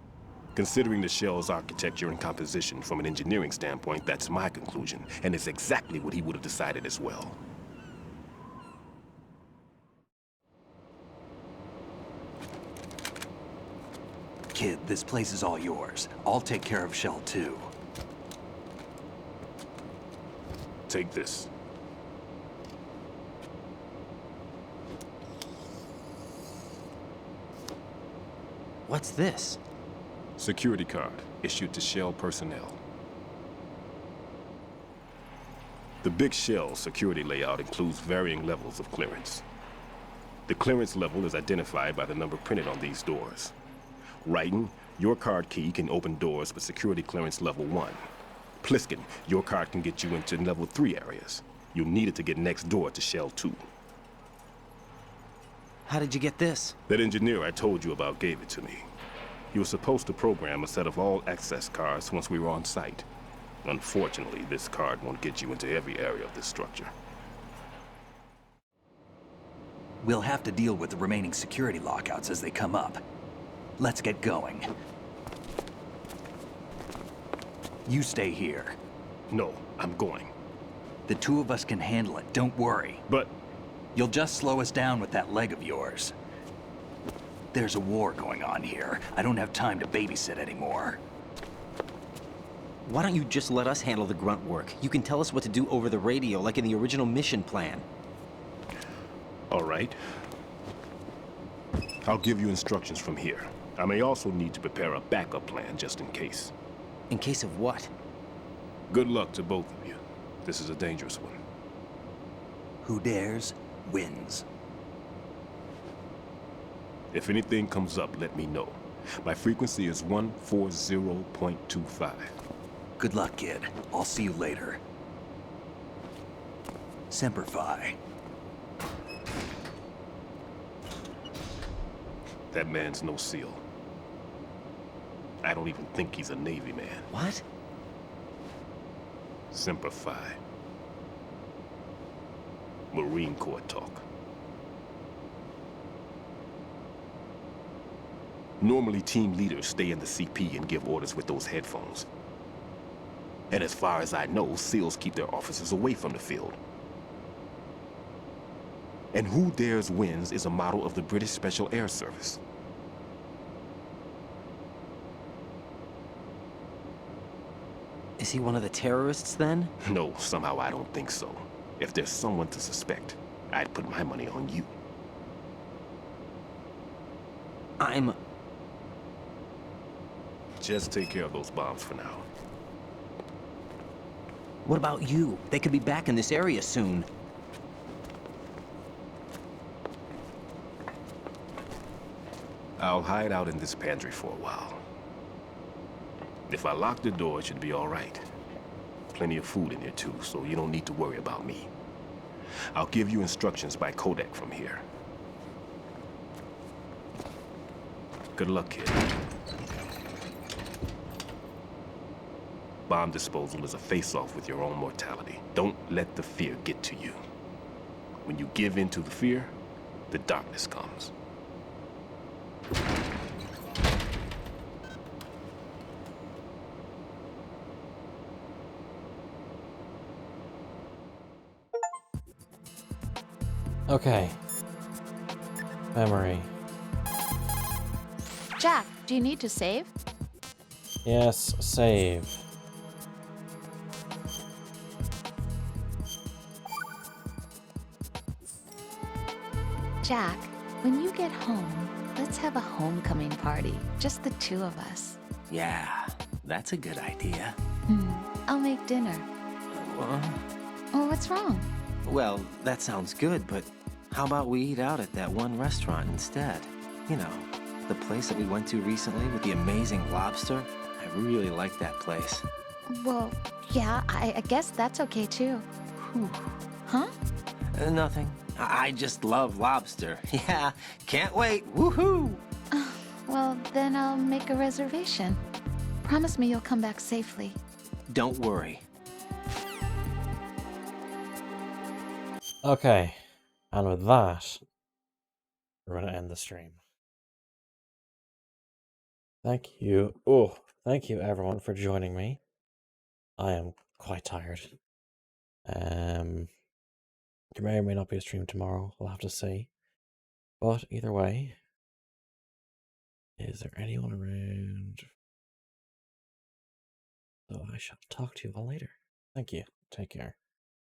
Considering the shell's architecture and composition from an engineering standpoint, that's my conclusion, and it's exactly what he would have decided as well. Kid, this place is all yours. I'll take care of Shell 2. Take this. What's this? Security card, issued to Shell personnel. The Big Shell security layout includes varying levels of clearance. The clearance level is identified by the number printed on these doors. Raiden, your card key can open doors with security clearance level 1. Pliskin, your card can get you into level 3 areas. You'll need it to get next door to Shell 2. How did you get this? That engineer I told you about gave it to me. He was supposed to program a set of all-access cards once we were on site. Unfortunately, this card won't get you into every area of this structure. We'll have to deal with the remaining security lockouts as they come up. Let's get going. You stay here. No, I'm going. The 2 of us can handle it, don't worry. But... You'll just slow us down with that leg of yours. There's a war going on here. I don't have time to babysit anymore. Why don't you just let us handle the grunt work? You can tell us what to do over the radio, like in the original mission plan. All right. I'll give you instructions from here. I may also need to prepare a backup plan just in case. In case of what? Good luck to both of you. This is a dangerous one. Who dares, wins. If anything comes up, let me know. My frequency is 140.25. Good luck, kid. I'll see you later. Semper Fi. That man's no SEAL. I don't even think he's a Navy man. What? Semper Fi. Marine Corps talk. Normally, team leaders stay in the CP and give orders with those headphones. And as far as I know, SEALs keep their officers away from the field. And Who Dares Wins is a model of the British Special Air Service. Is he one of the terrorists, then? No, somehow I don't think so. If there's someone to suspect, I'd put my money on you. Just take care of those bombs for now. What about you? They could be back in this area soon. I'll hide out in this pantry for a while. If I lock the door, it should be all right. Plenty of food in here too, so you don't need to worry about me. I'll give you instructions by codec from here. Good luck, kid. Bomb disposal is a face-off with your own mortality. Don't let the fear get to you. When you give in to the fear, the darkness comes. Okay. Memory. Jack, do you need to save? Yes, save. Jack, when you get home, let's have a homecoming party. Just the two of us. Yeah, that's a good idea. I'll make dinner. Oh, what's wrong? Well, that sounds good, but how about we eat out at that one restaurant instead? You know, the place that we went to recently with the amazing lobster. I really like that place. Well, yeah, I guess that's okay too. Huh? Nothing. I just love lobster. Yeah, can't wait. Woohoo! Well, then I'll make a reservation. Promise me you'll come back safely. Don't worry. Okay, and with that, we're going to end the stream. Thank you. Oh, thank you everyone for joining me. I am quite tired. There may or may not be a stream tomorrow. We'll have to see. But either way, is there anyone around? So I shall talk to you all later. Thank you. Take care.